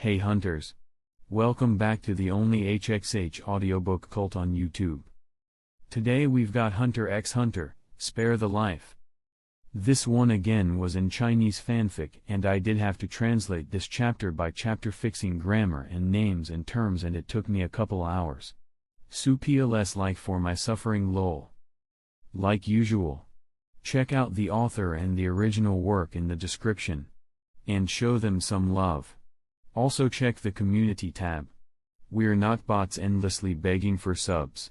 Hey hunters! Welcome back to the only HXH audiobook cult on YouTube. Today we've got Hunter x Hunter, Spare the Life. This one again was in Chinese fanfic and I did have to translate this chapter by chapter fixing grammar and names and terms and it took me a couple hours. Supls like for my suffering lol. Like usual. Check out the author and the original work in the description. And show them some love. Also check the community tab. We're not bots endlessly begging for subs.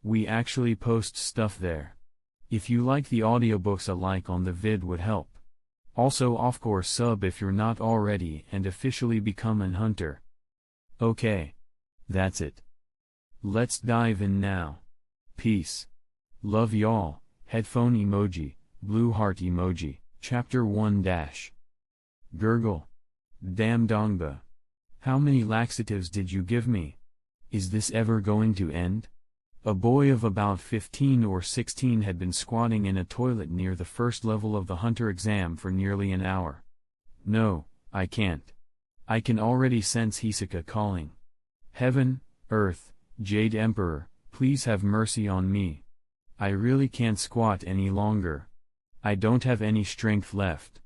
We actually post stuff there. If you like the audiobooks, a like on the vid would help. Also of course sub if you're not already and officially become an hunter. Okay. That's it. Let's dive in now. Peace. Love y'all. Headphone emoji, blue heart emoji, chapter 1 dash. Gurgle. Damn Dongba. How many laxatives did you give me? Is this ever going to end? A boy of about 15 or 16 had been squatting in a toilet near the first level of the hunter exam for nearly an hour. No, I can't. I can already sense Hisoka calling. Heaven, Earth, Jade Emperor, please have mercy on me. I really can't squat any longer. I don't have any strength left.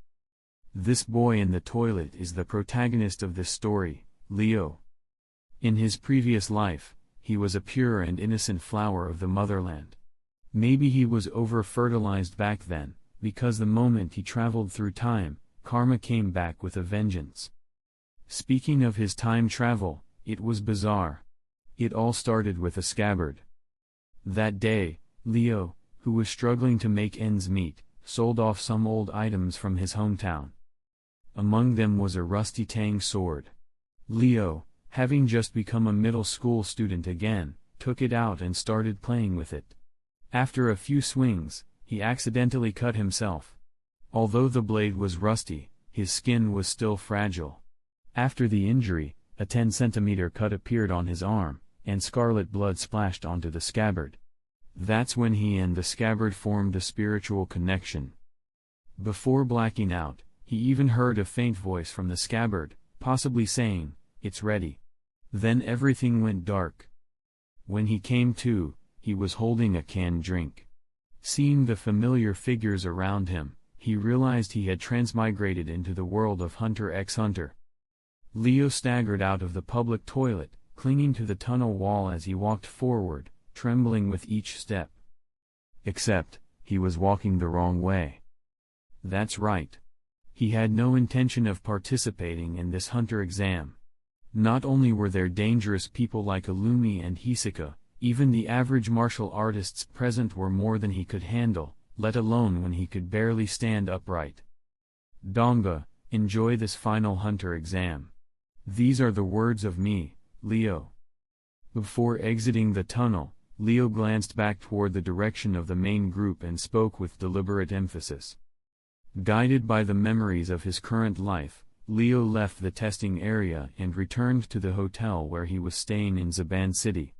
This boy in the toilet is the protagonist of this story, Leo. In his previous life, he was a pure and innocent flower of the motherland. Maybe he was over-fertilized back then, because the moment he traveled through time, karma came back with a vengeance. Speaking of his time travel, it was bizarre. It all started with a scabbard. That day, Leo, who was struggling to make ends meet, sold off some old items from his hometown. Among them was a rusty tang sword. Leo, having just become a middle school student again, took it out and started playing with it. After a few swings, he accidentally cut himself. Although the blade was rusty, his skin was still fragile. After the injury, a 10-centimeter cut appeared on his arm, and scarlet blood splashed onto the scabbard. That's when he and the scabbard formed a spiritual connection. Before blacking out, he even heard a faint voice from the scabbard, possibly saying, "It's ready." Then everything went dark. When he came to, he was holding a canned drink. Seeing the familiar figures around him, he realized he had transmigrated into the world of Hunter x Hunter. Leo staggered out of the public toilet, clinging to the tunnel wall as he walked forward, trembling with each step. Except, he was walking the wrong way. That's right. He had no intention of participating in this hunter exam. Not only were there dangerous people like Illumi and Hisoka, even the average martial artists present were more than he could handle, let alone when he could barely stand upright. Dongba, enjoy this final hunter exam. These are the words of me, Leo. Before exiting the tunnel, Leo glanced back toward the direction of the main group and spoke with deliberate emphasis. Guided by the memories of his current life, Leo left the testing area and returned to the hotel where he was staying in Zaban City.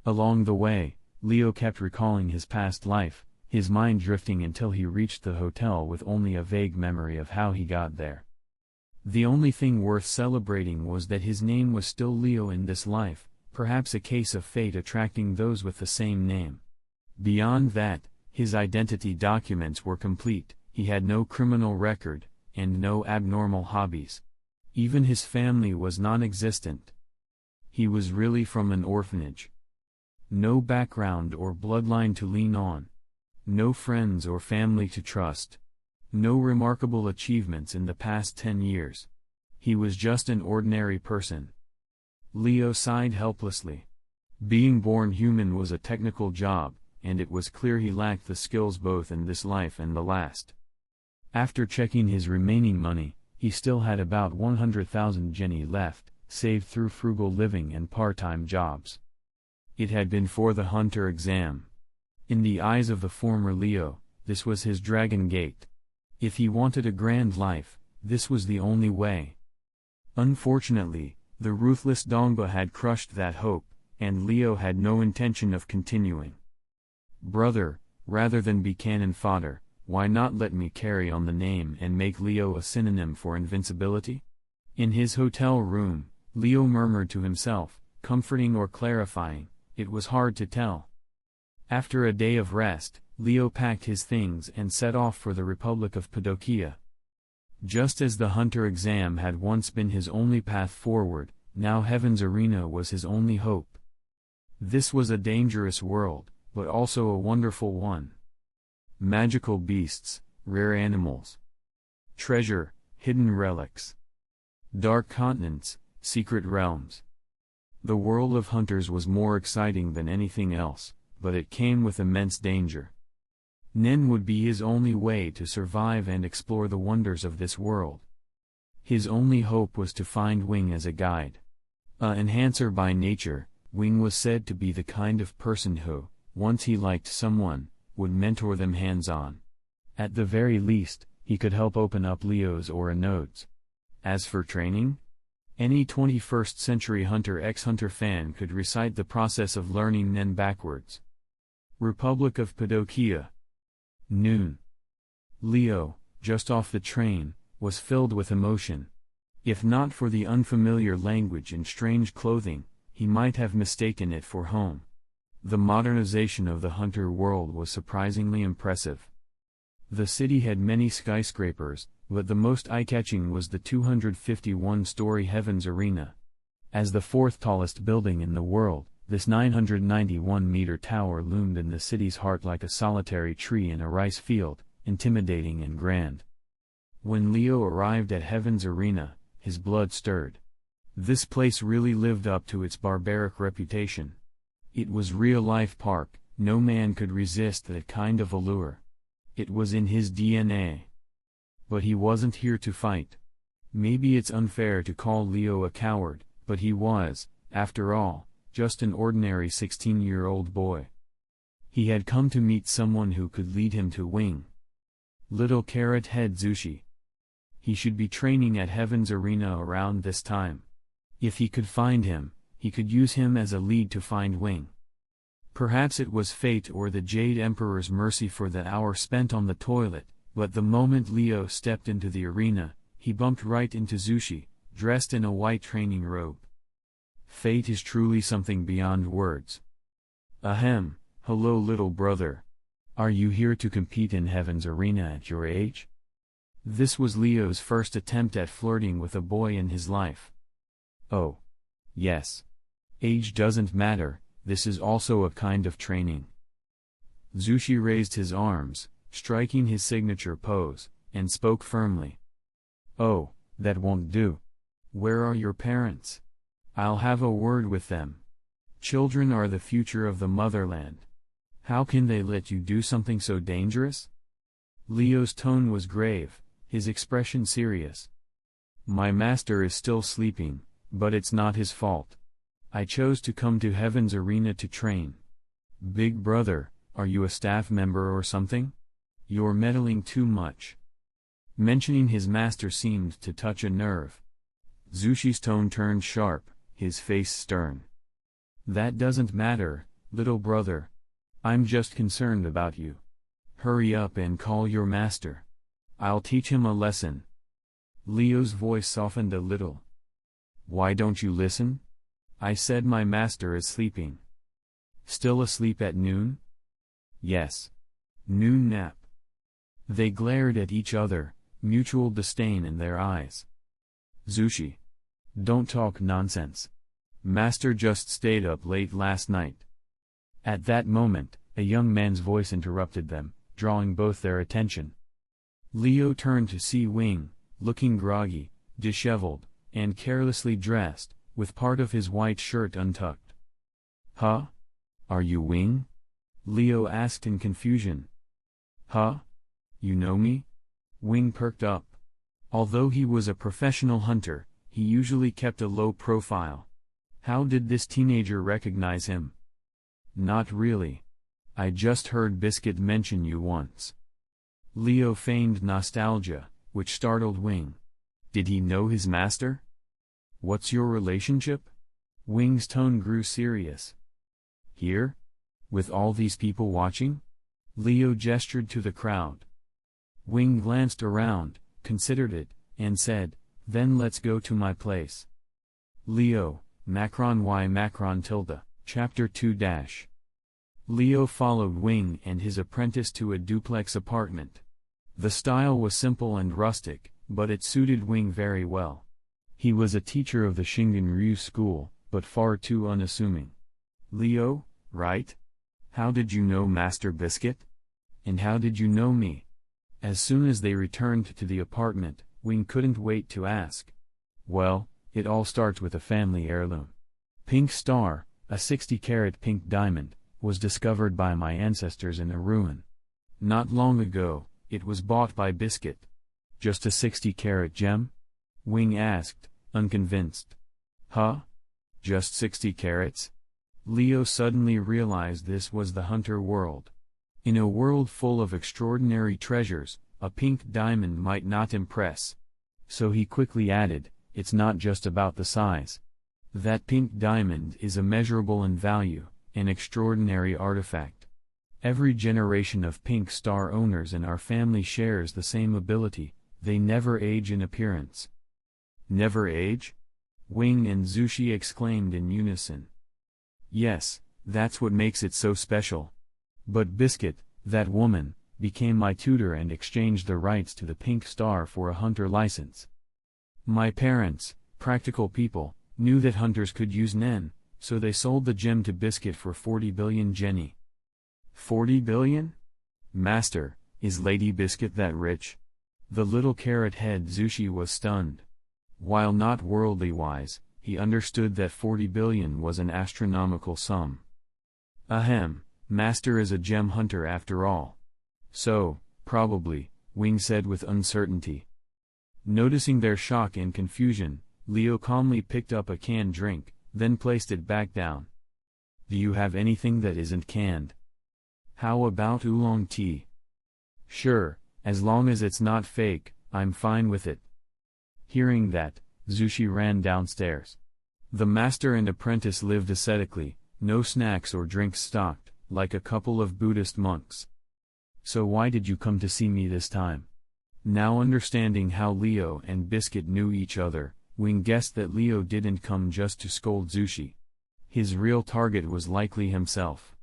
Along the way, Leo kept recalling his past life, his mind drifting until he reached the hotel with only a vague memory of how he got there. The only thing worth celebrating was that his name was still Leo in this life, perhaps a case of fate attracting those with the same name. Beyond that, his identity documents were complete. He had no criminal record, and no abnormal hobbies. Even his family was non-existent. He was really from an orphanage. No background or bloodline to lean on. No friends or family to trust. No remarkable achievements in the past 10 years. He was just an ordinary person. Leo sighed helplessly. Being born human was a technical job, and it was clear he lacked the skills both in this life and the last. After checking his remaining money, he still had about 100,000 jenny left, saved through frugal living and part-time jobs. It had been for the hunter exam. In the eyes of the former Leo, this was his dragon gate. If he wanted a grand life, this was the only way. Unfortunately, the ruthless Dongba had crushed that hope, and Leo had no intention of continuing. Brother, rather than be cannon fodder, why not let me carry on the name and make Leo a synonym for invincibility? In his hotel room, Leo murmured to himself, comforting or clarifying, it was hard to tell. After a day of rest, Leo packed his things and set off for the Republic of Padokia. Just as the hunter exam had once been his only path forward, now Heaven's Arena was his only hope. This was a dangerous world, but also a wonderful one. Magical beasts, rare animals, treasure, hidden relics, dark continents, secret realms. The world of hunters was more exciting than anything else, but it came with immense danger. Nen would be his only way to survive and explore the wonders of this world. His only hope was to find Wing as a guide. An enhancer by nature, Wing was said to be the kind of person who, once he liked someone, would mentor them hands-on. At the very least, he could help open up Leo's aura nodes. As for training? Any 21st century Hunter x Hunter fan could recite the process of learning Nen backwards. Republic of Padokia. Noon. Leo, just off the train, was filled with emotion. If not for the unfamiliar language and strange clothing, he might have mistaken it for home. The modernization of the hunter world was surprisingly impressive. The city had many skyscrapers, but the most eye-catching was the 251-story Heaven's Arena. As the fourth tallest building in the world, this 991-meter tower loomed in the city's heart like a solitary tree in a rice field, intimidating and grand. When Leo arrived at Heaven's Arena, his blood stirred. This place really lived up to its barbaric reputation. It was real-life park, no man could resist that kind of allure. It was in his DNA. But he wasn't here to fight. Maybe it's unfair to call Leo a coward, but he was, after all, just an ordinary 16-year-old boy. He had come to meet someone who could lead him to Wing. Little Carrot Head Zushi. He should be training at Heaven's Arena around this time. If he could find him, he could use him as a lead to find Wing. Perhaps it was fate or the Jade Emperor's mercy for the hour spent on the toilet, but the moment Leo stepped into the arena, he bumped right into Zushi, dressed in a white training robe. Fate is truly something beyond words. Ahem, hello little brother. Are you here to compete in Heaven's Arena at your age? This was Leo's first attempt at flirting with a boy in his life. Oh. Yes. Age doesn't matter, this is also a kind of training. Zushi raised his arms, striking his signature pose, and spoke firmly. Oh, that won't do. Where are your parents? I'll have a word with them. Children are the future of the motherland. How can they let you do something so dangerous? Leo's tone was grave, his expression serious. My master is still sleeping, but it's not his fault. I chose to come to Heaven's Arena to train. Big brother, are you a staff member or something? You're meddling too much. Mentioning his master seemed to touch a nerve. Zushi's tone turned sharp, his face stern. That doesn't matter, little brother. I'm just concerned about you. Hurry up and call your master. I'll teach him a lesson. Leo's voice softened a little. Why don't you listen? I said my master is sleeping. Still asleep at noon? Yes. Noon nap. They glared at each other, mutual disdain in their eyes. Zushi. Don't talk nonsense. Master just stayed up late last night. At that moment, a young man's voice interrupted them, drawing both their attention. Leo turned to see Wing, looking groggy, disheveled, and carelessly dressed, with part of his white shirt untucked. Huh? Are you Wing? Leo asked in confusion. Huh? You know me? Wing perked up. Although he was a professional hunter, he usually kept a low profile. How did this teenager recognize him? Not really. I just heard Biscuit mention you once. Leo feigned nostalgia, which startled Wing. Did he know his master? What's your relationship? Wing's tone grew serious. Here? With all these people watching? Leo gestured to the crowd. Wing glanced around, considered it, and said, Then let's go to my place. Leo, Macron y Macron tilde, Chapter 2 dash. Leo followed Wing and his apprentice to a duplex apartment. The style was simple and rustic, but it suited Wing very well. He was a teacher of the Shingen-ryu school, but far too unassuming. Leo, right? How did you know Master Biscuit? And how did you know me? As soon as they returned to the apartment, Wing couldn't wait to ask. Well, it all starts with a family heirloom. Pink Star, a 60-carat pink diamond, was discovered by my ancestors in a ruin. Not long ago, it was bought by Biscuit. Just a 60-carat gem? Wing asked, unconvinced. Huh? Just 60 carats? Leo suddenly realized this was the hunter world. In a world full of extraordinary treasures, a pink diamond might not impress. So he quickly added, it's not just about the size. That pink diamond is immeasurable in value, an extraordinary artifact. Every generation of Pink Star owners in our family shares the same ability, they never age in appearance. Never age? Wing and Zushi exclaimed in unison. Yes, that's what makes it so special. But Biscuit, that woman, became my tutor and exchanged the rights to the Pink Star for a hunter license. My parents, practical people, knew that hunters could use Nen, so they sold the gem to Biscuit for 40 billion Jenny. 40 billion? Master, is Lady Biscuit that rich? The little carrot-head Zushi was stunned. While not worldly wise, he understood that 40 billion was an astronomical sum. Ahem, Master is a gem hunter after all. So, probably, Wing said with uncertainty. Noticing their shock and confusion, Leo calmly picked up a canned drink, then placed it back down. Do you have anything that isn't canned? How about oolong tea? Sure, as long as it's not fake, I'm fine with it. Hearing that, Zushi ran downstairs. The master and apprentice lived ascetically, no snacks or drinks stocked, like a couple of Buddhist monks. So why did you come to see me this time? Now understanding how Leo and Biscuit knew each other, Wing guessed that Leo didn't come just to scold Zushi. His real target was likely himself.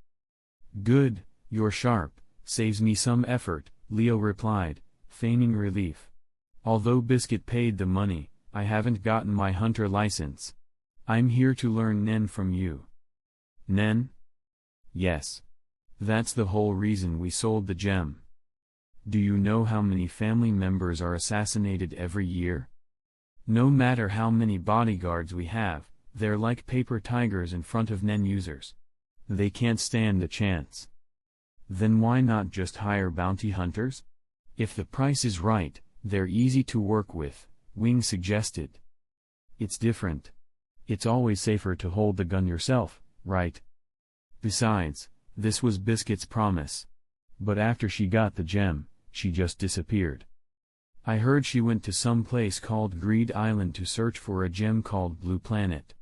Good, you're sharp, saves me some effort, Leo replied, feigning relief. Although Biscuit paid the money, I haven't gotten my hunter license. I'm here to learn Nen from you. Nen? Yes. That's the whole reason we sold the gem. Do you know how many family members are assassinated every year? No matter how many bodyguards we have, they're like paper tigers in front of Nen users. They can't stand a chance. Then why not just hire bounty hunters? If the price is right, they're easy to work with, Wing suggested. It's different. It's always safer to hold the gun yourself, right? Besides, this was Biscuit's promise. But after she got the gem, she just disappeared. I heard she went to some place called Greed Island to search for a gem called Blue Planet.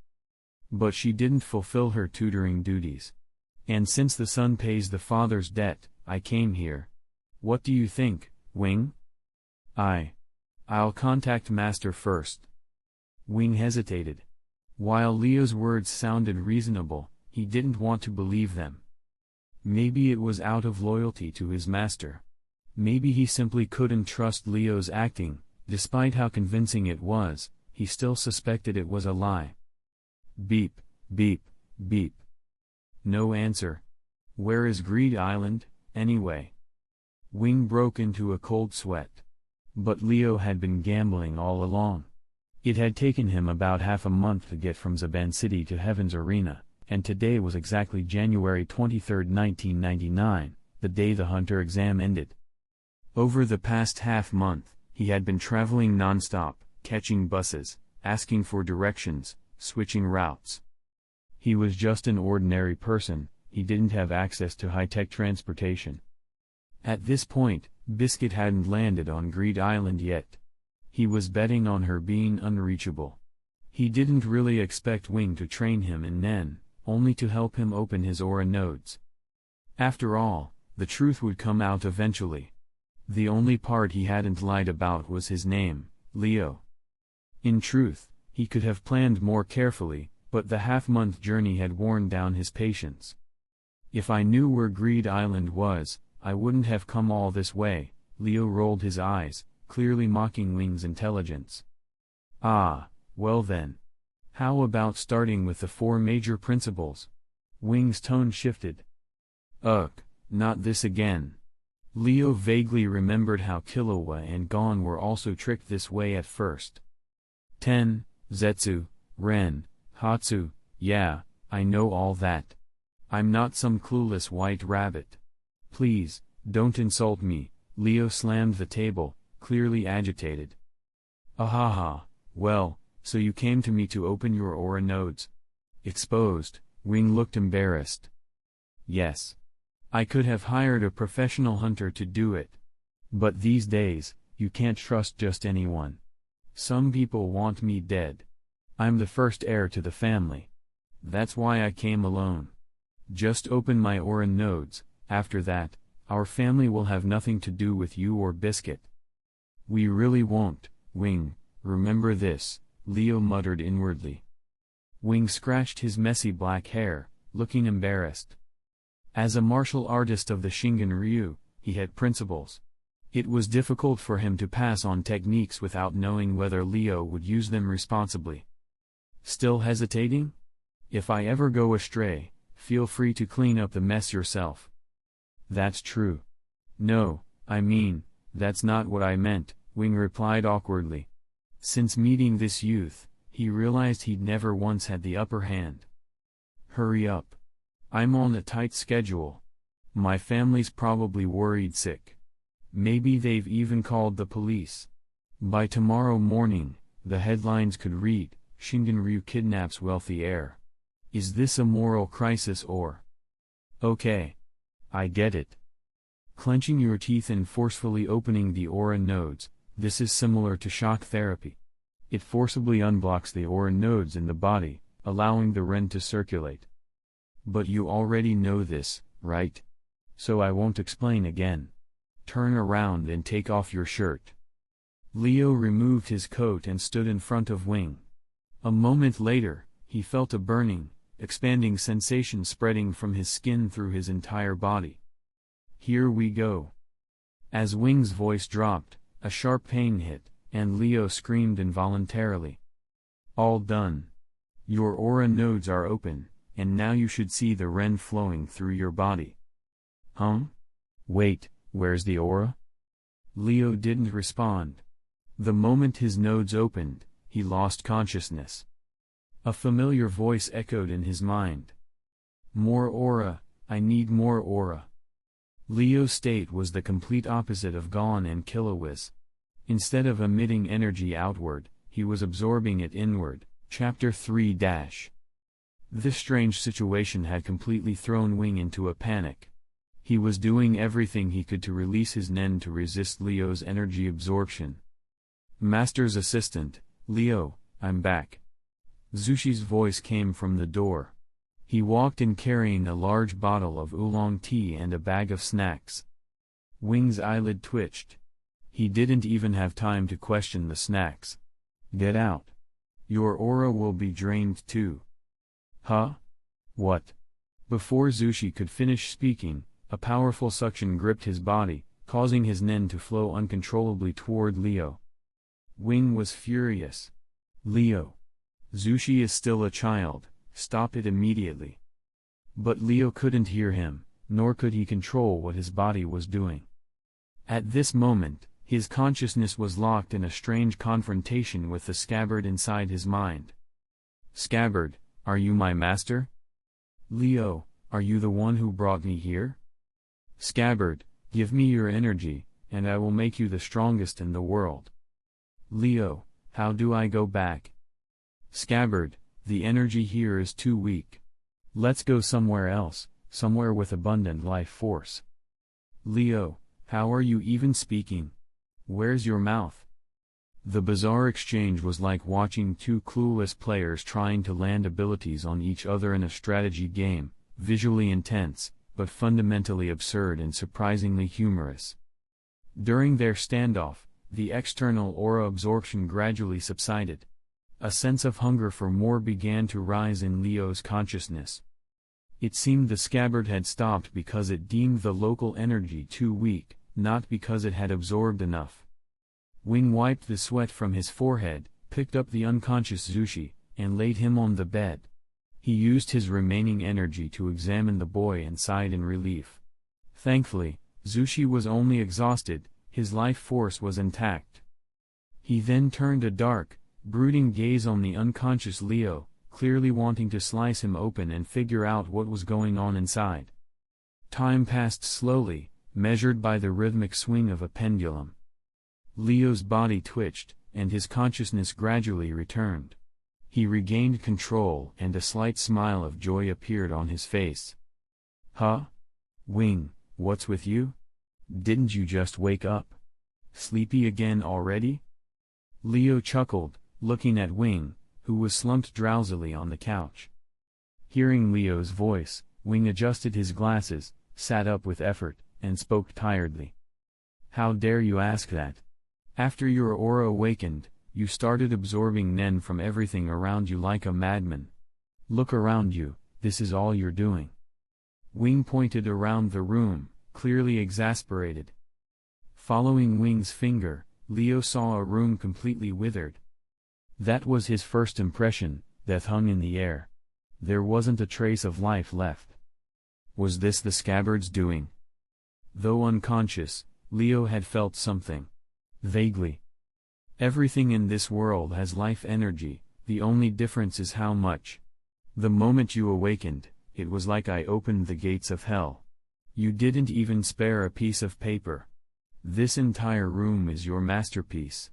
But she didn't fulfill her tutoring duties. And since the son pays the father's debt, I came here. What do you think, Wing? I'll contact Master first. Wing hesitated. While Leo's words sounded reasonable, he didn't want to believe them. Maybe it was out of loyalty to his master. Maybe he simply couldn't trust Leo's acting, despite how convincing it was, he still suspected it was a lie. Beep, beep, beep. No answer. Where is Greed Island, anyway? Wing broke into a cold sweat. But Leo had been gambling all along. It had taken him about half a month to get from Zaban City to Heaven's Arena, and today was exactly January 23, 1999, the day the hunter exam ended. Over the past half-month, he had been traveling non-stop, catching buses, asking for directions, switching routes. He was just an ordinary person, he didn't have access to high-tech transportation. At this point, Biscuit hadn't landed on Greed Island yet. He was betting on her being unreachable. He didn't really expect Wing to train him in Nen, only to help him open his aura nodes. After all, the truth would come out eventually. The only part he hadn't lied about was his name, Leo. In truth, he could have planned more carefully, but the half-month journey had worn down his patience. If I knew where Greed Island was, I wouldn't have come all this way. Leo rolled his eyes, clearly mocking Wing's intelligence. Ah, well then. How about starting with the 4 major principles? Wing's tone shifted. Ugh, not this again. Leo vaguely remembered how Killua and Gon were also tricked this way at first. Ten, Zetsu, Ren, Hatsu, yeah, I know all that. I'm not some clueless white rabbit. Please, don't insult me. Leo slammed the table, clearly agitated. Ahaha, well, so you came to me to open your aura nodes. Exposed, Wing looked embarrassed. Yes. I could have hired a professional hunter to do it. But these days, you can't trust just anyone. Some people want me dead. I'm the first heir to the family. That's why I came alone. Just open my aura nodes, after that, our family will have nothing to do with you or Biscuit. We really won't, Wing, remember this, Leo muttered inwardly. Wing scratched his messy black hair, looking embarrassed. As a martial artist of the Shingen Ryu, he had principles. It was difficult for him to pass on techniques without knowing whether Leo would use them responsibly. Still hesitating? If I ever go astray, feel free to clean up the mess yourself. That's true. No, I mean, that's not what I meant, Wing replied awkwardly. Since meeting this youth, he realized he'd never once had the upper hand. Hurry up. I'm on a tight schedule. My family's probably worried sick. Maybe they've even called the police. By tomorrow morning, the headlines could read, Shingen Ryu kidnaps wealthy heir. Is this a moral crisis or? Okay. I get it. Clenching your teeth and forcefully opening the aura nodes, this is similar to shock therapy. It forcibly unblocks the aura nodes in the body, allowing the Ren to circulate. But you already know this, right? So I won't explain again. Turn around and take off your shirt. Leo removed his coat and stood in front of Wing. A moment later, he felt a burning, expanding sensation spreading from his skin through his entire body. Here we go. As Wing's voice dropped, a sharp pain hit, and Leo screamed involuntarily. All done. Your aura nodes are open, and now you should see the Ren flowing through your body. Huh? Wait, where's the aura? Leo didn't respond. The moment his nodes opened, he lost consciousness. A familiar voice echoed in his mind. More aura, I need more aura. Leo's state was the complete opposite of Gon and Killua's. Instead of emitting energy outward, he was absorbing it inward. Chapter 3 This strange situation had completely thrown Wing into a panic. He was doing everything he could to release his Nen to resist Leo's energy absorption. Master's assistant, Leo, I'm back. Zushi's voice came from the door. He walked in carrying a large bottle of oolong tea and a bag of snacks. Wing's eyelid twitched. He didn't even have time to question the snacks. Get out. Your aura will be drained too. Huh? What? Before Zushi could finish speaking, a powerful suction gripped his body, causing his Nen to flow uncontrollably toward Leo. Wing was furious. Leo. Zushi is still a child, stop it immediately. But Leo couldn't hear him, nor could he control what his body was doing. At this moment, his consciousness was locked in a strange confrontation with the scabbard inside his mind. Scabbard, are you my master? Leo, are you the one who brought me here? Scabbard, give me your energy, and I will make you the strongest in the world. Leo, how do I go back? Scabbard, the energy here is too weak. Let's go somewhere else, somewhere with abundant life force. Leo, how are you even speaking? Where's your mouth? The bizarre exchange was like watching two clueless players trying to land abilities on each other in a strategy game, visually intense, but fundamentally absurd and surprisingly humorous. During their standoff, the external aura absorption gradually subsided, A sense of hunger for more began to rise in Leo's consciousness. It seemed the scabbard had stopped because it deemed the local energy too weak, not because it had absorbed enough. Wing wiped the sweat from his forehead, picked up the unconscious Zushi, and laid him on the bed. He used his remaining energy to examine the boy and sighed in relief. Thankfully, Zushi was only exhausted, his life force was intact. He then turned a dark, brooding gaze on the unconscious Leo, clearly wanting to slice him open and figure out what was going on inside. Time passed slowly, measured by the rhythmic swing of a pendulum. Leo's body twitched, and his consciousness gradually returned. He regained control and a slight smile of joy appeared on his face. "Huh? Wing, what's with you? Didn't you just wake up? Sleepy again already?" Leo chuckled, looking at Wing, who was slumped drowsily on the couch. Hearing Leo's voice, Wing adjusted his glasses, sat up with effort, and spoke tiredly. "How dare you ask that? After your aura awakened, you started absorbing Nen from everything around you like a madman. Look around you, this is all you're doing." Wing pointed around the room, clearly exasperated. Following Wing's finger, Leo saw a room completely withered. That was his first impression. Death hung in the air. There wasn't a trace of life left. Was this the scabbard's doing? Though unconscious, Leo had felt something. Vaguely. Everything in this world has life energy, the only difference is how much. The moment you awakened, it was like I opened the gates of hell. You didn't even spare a piece of paper. This entire room is your masterpiece.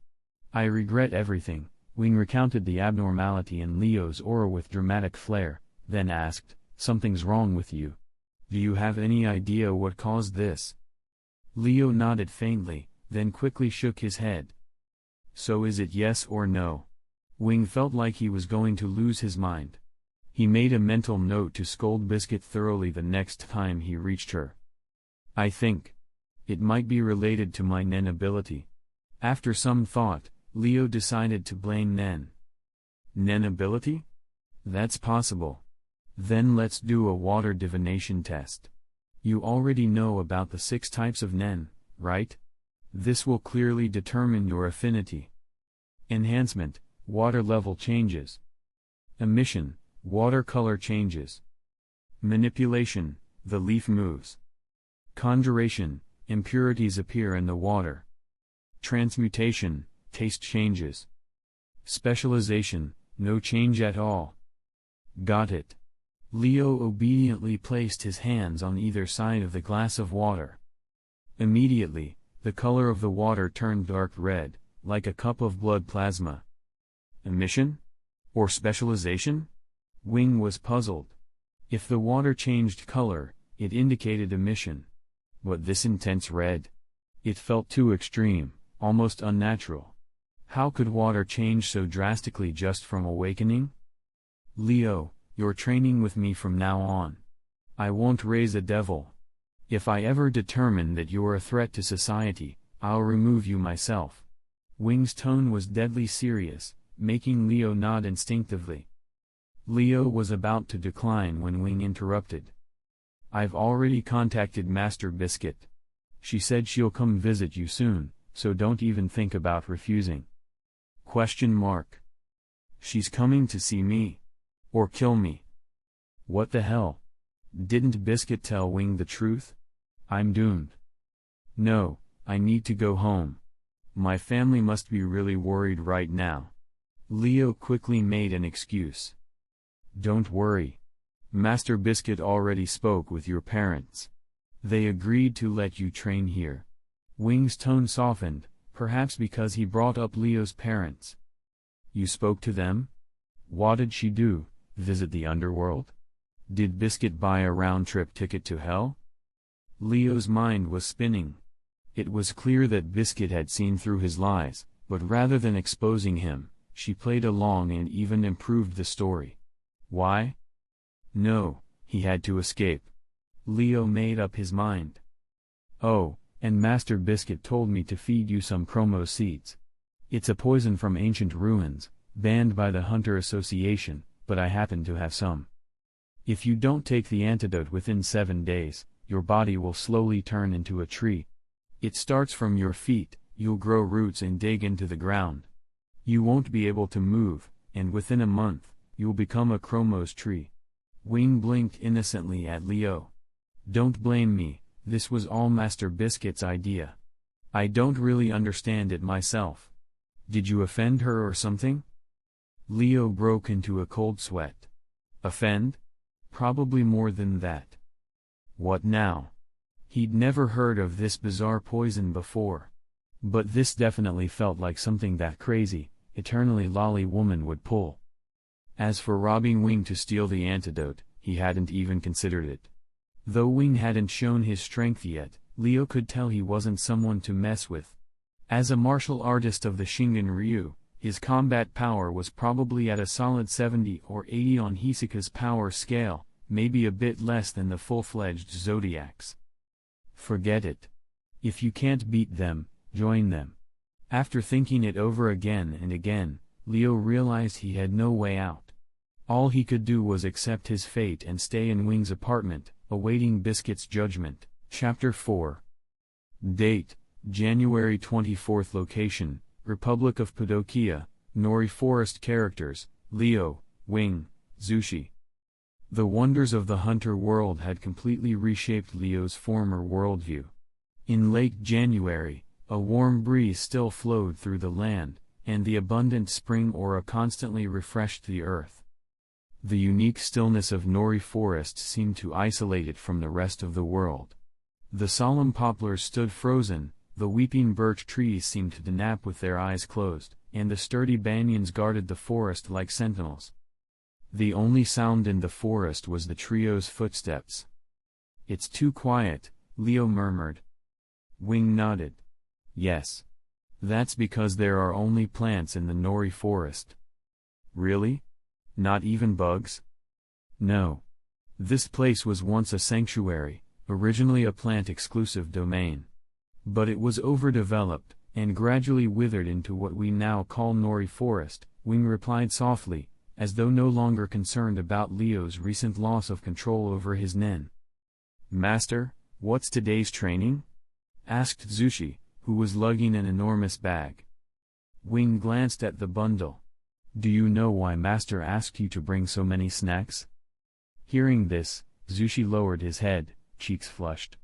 I regret everything. Wing recounted the abnormality in Leo's aura with dramatic flair, then asked, "Something's wrong with you. Do you have any idea what caused this?" Leo nodded faintly, then quickly shook his head. "So is it yes or no?" Wing felt like he was going to lose his mind. He made a mental note to scold Biscuit thoroughly the next time he reached her. "I think it might be related to my Nen ability." After some thought, Leo decided to blame Nen. "Nen ability? That's possible. Then let's do a water divination test. You already know about the 6 types of Nen, right? This will clearly determine your affinity." Enhancement, water level changes. Emission, water color changes. Manipulation, the leaf moves. Conjuration, impurities appear in the water. Transmutation, taste changes. Specialization, no change at all. Got it. Leo obediently placed his hands on either side of the glass of water. Immediately, the color of the water turned dark red, like a cup of blood plasma. Emission? Or specialization? Wing was puzzled. If the water changed color, it indicated emission. But this intense red? It felt too extreme, almost unnatural. How could water change so drastically just from awakening? "Leo, you're training with me from now on. I won't raise a devil. If I ever determine that you're a threat to society, I'll remove you myself." Wing's tone was deadly serious, making Leo nod instinctively. Leo was about to decline when Wing interrupted. "I've already contacted Master Biscuit. She said she'll come visit you soon, so don't even think about refusing." Question mark. She's coming to see me. Or kill me. What the hell? Didn't Biscuit tell Wing the truth? I'm doomed. No, I need to go home. My family must be really worried right now. Leo quickly made an excuse. Don't worry. Master Biscuit already spoke with your parents. They agreed to let you train here. Wing's tone softened, perhaps because he brought up Leo's parents. You spoke to them? What did she do, visit the underworld? Did Biscuit buy a round-trip ticket to hell? Leo's mind was spinning. It was clear that Biscuit had seen through his lies, but rather than exposing him, she played along and even improved the story. Why? No, he had to escape. Leo made up his mind. Oh, and Master Biscuit told me to feed you some chromo seeds. It's a poison from ancient ruins, banned by the Hunter Association, but I happen to have some. If you don't take the antidote within 7 days, your body will slowly turn into a tree. It starts from your feet, you'll grow roots and dig into the ground. You won't be able to move, and within a month, you'll become a chromos tree. Wing blinked innocently at Leo. Don't blame me, this was all Master Biscuit's idea. I don't really understand it myself. Did you offend her or something? Leo broke into a cold sweat. Offend? Probably more than that. What now? He'd never heard of this bizarre poison before. But this definitely felt like something that crazy, eternally lolly woman would pull. As for robbing Wing to steal the antidote, he hadn't even considered it. Though Wing hadn't shown his strength yet, Leo could tell he wasn't someone to mess with. As a martial artist of the Shingen Ryu, his combat power was probably at a solid 70 or 80 on Hisoka's power scale, maybe a bit less than the full-fledged Zodiacs. Forget it. If you can't beat them, join them. After thinking it over again and again, Leo realized he had no way out. All he could do was accept his fate and stay in Wing's apartment, awaiting Biscuit's judgment. Chapter 4. Date: January 24th. Location: Republic of Padokia, Nori Forest. Characters: Leo, Wing, Zushi. The wonders of the Hunter world had completely reshaped Leo's former worldview. In late January, a warm breeze still flowed through the land, and the abundant spring aura constantly refreshed the earth. The unique stillness of Nori Forest seemed to isolate it from the rest of the world. The solemn poplars stood frozen, the weeping birch trees seemed to nap with their eyes closed, and the sturdy banyans guarded the forest like sentinels. The only sound in the forest was the trio's footsteps. "It's too quiet," Leo murmured. Wing nodded. "Yes. That's because there are only plants in the Nori Forest." "Really? Not even bugs?" "No. This place was once a sanctuary, originally a plant-exclusive domain. But it was overdeveloped, and gradually withered into what we now call Nori Forest," Wing replied softly, as though no longer concerned about Leo's recent loss of control over his nen. "Master, what's today's training?" asked Zushi, who was lugging an enormous bag. Wing glanced at the bundle. "Do you know why Master asked you to bring so many snacks?" Hearing this, Zushi lowered his head, cheeks flushed.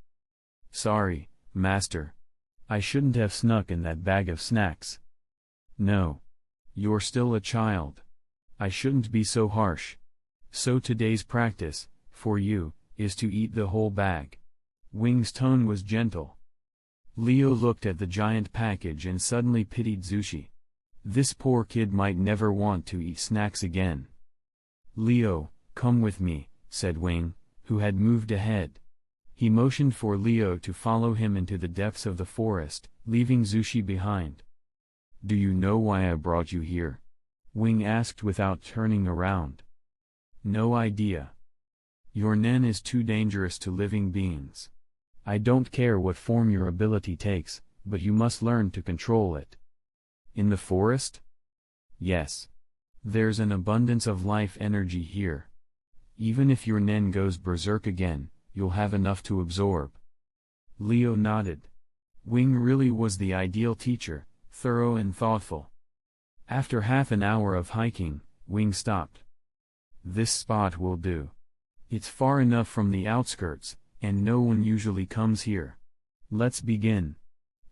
"Sorry, Master. I shouldn't have snuck in that bag of snacks." "No. You're still a child. I shouldn't be so harsh. So today's practice, for you, is to eat the whole bag." Wing's tone was gentle. Leo looked at the giant package and suddenly pitied Zushi. This poor kid might never want to eat snacks again. "Leo, come with me," said Wing, who had moved ahead. He motioned for Leo to follow him into the depths of the forest, leaving Zushi behind. "Do you know why I brought you here?" Wing asked without turning around. "No idea. Your nen is too dangerous to living beings. I don't care what form your ability takes, but you must learn to control it." "In the forest?" "Yes. There's an abundance of life energy here. Even if your nen goes berserk again, you'll have enough to absorb." Leo nodded. Wing really was the ideal teacher, thorough and thoughtful. After half an hour of hiking, Wing stopped. "This spot will do. It's far enough from the outskirts, and no one usually comes here. Let's begin."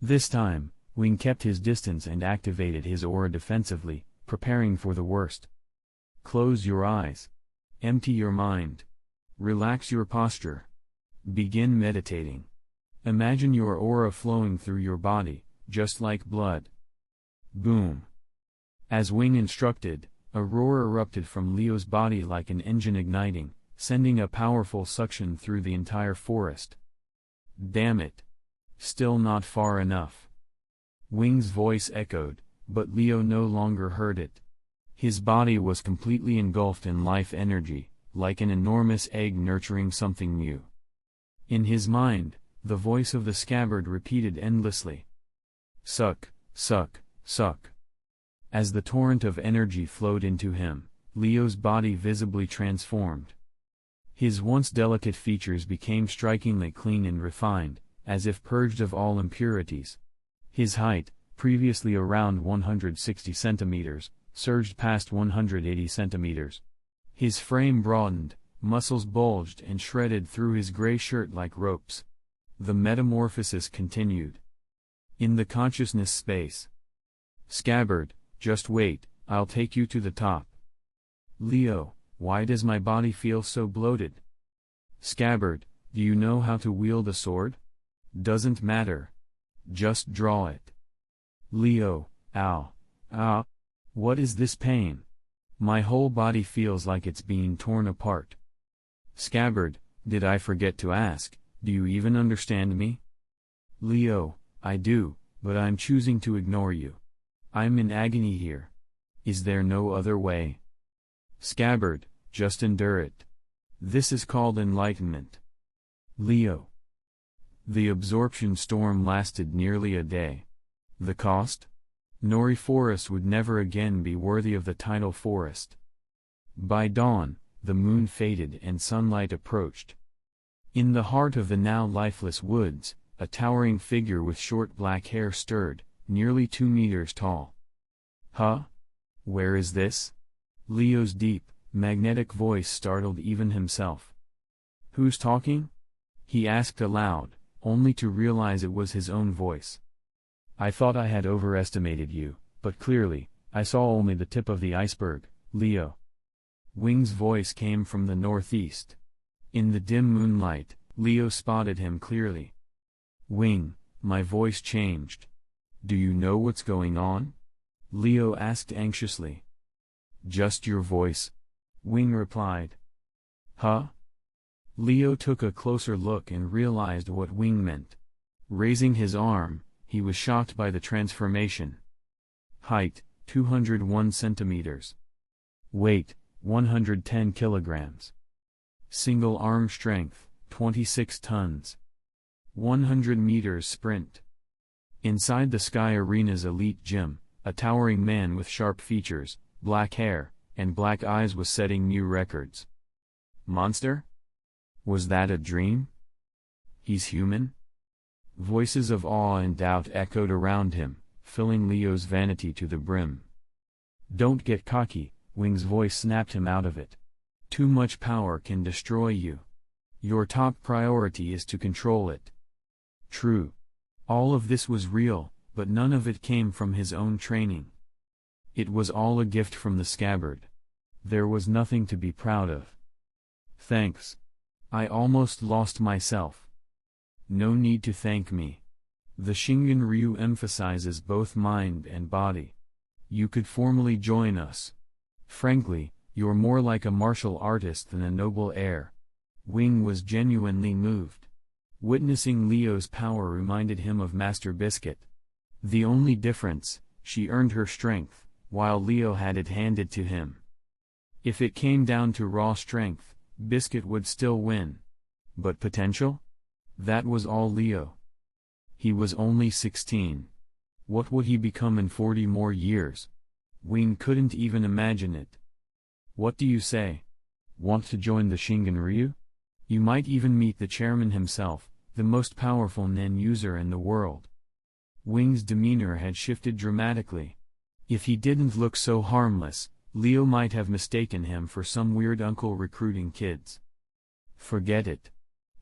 This time, Wing kept his distance and activated his aura defensively, preparing for the worst. "Close your eyes. Empty your mind. Relax your posture. Begin meditating. Imagine your aura flowing through your body, just like blood." Boom. As Wing instructed, a roar erupted from Leo's body like an engine igniting, sending a powerful suction through the entire forest. "Damn it. Still not far enough." Wing's voice echoed, but Leo no longer heard it. His body was completely engulfed in life energy, like an enormous egg nurturing something new. In his mind, the voice of the scabbard repeated endlessly. "Suck, suck, suck." As the torrent of energy flowed into him, Leo's body visibly transformed. His once delicate features became strikingly clean and refined, as if purged of all impurities. His height, previously around 160 centimeters, surged past 180 centimeters. His frame broadened, muscles bulged and shredded through his gray shirt like ropes. The metamorphosis continued. In the consciousness space. Scabbard, just wait, I'll take you to the top. Leo, why does my body feel so bloated? Scabbard, do you know how to wield a sword? Doesn't matter. Just draw it. Leo, ow, ah. What is this pain? My whole body feels like it's being torn apart. Scabbard, did I forget to ask, do you even understand me? Leo, I do, but I'm choosing to ignore you. I'm in agony here. Is there no other way? Scabbard, just endure it. This is called enlightenment. Leo. The absorption storm lasted nearly a day. The cost? Nori Forest would never again be worthy of the title forest. By dawn, the moon faded and sunlight approached. In the heart of the now lifeless woods, a towering figure with short black hair stirred, nearly 2 meters tall. Huh? Where is this? Leo's deep, magnetic voice startled even himself. Who's talking? He asked aloud, only to realize it was his own voice. I thought I had overestimated you, but clearly, I saw only the tip of the iceberg, Leo. Wing's voice came from the northeast. In the dim moonlight, Leo spotted him clearly. Wing, my voice changed. Do you know what's going on? Leo asked anxiously. Just your voice. Wing replied. Huh? Leo took a closer look and realized what Wing meant. Raising his arm, he was shocked by the transformation. Height, 201 centimeters. Weight, 110 kilograms. Single arm strength, 26 tons. 100 meters sprint. Inside the Sky Arena's elite gym, a towering man with sharp features, black hair, and black eyes was setting new records. Monster? Was that a dream? He's human? Voices of awe and doubt echoed around him, filling Leo's vanity to the brim. Don't get cocky, Wing's voice snapped him out of it. Too much power can destroy you. Your top priority is to control it. True. All of this was real, but none of it came from his own training. It was all a gift from the Scabbard. There was nothing to be proud of. Thanks. I almost lost myself. No need to thank me. The Shingen Ryu emphasizes both mind and body. You could formally join us. Frankly, you're more like a martial artist than a noble heir. Wing was genuinely moved. Witnessing Leo's power reminded him of Master Biscuit. The only difference, she earned her strength, while Leo had it handed to him. If it came down to raw strength, Biscuit would still win. But potential? That was all Leo. He was only 16. What would he become in 40 more years? Wing couldn't even imagine it. What do you say? Want to join the Shingen Ryu? You might even meet the chairman himself, the most powerful Nen user in the world. Wing's demeanor had shifted dramatically. If he didn't look so harmless, Leo might have mistaken him for some weird uncle recruiting kids. Forget it.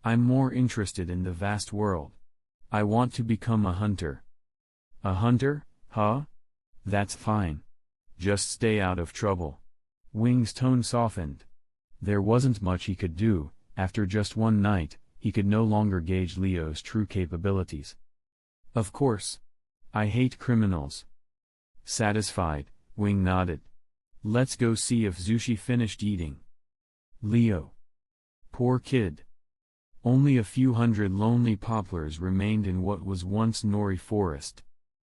I'm more interested in the vast world. I want to become a hunter. A hunter, huh? That's fine. Just stay out of trouble. Wing's tone softened. There wasn't much he could do. After just one night, he could no longer gauge Leo's true capabilities. Of course. I hate criminals. Satisfied, Wing nodded. Let's go see if Zushi finished eating. Leo. Poor kid. Only a few hundred lonely poplars remained in what was once Nori Forest.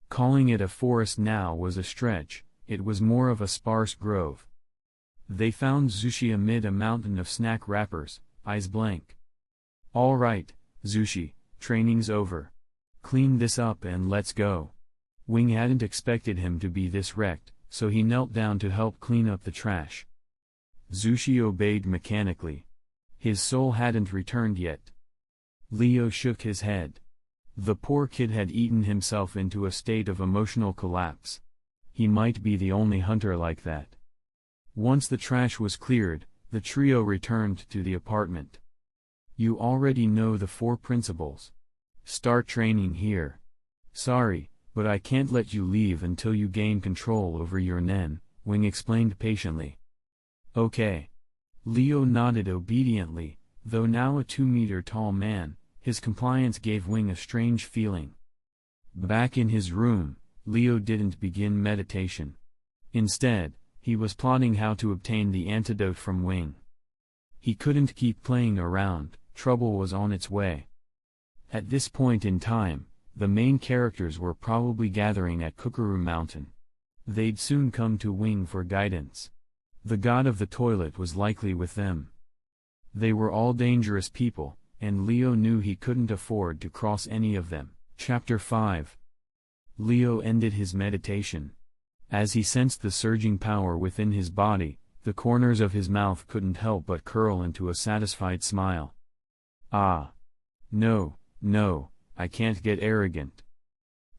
Calling it a forest now was a stretch, it was more of a sparse grove. They found Zushi amid a mountain of snack wrappers, eyes blank. All right, Zushi, training's over. Clean this up and let's go. Wing hadn't expected him to be this wrecked, so he knelt down to help clean up the trash. Zushi obeyed mechanically. His soul hadn't returned yet. Leo shook his head. The poor kid had eaten himself into a state of emotional collapse. He might be the only hunter like that. Once the trash was cleared, the trio returned to the apartment. You already know the 4 principles. Start training here. Sorry, but I can't let you leave until you gain control over your nen, Wing explained patiently. Okay. Leo nodded obediently, though now a 2-meter tall man, his compliance gave Wing a strange feeling. Back in his room, Leo didn't begin meditation. Instead, he was plotting how to obtain the antidote from Wing. He couldn't keep playing around, trouble was on its way. At this point in time, the main characters were probably gathering at Kukuru Mountain. They'd soon come to Wing for guidance. The god of the toilet was likely with them. They were all dangerous people, and Leo knew he couldn't afford to cross any of them. Chapter 5. Leo ended his meditation. As he sensed the surging power within his body, the corners of his mouth couldn't help but curl into a satisfied smile. Ah. No, I can't get arrogant.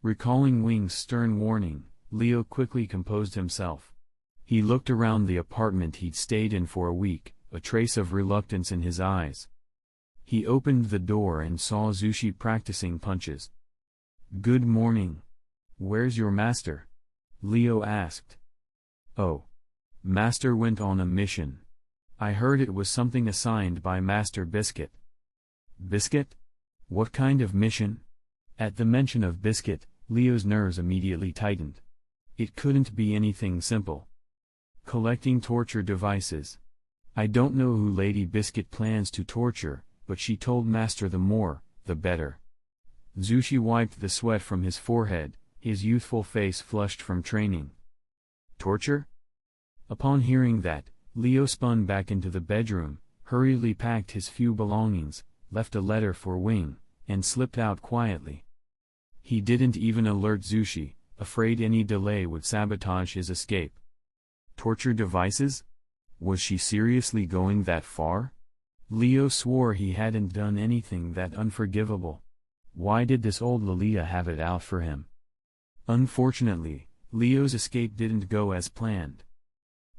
Recalling Wing's stern warning, Leo quickly composed himself. He looked around the apartment he'd stayed in for a week, a trace of reluctance in his eyes. He opened the door and saw Zushi practicing punches. Good morning. Where's your master? Leo asked. Oh. Master went on a mission. I heard it was something assigned by Master Biscuit. Biscuit? What kind of mission? At the mention of Biscuit, Leo's nerves immediately tightened. It couldn't be anything simple. Collecting torture devices. I don't know who Lady Biscuit plans to torture, but she told Master the more, the better. Zushi wiped the sweat from his forehead, his youthful face flushed from training. Torture? Upon hearing that, Leo spun back into the bedroom, hurriedly packed his few belongings, left a letter for Wing, and slipped out quietly. He didn't even alert Zushi, afraid any delay would sabotage his escape. Torture devices? Was she seriously going that far? Leo swore he hadn't done anything that unforgivable. Why did this old Lilia have it out for him? Unfortunately, Leo's escape didn't go as planned.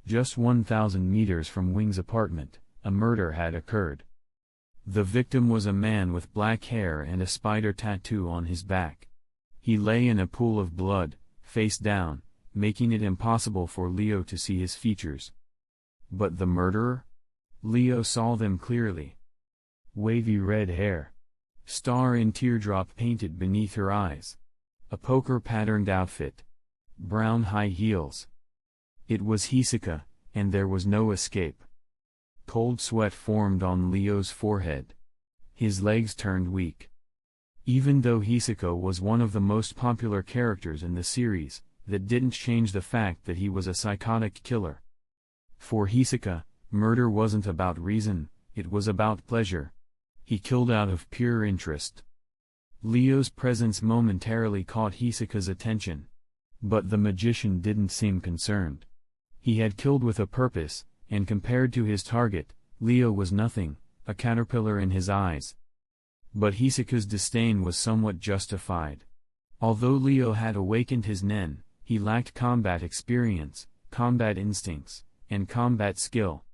Just 1,000 meters from Wing's apartment, a murder had occurred. The victim was a man with black hair and a spider tattoo on his back. He lay in a pool of blood, face down, making it impossible for Leo to see his features. But the murderer? Leo saw them clearly. Wavy red hair. Star in teardrop painted beneath her eyes. A poker-patterned outfit. Brown high heels. It was Hisaka, and there was no escape. Cold sweat formed on Leo's forehead. His legs turned weak. Even though Hisaka was one of the most popular characters in the series, that didn't change the fact that he was a psychotic killer. For Hisaka, murder wasn't about reason, it was about pleasure. He killed out of pure interest. Leo's presence momentarily caught Hisaka's attention. But the magician didn't seem concerned. He had killed with a purpose, and compared to his target, Leo was nothing, a caterpillar in his eyes. But Hisaka's disdain was somewhat justified. Although Leo had awakened his nen, he lacked combat experience, combat instincts, and combat skill.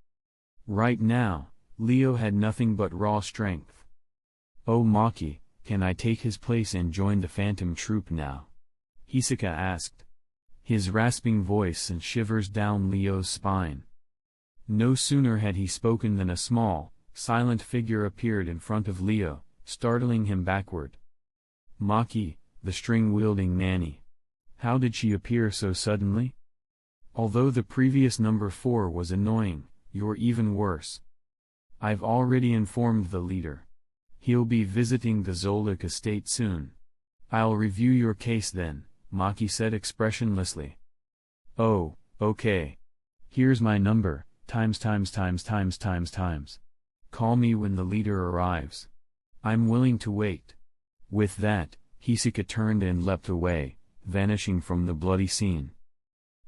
Right now, Leo had nothing but raw strength. Oh Maki, can I take his place and join the Phantom Troop now? Hisaka asked. His rasping voice sent shivers down Leo's spine. No sooner had he spoken than a small, silent figure appeared in front of Leo, startling him backward. Maki, the string-wielding nanny. How did she appear so suddenly? Although the previous number 4 was annoying, you're even worse. I've already informed the leader. He'll be visiting the Zolik estate soon. I'll review your case then, Maki said expressionlessly. Oh, okay. Here's my number, times. Call me when the leader arrives. I'm willing to wait. With that, Hisaka turned and leapt away, vanishing from the bloody scene.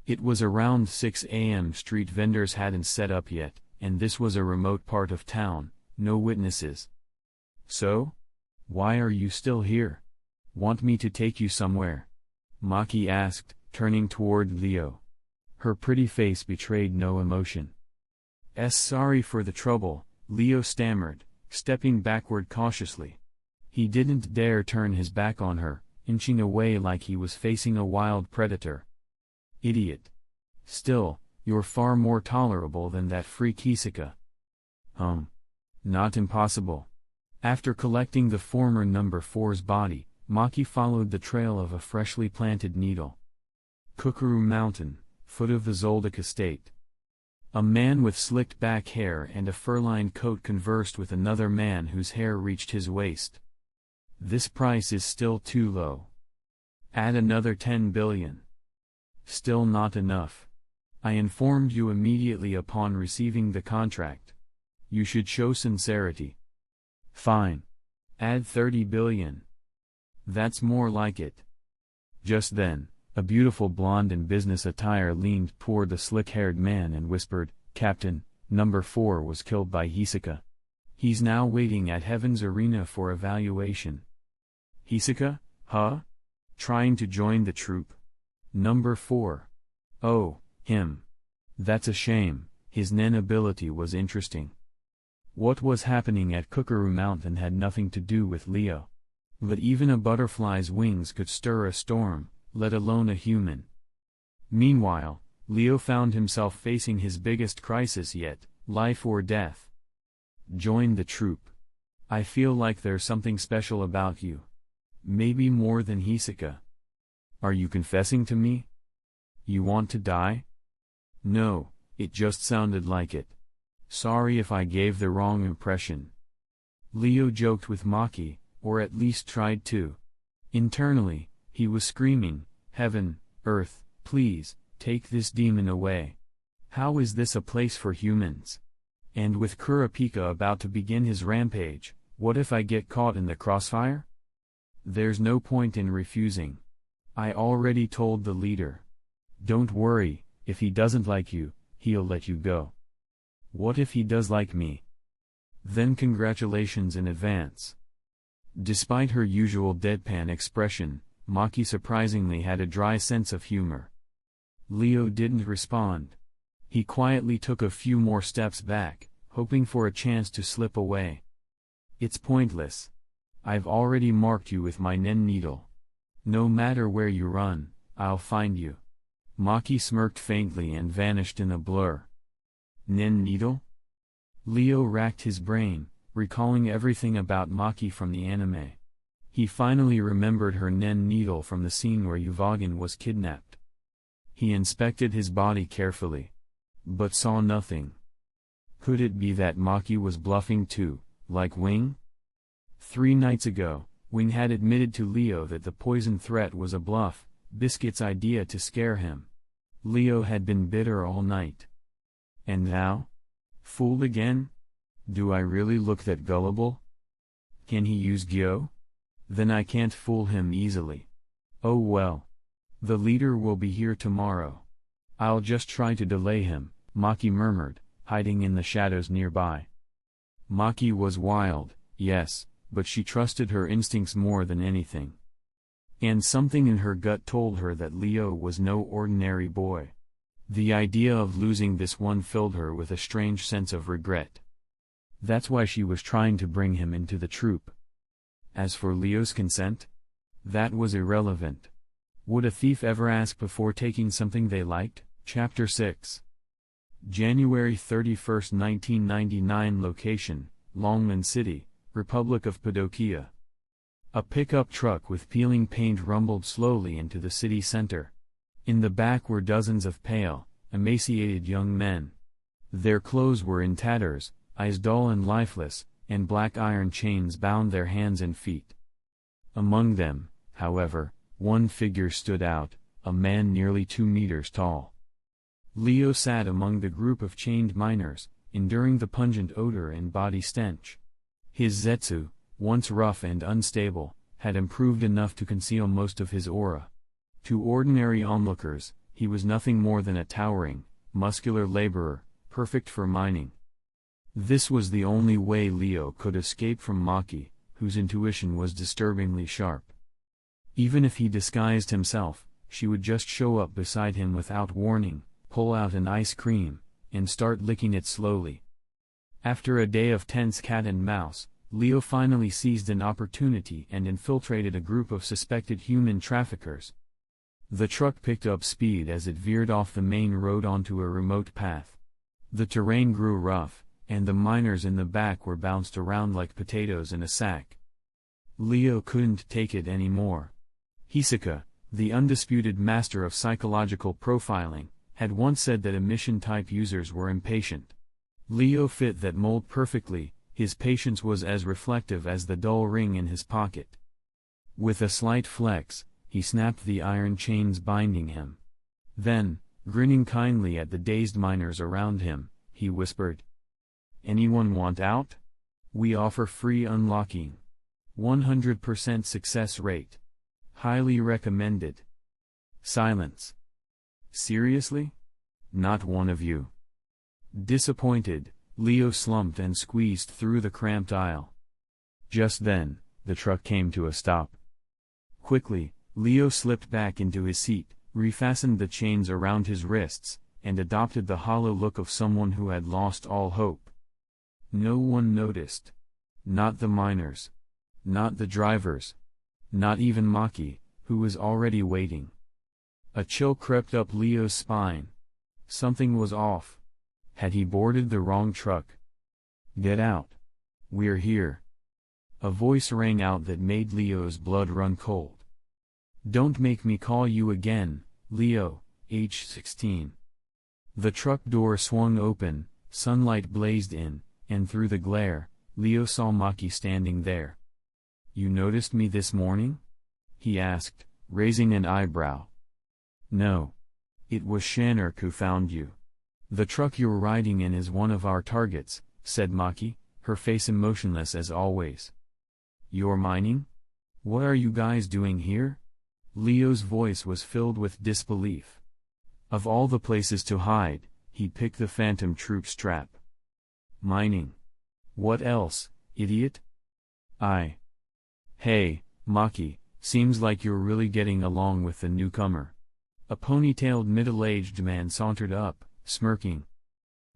It was around 6 a.m. Street vendors hadn't set up yet, and this was a remote part of town, no witnesses. So? Why are you still here? Want me to take you somewhere? Maki asked, turning toward Leo. Her pretty face betrayed no emotion. Sorry for the trouble, Leo stammered, stepping backward cautiously. He didn't dare turn his back on her, inching away like he was facing a wild predator. Idiot. Still, you're far more tolerable than that freak Hisaka. Not impossible. After collecting the former number 4's body, Maki followed the trail of a freshly planted needle. Kukuru Mountain, foot of the Zoldyck estate. A man with slicked back hair and a fur-lined coat conversed with another man whose hair reached his waist. This price is still too low. Add another 10 billion. Still not enough. I informed you immediately upon receiving the contract. You should show sincerity. Fine. Add 30 billion. That's more like it. Just then, a beautiful blonde in business attire leaned toward the slick-haired man and whispered, Captain, number 4 was killed by Hisaka. He's now waiting at Heaven's Arena for evaluation. Hisaka? Huh? Trying to join the troop? Number 4. Oh, him. That's a shame, his nen ability was interesting. What was happening at Kukuru Mountain had nothing to do with Leo. But even a butterfly's wings could stir a storm, let alone a human. Meanwhile, Leo found himself facing his biggest crisis yet, life or death. Join the troop. I feel like there's something special about you. Maybe more than Hisaka. Are you confessing to me? You want to die? No, it just sounded like it. Sorry if I gave the wrong impression. Leo joked with Maki, or at least tried to. Internally, he was screaming, Heaven, Earth, please, take this demon away. How is this a place for humans? And with Kurapika about to begin his rampage, what if I get caught in the crossfire? There's no point in refusing. I already told the leader. Don't worry, if he doesn't like you, he'll let you go. What if he does like me? Then congratulations in advance. Despite her usual deadpan expression, Maki surprisingly had a dry sense of humor. Leo didn't respond. He quietly took a few more steps back, hoping for a chance to slip away. It's pointless. I've already marked you with my nen needle. No matter where you run, I'll find you. Maki smirked faintly and vanished in a blur. Nen needle? Leo racked his brain, recalling everything about Maki from the anime. He finally remembered her nen needle from the scene where Yuvagin was kidnapped. He inspected his body carefully, but saw nothing. Could it be that Maki was bluffing too, like Wing? 3 nights ago, Wing had admitted to Leo that the poison threat was a bluff, Biscuit's idea to scare him. Leo had been bitter all night. And now? Fooled again? Do I really look that gullible? Can he use Gyo? Then I can't fool him easily. Oh well. The leader will be here tomorrow. I'll just try to delay him, Maki murmured, hiding in the shadows nearby. Maki was wild, yes, but she trusted her instincts more than anything. And something in her gut told her that Leo was no ordinary boy. The idea of losing this one filled her with a strange sense of regret. That's why she was trying to bring him into the troop. As for Leo's consent? That was irrelevant. Would a thief ever ask before taking something they liked? Chapter 6. January 31, 1999. Location, Longman City, Republic of Padokia. A pickup truck with peeling paint rumbled slowly into the city center. In the back were dozens of pale, emaciated young men. Their clothes were in tatters, eyes dull and lifeless, and black iron chains bound their hands and feet. Among them, however, one figure stood out, a man nearly 2 meters tall. Leo sat among the group of chained miners, enduring the pungent odor and body stench. His zetsu, once rough and unstable, had improved enough to conceal most of his aura. To ordinary onlookers, he was nothing more than a towering, muscular laborer, perfect for mining. This was the only way Leo could escape from Maki, whose intuition was disturbingly sharp. Even if he disguised himself, she would just show up beside him without warning, pull out an ice cream, and start licking it slowly. After a day of tense cat and mouse, Leo finally seized an opportunity and infiltrated a group of suspected human traffickers. The truck picked up speed as it veered off the main road onto a remote path. The terrain grew rough, and the miners in the back were bounced around like potatoes in a sack. Leo couldn't take it anymore. Hisaka, the undisputed master of psychological profiling, had once said that emission-type users were impatient. Leo fit that mold perfectly. His patience was as reflective as the dull ring in his pocket. With a slight flex, he snapped the iron chains binding him. Then, grinning kindly at the dazed miners around him, he whispered, "Anyone want out? We offer free unlocking. 100% success rate. Highly recommended." Silence. Seriously? Not one of you. Disappointed, Leo slumped and squeezed through the cramped aisle. Just then, the truck came to a stop. Quickly, Leo slipped back into his seat, refastened the chains around his wrists, and adopted the hollow look of someone who had lost all hope. No one noticed. Not the miners. Not the drivers. Not even Maki, who was already waiting. A chill crept up Leo's spine. Something was off. Had he boarded the wrong truck? "Get out. We're here." A voice rang out that made Leo's blood run cold. "Don't make me call you again, Leo, age 16. The truck door swung open, sunlight blazed in, and through the glare, Leo saw Maki standing there. "You noticed me this morning?" he asked, raising an eyebrow. "No. It was Shanark who found you. The truck you're riding in is one of our targets," said Maki, her face emotionless as always. "You're mining? What are you guys doing here?" Leo's voice was filled with disbelief. Of all the places to hide, he picked the Phantom Troop's trap. "Mining. What else, idiot?" Hey, Maki, seems like you're really getting along with the newcomer." A ponytailed middle-aged man sauntered up, smirking.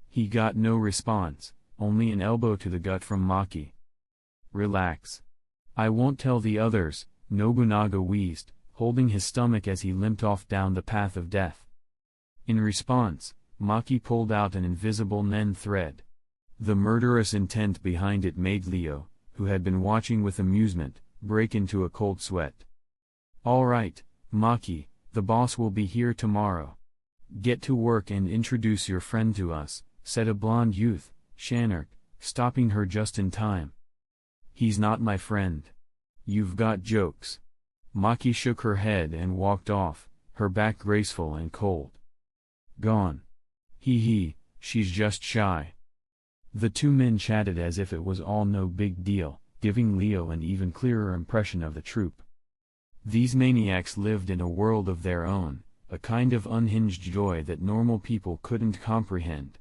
He got no response, only an elbow to the gut from Maki. "Relax. I won't tell the others," Nobunaga wheezed, holding his stomach as he limped off down the path of death. In response, Maki pulled out an invisible nen thread. The murderous intent behind it made Leo, who had been watching with amusement, break into a cold sweat. "All right, Maki, the boss will be here tomorrow. Get to work and introduce your friend to us," said a blond youth, Shanark, stopping her just in time. "He's not my friend. You've got jokes." Maki shook her head and walked off, her back graceful and cold. "Gone. Hee, she's just shy." The two men chatted as if it was all no big deal, giving Leo an even clearer impression of the troop. These maniacs lived in a world of their own, a kind of unhinged joy that normal people couldn't comprehend.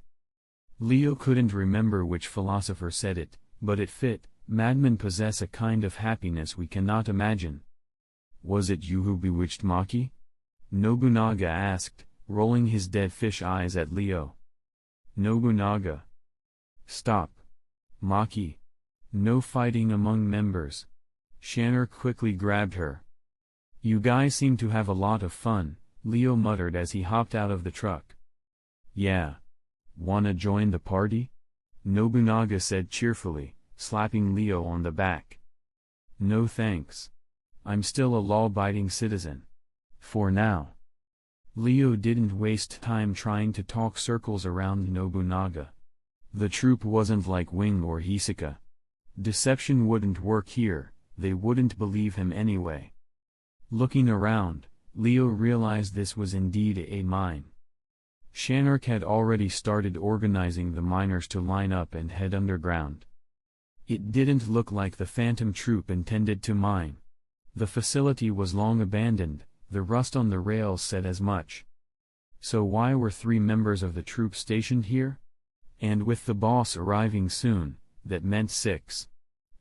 Leo couldn't remember which philosopher said it, but it fit. Madmen possess a kind of happiness we cannot imagine. "Was it you who bewitched Maki?" Nobunaga asked, rolling his dead fish eyes at Leo. "Nobunaga. Stop. Maki. No fighting among members." Shanark quickly grabbed her. "You guys seem to have a lot of fun," Leo muttered as he hopped out of the truck. "Yeah. Wanna join the party?" Nobunaga said cheerfully, slapping Leo on the back. "No thanks. I'm still a law-abiding citizen. For now." Leo didn't waste time trying to talk circles around Nobunaga. The troop wasn't like Wing or Hisaka. Deception wouldn't work here, they wouldn't believe him anyway. Looking around, Leo realized this was indeed a mine. Shanark had already started organizing the miners to line up and head underground. It didn't look like the Phantom Troop intended to mine. The facility was long abandoned, the rust on the rails said as much. So why were 3 members of the troop stationed here? And with the boss arriving soon, that meant 6.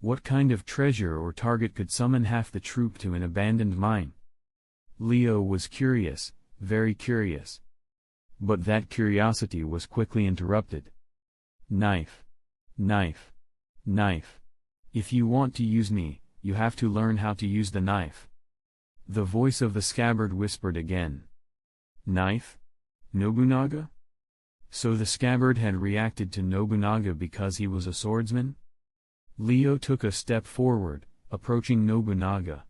What kind of treasure or target could summon half the troop to an abandoned mine? Leo was curious, very curious. But that curiosity was quickly interrupted. Knife. Knife. Knife. If you want to use me, you have to learn how to use the knife. The voice of the scabbard whispered again. Knife? Nobunaga? So the scabbard had reacted to Nobunaga because he was a swordsman? Leo took a step forward, approaching Nobunaga.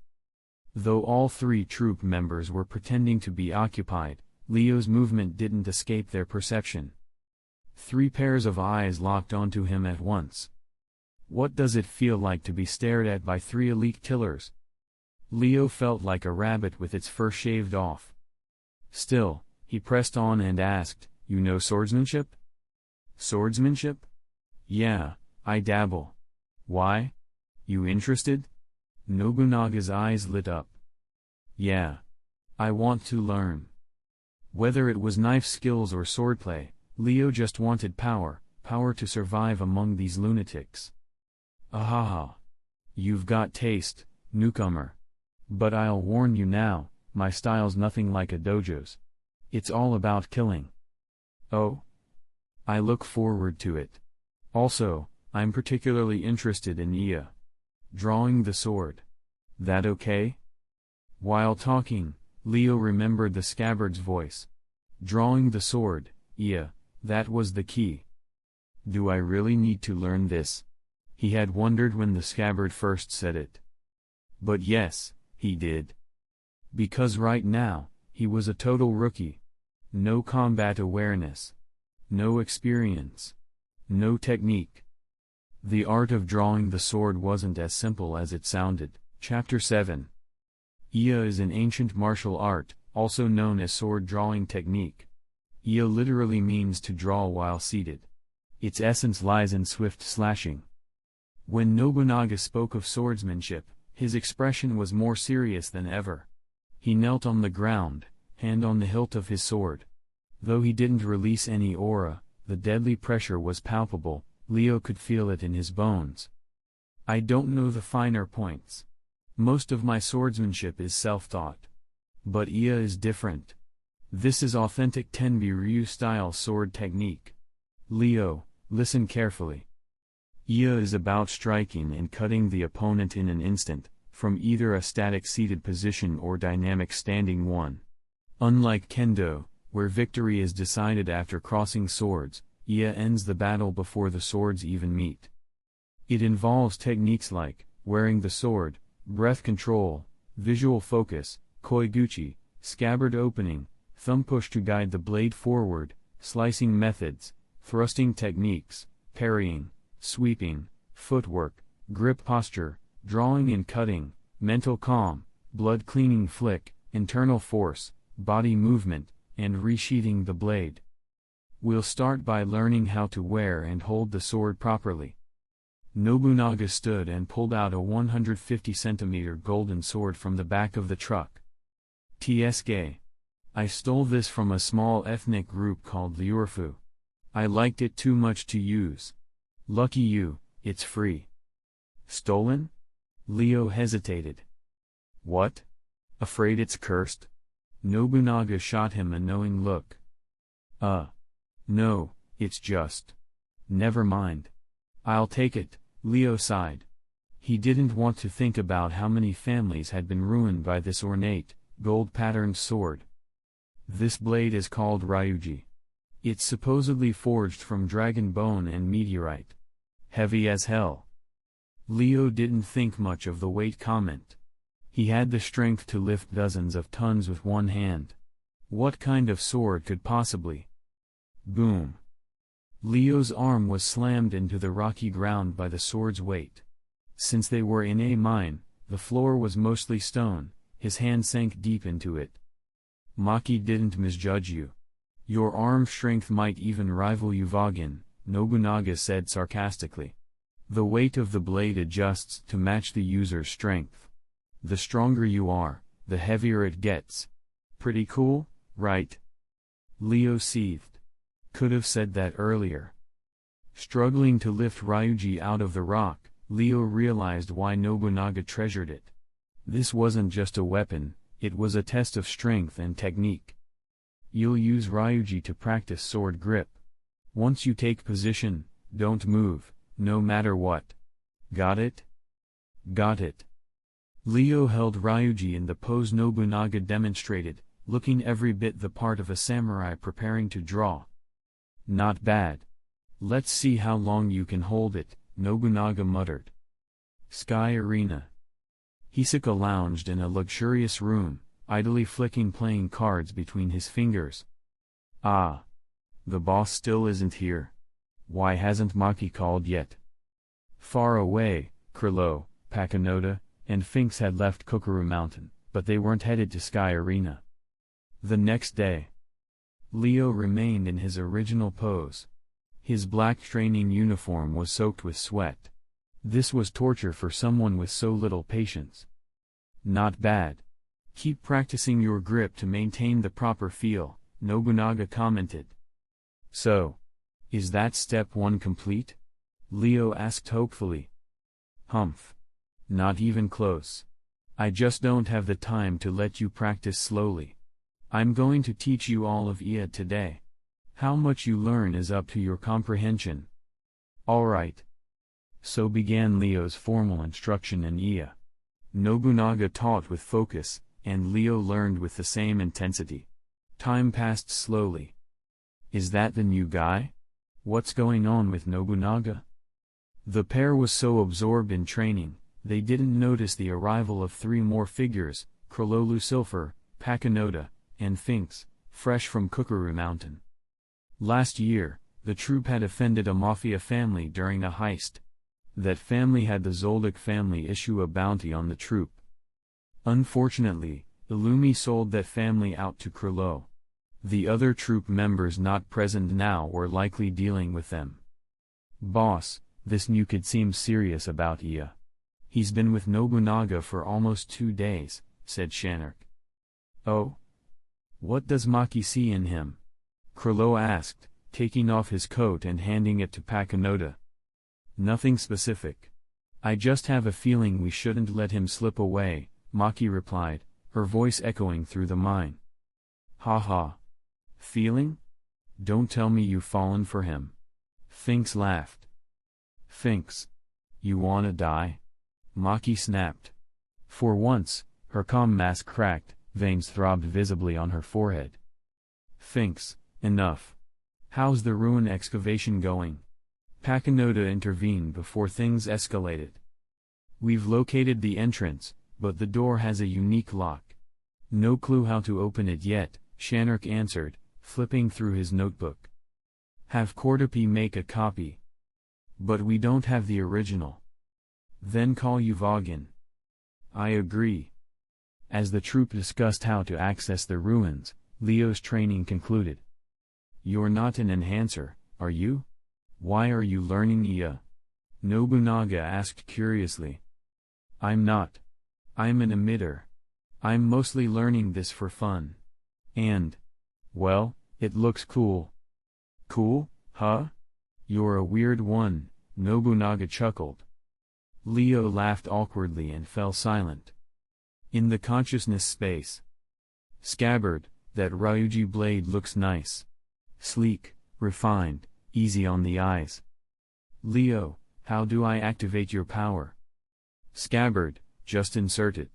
Though all 3 troop members were pretending to be occupied, Leo's movement didn't escape their perception. 3 pairs of eyes locked onto him at once. What does it feel like to be stared at by 3 elite killers? Leo felt like a rabbit with its fur shaved off. Still, he pressed on and asked, "You know swordsmanship?" "Swordsmanship? Yeah, I dabble. Why? You interested?" Nobunaga's eyes lit up. "Yeah. I want to learn." Whether it was knife skills or swordplay, Leo just wanted power, power to survive among these lunatics. "Ahaha. You've got taste, newcomer. But I'll warn you now, my style's nothing like a dojo's. It's all about killing." "Oh? I look forward to it. Also, I'm particularly interested in Iya. Drawing the sword. That okay?" While talking, Leo remembered the scabbard's voice. Drawing the sword, Iya, that was the key. Do I really need to learn this? He had wondered when the scabbard first said it. But yes, he did. Because right now, he was a total rookie. No combat awareness. No experience. No technique. The art of drawing the sword wasn't as simple as it sounded. Chapter 7. Iya is an ancient martial art, also known as sword drawing technique. Iya literally means to draw while seated. Its essence lies in swift slashing. When Nobunaga spoke of swordsmanship, his expression was more serious than ever. He knelt on the ground, hand on the hilt of his sword. Though he didn't release any aura, the deadly pressure was palpable. Leo could feel it in his bones. I don't know the finer points. Most of my swordsmanship is self-taught. But Iya is different. This is authentic Tenbi Ryu style sword technique. Leo, listen carefully. Iya is about striking and cutting the opponent in an instant, from either a static seated position or dynamic standing one. Unlike Kendo, where victory is decided after crossing swords, Iya ends the battle before the swords even meet. It involves techniques like wearing the sword, breath control, visual focus, koiguchi, scabbard opening, thumb push to guide the blade forward, slicing methods, thrusting techniques, parrying, sweeping, footwork, grip posture, drawing and cutting, mental calm, blood cleaning flick, internal force, body movement, and resheathing the blade. We'll start by learning how to wear and hold the sword properly. Nobunaga stood and pulled out a 150 cm golden sword from the back of the truck. TSK. I stole this from a small ethnic group called the Urfu. I liked it too much to use. Lucky you, it's free. Stolen? Leo hesitated. What? Afraid it's cursed? Nobunaga shot him a knowing look. No, it's just. Never mind. I'll take it, Leo sighed. He didn't want to think about how many families had been ruined by this ornate, gold-patterned sword. This blade is called Ryuji. It's supposedly forged from dragon bone and meteorite. Heavy as hell. Leo didn't think much of the weight comment. He had the strength to lift dozens of tons with one hand. What kind of sword could possibly? Boom. Leo's arm was slammed into the rocky ground by the sword's weight. Since they were in a mine, the floor was mostly stone. His hand sank deep into it. Maki didn't misjudge you. Your arm strength might even rival Uvagin, Nobunaga said sarcastically. The weight of the blade adjusts to match the user's strength. The stronger you are, the heavier it gets. Pretty cool, right? Leo seethed. Could have said that earlier. Struggling to lift Ryuji out of the rock, Leo realized why Nobunaga treasured it. This wasn't just a weapon, it was a test of strength and technique. You'll use Ryuji to practice sword grip. Once you take position, don't move, no matter what. Got it? Got it. Leo held Ryuji in the pose Nobunaga demonstrated, looking every bit the part of a samurai preparing to draw. Not bad. Let's see how long you can hold it, Nobunaga muttered. Sky Arena. Hisaka lounged in a luxurious room, idly flicking playing cards between his fingers. Ah. The boss still isn't here. Why hasn't Maki called yet? Far away, Krilo, Pakinoda, and Finks had left Kokoro Mountain, but they weren't headed to Sky Arena. The next day, Leo remained in his original pose. His black training uniform was soaked with sweat. This was torture for someone with so little patience. Not bad. Keep practicing your grip to maintain the proper feel, Nobunaga commented. So, is that step 1 complete? Leo asked hopefully. Humph. Not even close. I just don't have the time to let you practice slowly. I'm going to teach you all of Iya today. How much you learn is up to your comprehension. Alright. So began Leo's formal instruction in Iya. Nobunaga taught with focus, and Leo learned with the same intensity. Time passed slowly. Is that the new guy? What's going on with Nobunaga? The pair was so absorbed in training, they didn't notice the arrival of 3 more figures, Krilo Lucilfer, Pakinoda, and Finks, fresh from Kokoro Mountain. Last year, the troupe had offended a mafia family during a heist. That family had the Zoldyck family issue a bounty on the troupe. Unfortunately, Illumi sold that family out to Krilo. The other troupe members not present now were likely dealing with them. Boss, this new kid seems serious about Iya. He's been with Nobunaga for almost 2 days, said Shanark. Oh? What does Maki see in him? Krilo asked, taking off his coat and handing it to Pakinoda. Nothing specific. I just have a feeling we shouldn't let him slip away, Maki replied, her voice echoing through the mine. Ha ha. Feeling? Don't tell me you've fallen for him. Finks laughed. Finks. You wanna die? Maki snapped. For once, her calm mask cracked, veins throbbed visibly on her forehead. Finks, enough. How's the ruin excavation going? Pakinoda intervened before things escalated. We've located the entrance, but the door has a unique lock. No clue how to open it yet, Shanark answered, flipping through his notebook. Have Cordopi make a copy. But we don't have the original. Then call Yuvagin. I agree. As the troupe discussed how to access the ruins, Leo's training concluded. You're not an enhancer, are you? Why are you learning Iya? Nobunaga asked curiously. I'm not. I'm an emitter. I'm mostly learning this for fun. And, well, it looks cool. Cool, huh? You're a weird one, Nobunaga chuckled. Leo laughed awkwardly and fell silent. In the consciousness space. Scabbard, that Ryuji blade looks nice. Sleek, refined, easy on the eyes. Leo, how do I activate your power? Scabbard, just insert it.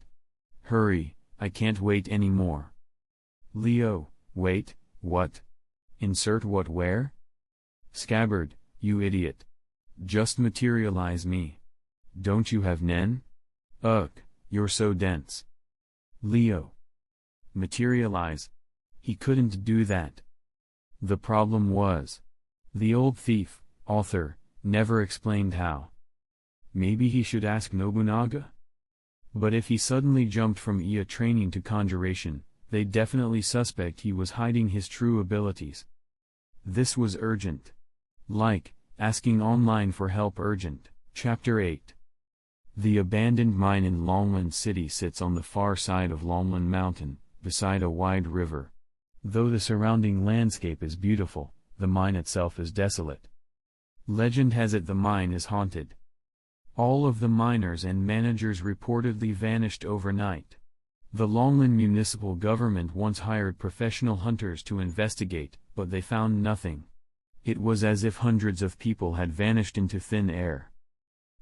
Hurry, I can't wait anymore. Leo, wait, what? Insert what where? Scabbard, you idiot. Just materialize me. Don't you have Nen? Ugh, you're so dense. Leo. Materialize. He couldn't do that. The problem was, the old thief, author, never explained how. Maybe he should ask Nobunaga? But if he suddenly jumped from Iya training to conjuration, they'd definitely suspect he was hiding his true abilities. This was urgent. Like, asking online for help urgent. Chapter 8. The abandoned mine in Longland City sits on the far side of Longland Mountain, beside a wide river. Though the surrounding landscape is beautiful, the mine itself is desolate. Legend has it the mine is haunted. All of the miners and managers reportedly vanished overnight. The Longland municipal government once hired professional hunters to investigate, but they found nothing. It was as if hundreds of people had vanished into thin air.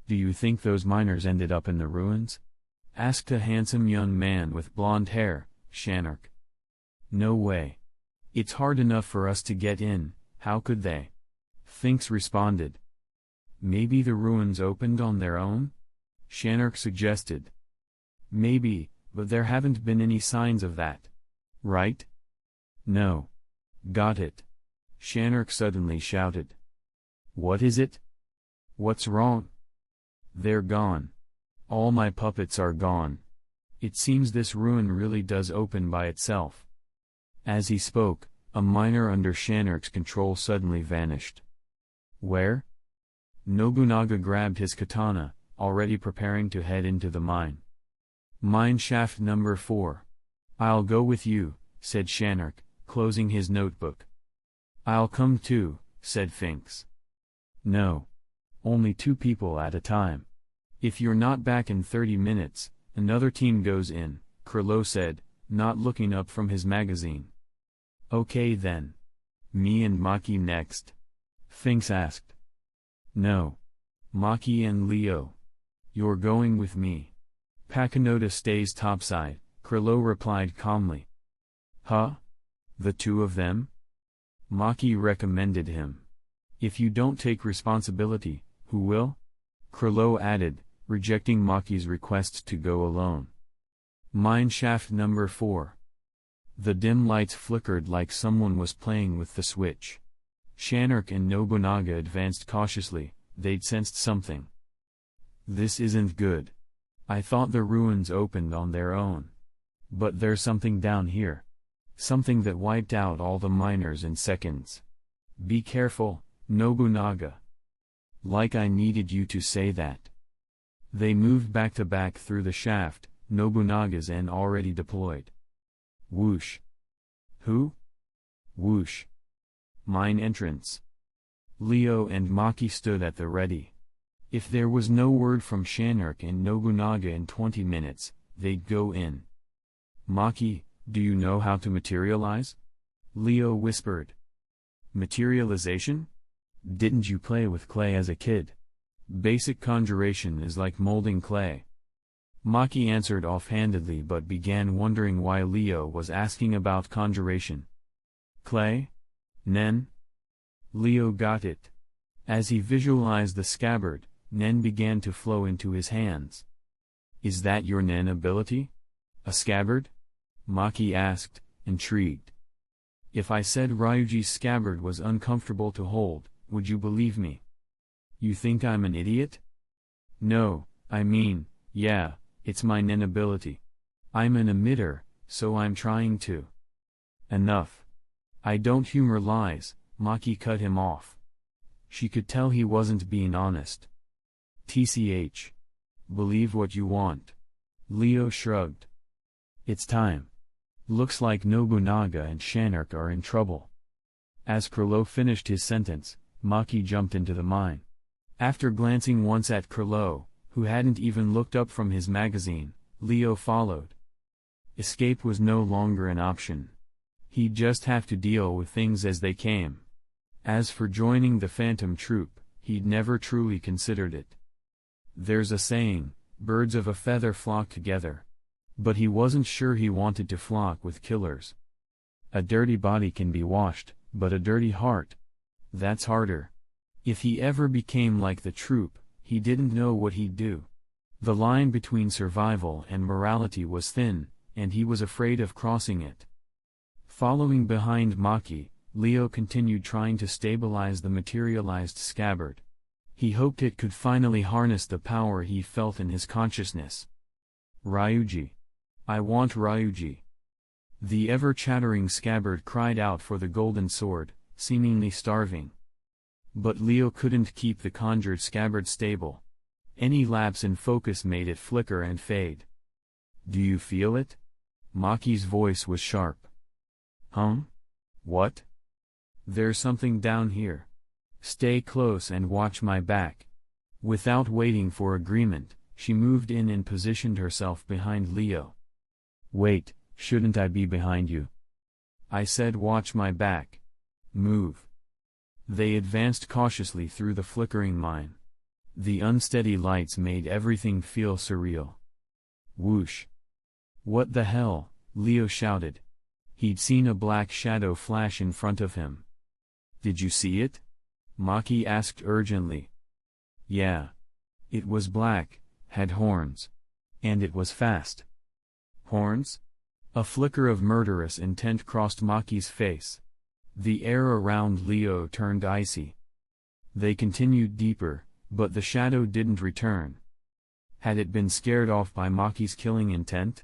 "Do you think those miners ended up in the ruins?" asked a handsome young man with blonde hair, Shanark. "No way. It's hard enough for us to get in, how could they?" Finks responded. "Maybe the ruins opened on their own?" Shanark suggested. "Maybe, but there haven't been any signs of that. Right?" "No. Got it." Shanark suddenly shouted. "What is it? What's wrong?" "They're gone. All my puppets are gone. It seems this ruin really does open by itself." As he spoke, a miner under Shanark's control suddenly vanished. "Where?" Nobunaga grabbed his katana, already preparing to head into the mine. "Mine shaft number 4. "I'll go with you," said Shanark, closing his notebook. "I'll come too," said Finks. "No. Only 2 people at a time. If you're not back in 30 minutes, another team goes in," Krilo said, not looking up from his magazine. "Okay then. Me and Maki next?" Finks asked. "No. Maki and Leo. You're going with me. Pakinota stays topside," Krilo replied calmly. "Huh? The 2 of them?" Maki recommended him. "If you don't take responsibility, who will?" Krilo added, rejecting Maki's request to go alone. "Mine shaft number 4. The dim lights flickered like someone was playing with the switch. Shanark and Nobunaga advanced cautiously, they'd sensed something. "This isn't good. I thought the ruins opened on their own. But there's something down here. Something that wiped out all the miners in seconds. Be careful, Nobunaga. Like I needed you to say that." They moved back to back through the shaft, Nobunaga's N already deployed. Whoosh. "Who?" Whoosh. "Mine entrance." Leo and Maki stood at the ready. If there was no word from Shanark and Nobunaga in 20 minutes, they'd go in. "Maki, do you know how to materialize?" Leo whispered. "Materialization? Didn't you play with clay as a kid? Basic conjuration is like molding clay." Maki answered offhandedly but began wondering why Leo was asking about conjuration. "Clay? Nen?" Leo got it. As he visualized the scabbard, Nen began to flow into his hands. "Is that your Nen ability? A scabbard?" Maki asked, intrigued. "If I said Ryuji's scabbard was uncomfortable to hold, would you believe me? You think I'm an idiot?" "No, I mean, yeah, it's my Nen ability. I'm an emitter, so I'm trying to." "Enough. I don't humor lies," Maki cut him off. She could tell he wasn't being honest. "TCH. Believe what you want." Leo shrugged. "It's time. Looks like Nobunaga and Shanark are in trouble." As Krilo finished his sentence, Maki jumped into the mine. After glancing once at Krilo, who hadn't even looked up from his magazine, Leo followed. Escape was no longer an option. He'd just have to deal with things as they came. As for joining the Phantom Troop, he'd never truly considered it. There's a saying, birds of a feather flock together. But he wasn't sure he wanted to flock with killers. A dirty body can be washed, but a dirty heart? That's harder. If he ever became like the troop, he didn't know what he'd do. The line between survival and morality was thin, and he was afraid of crossing it. Following behind Maki, Leo continued trying to stabilize the materialized scabbard. He hoped it could finally harness the power he felt in his consciousness. "Ryuji. I want Ryuji." The ever-chattering scabbard cried out for the golden sword, seemingly starving. But Leo couldn't keep the conjured scabbard stable. Any lapse in focus made it flicker and fade. "Do you feel it?" Maki's voice was sharp. What? There's something down here. Stay close and watch my back. Without waiting for agreement, she moved in and positioned herself behind Leo. Wait, shouldn't I be behind you? I said watch my back. Move. They advanced cautiously through the flickering mine. The unsteady lights made everything feel surreal. Whoosh. What the hell? Leo shouted. He'd seen a black shadow flash in front of him. Did you see it? Maki asked urgently. Yeah. It was black, had horns. And it was fast. Horns? A flicker of murderous intent crossed Maki's face. The air around Leo turned icy. They continued deeper, but the shadow didn't return. Had it been scared off by Maki's killing intent?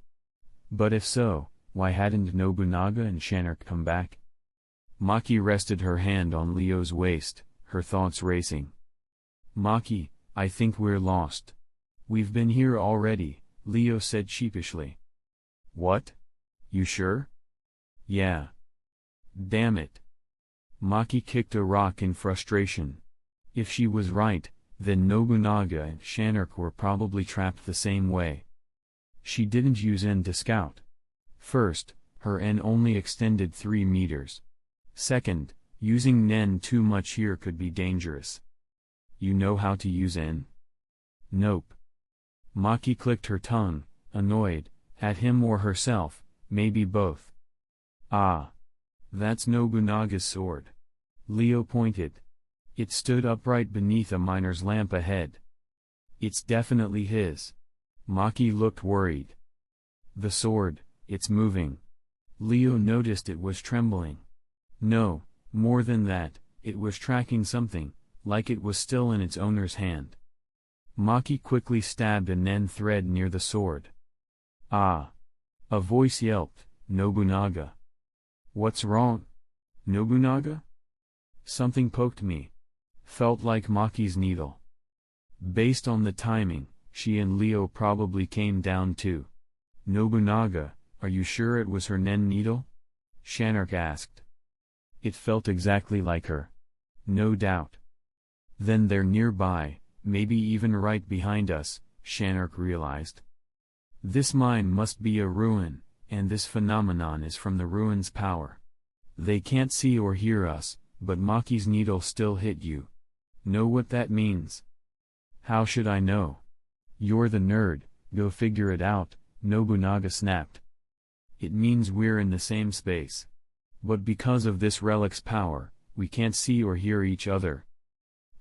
But if so, why hadn't Nobunaga and Shanark come back? Maki rested her hand on Leo's waist, her thoughts racing. Maki, I think we're lost. We've been here already, Leo said sheepishly. What? You sure? Yeah. Damn it. Maki kicked a rock in frustration. If she was right, then Nobunaga and Shanark were probably trapped the same way. She didn't use N to scout. First, her N only extended 3 meters. Second, using Nen too much here could be dangerous. You know how to use N? Nope. Maki clicked her tongue, annoyed, at him or herself, maybe both. Ah. That's Nobunaga's sword. Leo pointed. It stood upright beneath a miner's lamp ahead. It's definitely his. Maki looked worried. The sword, it's moving. Leo noticed it was trembling. No, more than that, it was tracking something, like it was still in its owner's hand. Maki quickly stabbed a Nen thread near the sword. Ah! A voice yelped, Nobunaga. What's wrong? Nobunaga? Something poked me. Felt like Maki's needle. Based on the timing, she and Leo probably came down too. Nobunaga, are you sure it was her Nen needle? Shanark asked. It felt exactly like her. No doubt. Then they're nearby, maybe even right behind us, Shanark realized. This mine must be a ruin, and this phenomenon is from the ruin's power. They can't see or hear us, but Maki's needle still hit you. Know what that means? How should I know? You're the nerd, go figure it out, Nobunaga snapped. It means we're in the same space. But because of this relic's power, we can't see or hear each other.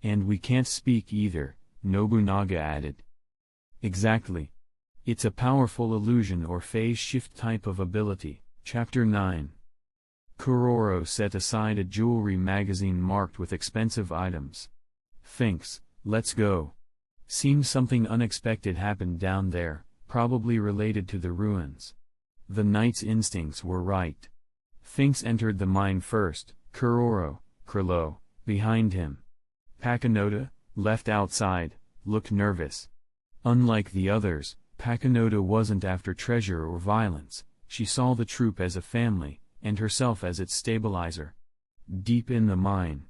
And we can't speak either, Nobunaga added. Exactly. It's a powerful illusion or phase shift type of ability. Chapter 9. Kuroro set aside a jewelry magazine marked with expensive items. Thinks, let's go. Seems something unexpected happened down there, probably related to the ruins. The knight's instincts were right. Finks entered the mine first, Kuroro, behind him. Pakinoda, left outside, looked nervous. Unlike the others, Pakinoda wasn't after treasure or violence, she saw the troop as a family, and herself as its stabilizer. Deep in the mine.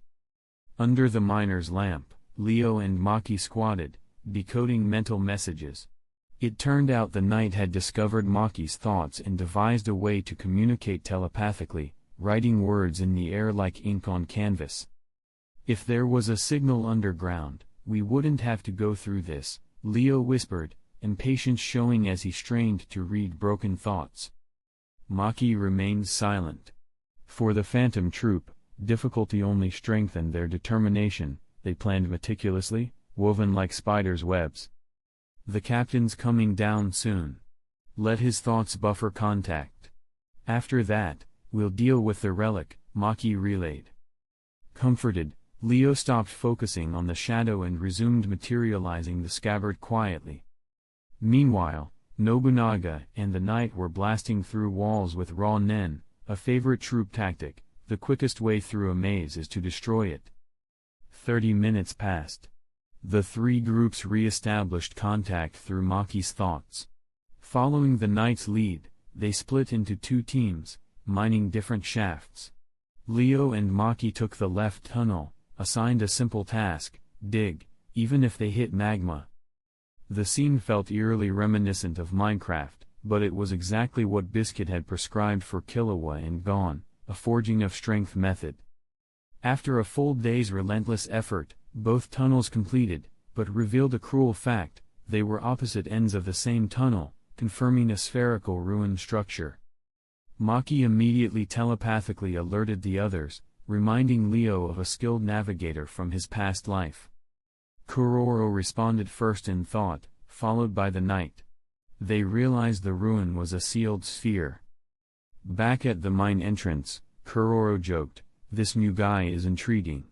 Under the miner's lamp, Leo and Maki squatted, decoding mental messages. It turned out the knight had discovered Maki's thoughts and devised a way to communicate telepathically, writing words in the air like ink on canvas. If there was a signal underground, we wouldn't have to go through this, Leo whispered, impatience showing as he strained to read broken thoughts. Maki remained silent. For the phantom troop, difficulty only strengthened their determination. They planned meticulously, woven like spiders' webs. The captain's coming down soon. Let his thoughts buffer contact. After that, we'll deal with the relic, Maki relayed. Comforted, Leo stopped focusing on the shadow and resumed materializing the scabbard quietly. Meanwhile, Nobunaga and the knight were blasting through walls with raw nen, a favorite troop tactic. The quickest way through a maze is to destroy it. 30 minutes passed. The three groups re-established contact through Maki's thoughts. Following the knight's lead, they split into two teams, mining different shafts. Leo and Maki took the left tunnel, assigned a simple task: dig, even if they hit magma. The scene felt eerily reminiscent of Minecraft, but it was exactly what Biscuit had prescribed for Killua and Gon, a forging of strength method. After a full day's relentless effort, both tunnels completed, but revealed a cruel fact: they were opposite ends of the same tunnel, confirming a spherical ruined structure. Maki immediately telepathically alerted the others, reminding Leo of a skilled navigator from his past life. Kuroro responded first in thought, followed by the knight. They realized the ruin was a sealed sphere. Back at the mine entrance, Kuroro joked, "This new guy is intriguing.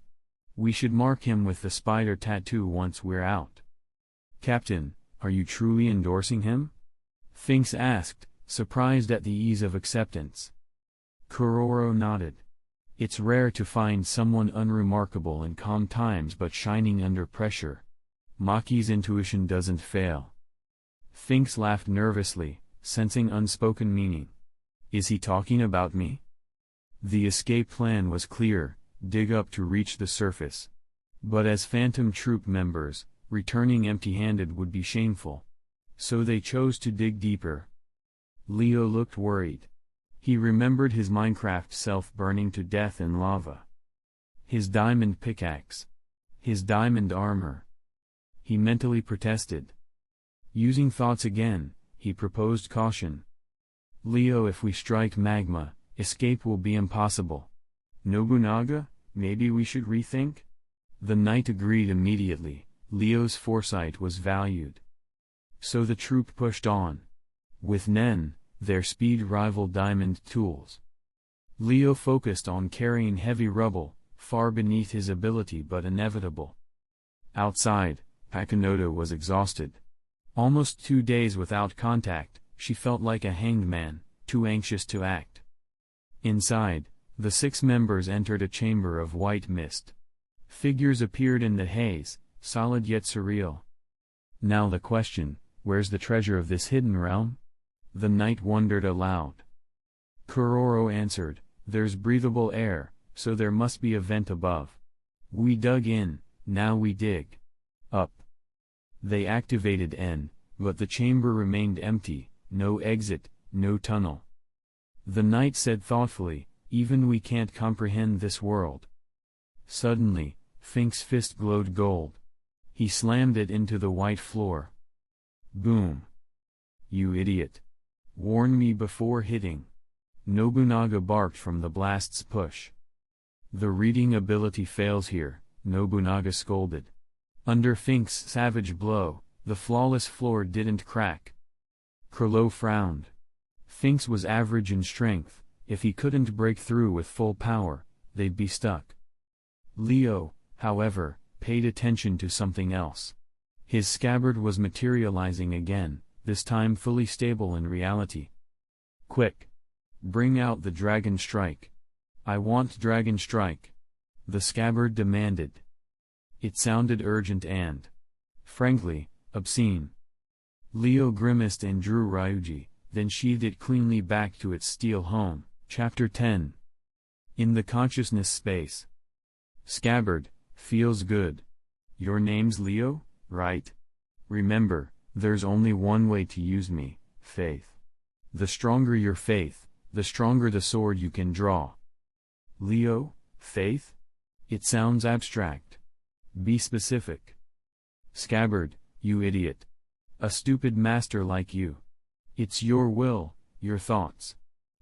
We should mark him with the spider tattoo once we're out." "Captain, are you truly endorsing him?" Finks asked, surprised at the ease of acceptance. Kuroro nodded. "It's rare to find someone unremarkable in calm times but shining under pressure. Maki's intuition doesn't fail." Finks laughed nervously, sensing unspoken meaning. "Is he talking about me?" The escape plan was clear: dig up to reach the surface. But as Phantom Troop members, returning empty-handed would be shameful. So they chose to dig deeper. Leo looked worried. He remembered his Minecraft self burning to death in lava. His diamond pickaxe. His diamond armor. He mentally protested. Using thoughts again, he proposed caution. "Leo, if we strike magma, escape will be impossible. Nobunaga, maybe we should rethink?" The knight agreed immediately. Leo's foresight was valued. So the troop pushed on. With Nen, their speed rivaled diamond tools. Leo focused on carrying heavy rubble, far beneath his ability but inevitable. Outside, Akinoto was exhausted. Almost 2 days without contact, she felt like a hanged man, too anxious to act. Inside, the 6 members entered a chamber of white mist. Figures appeared in the haze, solid yet surreal. Now the question: where's the treasure of this hidden realm? The knight wondered aloud. Kuroro answered, "There's breathable air, so there must be a vent above. We dug in, now we dig up." They activated N, but the chamber remained empty, no exit, no tunnel. The knight said thoughtfully, "Even we can't comprehend this world." Suddenly, Fink's fist glowed gold. He slammed it into the white floor. Boom. "You idiot. Warn me before hitting." Nobunaga barked from the blast's push. "The reading ability fails here," Nobunaga scolded. Under Fink's savage blow, the flawless floor didn't crack. Kurlo frowned. Finks was average in strength. If he couldn't break through with full power, they'd be stuck. Leo, however, paid attention to something else. His scabbard was materializing again, this time fully stable in reality. "Quick! Bring out the Dragon Strike. I want Dragon Strike," the scabbard demanded. It sounded urgent and, frankly, obscene. Leo grimaced and drew Ryuji, then sheathed it cleanly back to its steel home. Chapter 10. In the consciousness space. "Scabbard, feels good. Your name's Leo, right? Remember, there's only one way to use me, faith. The stronger your faith, the stronger the sword you can draw." "Leo, faith? It sounds abstract. Be specific." "Scabbard, you idiot. A stupid master like you. It's your will, your thoughts.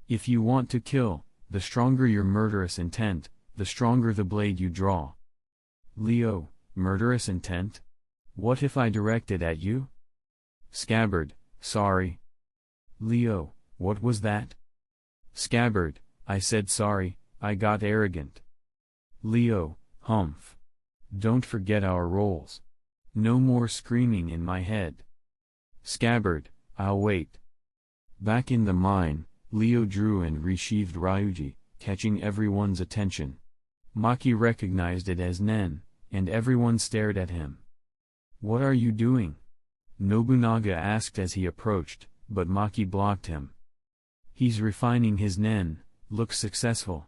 If you want to kill, the stronger your murderous intent, the stronger the blade you draw." "Leo, murderous intent? What if I direct it at you?" "Scabbard, sorry." "Leo, what was that?" "Scabbard, I said sorry, I got arrogant." "Leo, humph. Don't forget our roles. No more screaming in my head." "Scabbard, I'll wait." Back in the mine, Leo drew and resheathed Ryuji, catching everyone's attention. Maki recognized it as Nen, and everyone stared at him. "What are you doing?" Nobunaga asked as he approached, but Maki blocked him. "He's refining his Nen," Looks successful.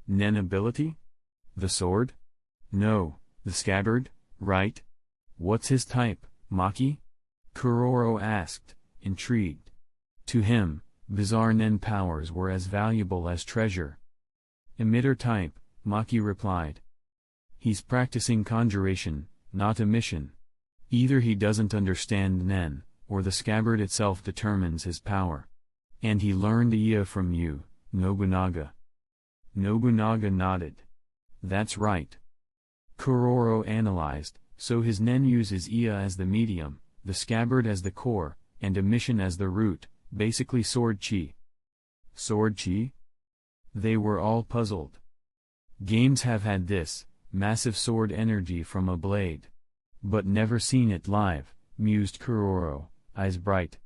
Nen ability? The sword? No, the scabbard, right? What's his type, Maki? Kuroro asked, intrigued. To him, bizarre Nen powers were as valuable as treasure. Emitter type, Maki replied. He's practicing conjuration, not emission. Either he doesn't understand Nen, or the scabbard itself determines his power. And he learned Iya from you, Nobunaga. Nobunaga nodded. That's right. Kuroro analyzed, so his Nen uses Iya as the medium, the scabbard as the core, and emission as the root, basically sword chi. Sword chi? They were all puzzled. Games have had this, massive sword energy from a blade. But never seen it live, mused Kuroro, eyes bright.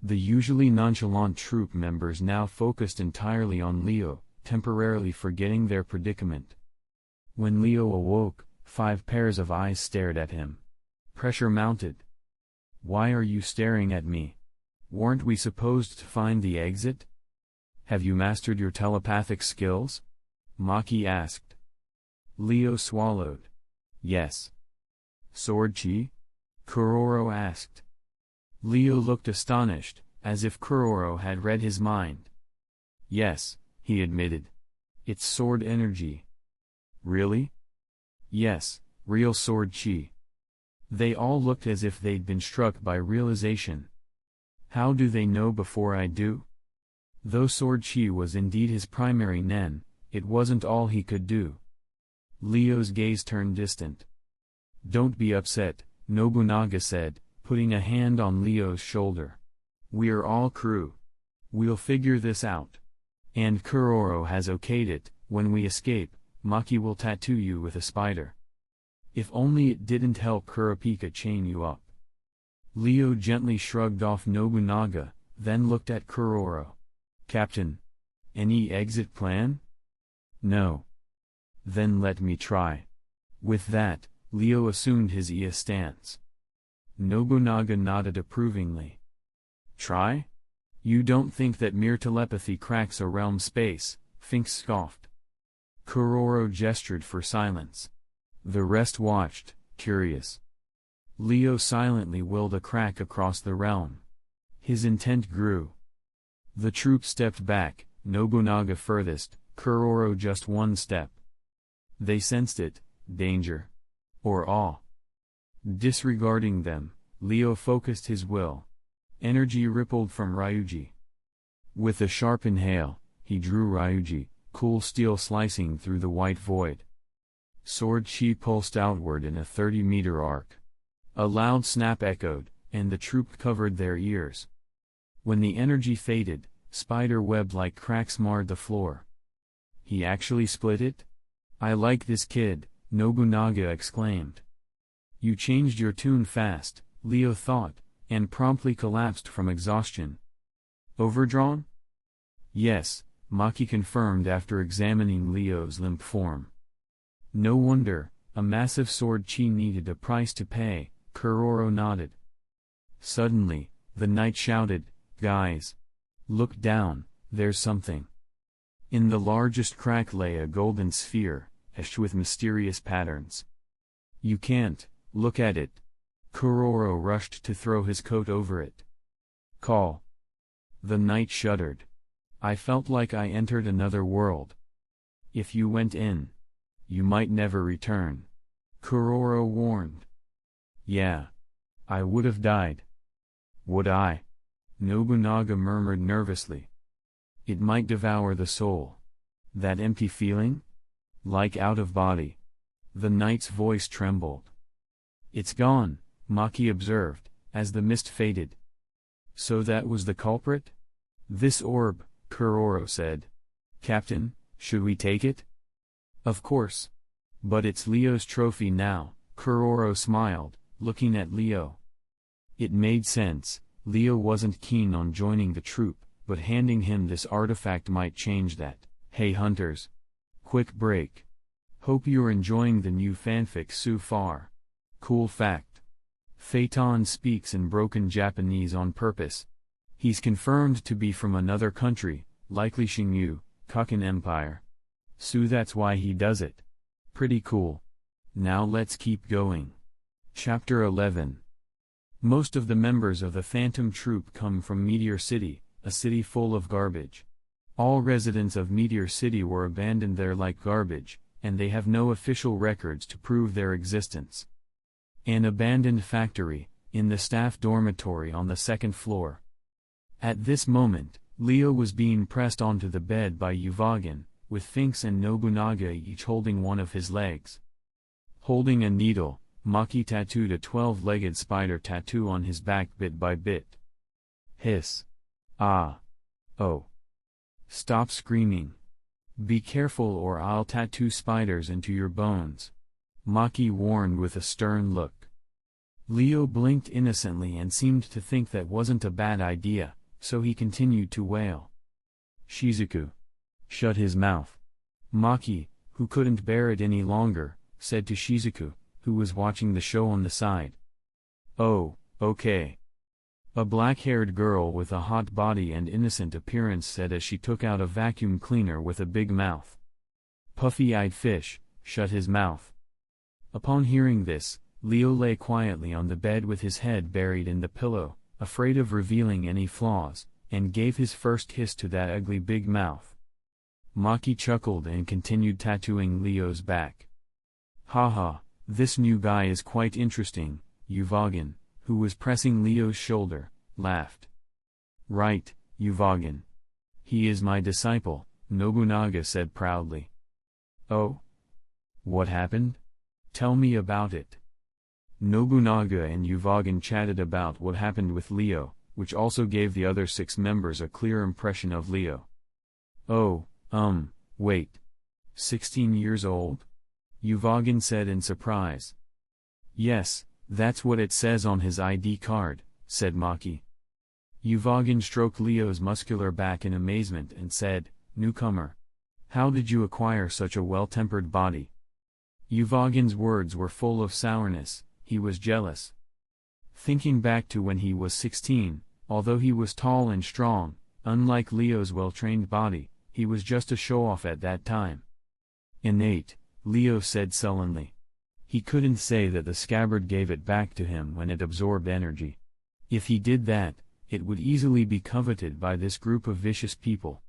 The usually nonchalant troop members now focused entirely on Leo, temporarily forgetting their predicament. When Leo awoke, 5 pairs of eyes stared at him. Pressure mounted. Why are you staring at me? Weren't we supposed to find the exit? Have you mastered your telepathic skills? Maki asked. Leo swallowed. Yes. Sword chi? Kuroro asked. Leo looked astonished, as if Kuroro had read his mind. Yes, he admitted. It's sword energy. Really? Yes, real sword chi. They all looked as if they'd been struck by realization. How do they know before I do? Though sword chi was indeed his primary Nen, it wasn't all he could do. Leo's gaze turned distant. Don't be upset, Nobunaga said, putting a hand on Leo's shoulder. We're all crew. We'll figure this out. And Kuroro has okayed it, when we escape, Maki will tattoo you with a spider. If only it didn't help Kurapika chain you up. Leo gently shrugged off Nobunaga, then looked at Kuroro. Captain. Any exit plan? No. Then let me try. With that, Leo assumed his Iya stance. Nobunaga nodded approvingly. Try? You don't think that mere telepathy cracks a realm space, Fink scoffed. Kuroro gestured for silence. The rest watched, curious. Leo silently willed a crack across the realm. His intent grew. The troop stepped back, Nobunaga furthest, Kuroro just one step. They sensed it, danger. Or awe. Disregarding them, Leo focused his will. Energy rippled from Ryuji. With a sharp inhale, he drew Ryuji, cool steel slicing through the white void. Sword chi pulsed outward in a 30-meter arc. A loud snap echoed, and the troop covered their ears. When the energy faded, spider web-like cracks marred the floor. He actually split it? I like this kid, Nobunaga exclaimed. You changed your tune fast, Leo thought, and promptly collapsed from exhaustion. Overdrawn? Yes, Maki confirmed after examining Leo's limp form. No wonder, a massive sword chi needed a price to pay, Kuroro nodded. Suddenly, the knight shouted, Guys! Look down, there's something. In the largest crack lay a golden sphere, etched with mysterious patterns. You can't, look at it. Kuroro rushed to throw his coat over it. Call. The knight shuddered. I felt like I entered another world. If you went in, you might never return. Kuroro warned. Yeah. I would have died. Would I? Nobunaga murmured nervously. It might devour the soul. That empty feeling? Like out of body. The knight's voice trembled. It's gone, Maki observed, as the mist faded. So that was the culprit? This orb, Kuroro said. Captain, should we take it? Of course. But it's Leo's trophy now, Kuroro smiled, looking at Leo. It made sense, Leo wasn't keen on joining the troop, but handing him this artifact might change that. Hey hunters! Quick break. Hope you're enjoying the new fanfic so far. Cool fact. Phaeton speaks in broken Japanese on purpose. He's confirmed to be from another country, likely Xingyu, Kaken Empire. So that's why he does it. Pretty cool. Now let's keep going. Chapter 11. Most of the members of the Phantom Troop come from Meteor City, a city full of garbage. All residents of Meteor City were abandoned there like garbage, and they have no official records to prove their existence. An abandoned factory, in the staff dormitory on the second floor. At this moment, Leo was being pressed onto the bed by Uvagin, with Finks and Nobunaga each holding one of his legs. Holding a needle, Maki tattooed a 12-legged spider tattoo on his back bit by bit. Hiss. Ah. Oh. Stop screaming. Be careful or I'll tattoo spiders into your bones. Maki warned with a stern look. Leo blinked innocently and seemed to think that wasn't a bad idea, so he continued to wail. Shizuku. Shut his mouth. Maki, who couldn't bear it any longer, said to Shizuku, who was watching the show on the side. Oh, okay. A black-haired girl with a hot body and innocent appearance said as she took out a vacuum cleaner with a big mouth. Puffy-eyed fish, shut his mouth. Upon hearing this, Leo lay quietly on the bed with his head buried in the pillow, afraid of revealing any flaws, and gave his first kiss to that ugly big mouth. Maki chuckled and continued tattooing Leo's back. Haha, this new guy is quite interesting, Uvagin, who was pressing Leo's shoulder, laughed. Right, Uvagin. He is my disciple, Nobunaga said proudly. Oh? What happened? Tell me about it. Nobunaga and Uvagin chatted about what happened with Leo, which also gave the other 6 members a clear impression of Leo. Oh, wait. 16 years old? Uvagin said in surprise. Yes, that's what it says on his ID card, said Maki. Uvagin stroked Leo's muscular back in amazement and said, Newcomer. How did you acquire such a well-tempered body? Uvagin's words were full of sourness, he was jealous. Thinking back to when he was 16, although he was tall and strong, unlike Leo's well-trained body, he was just a show-off at that time. Innate, Leo said sullenly. He couldn't say that the scabbard gave it back to him when it absorbed energy. If he did that, it would easily be coveted by this group of vicious people.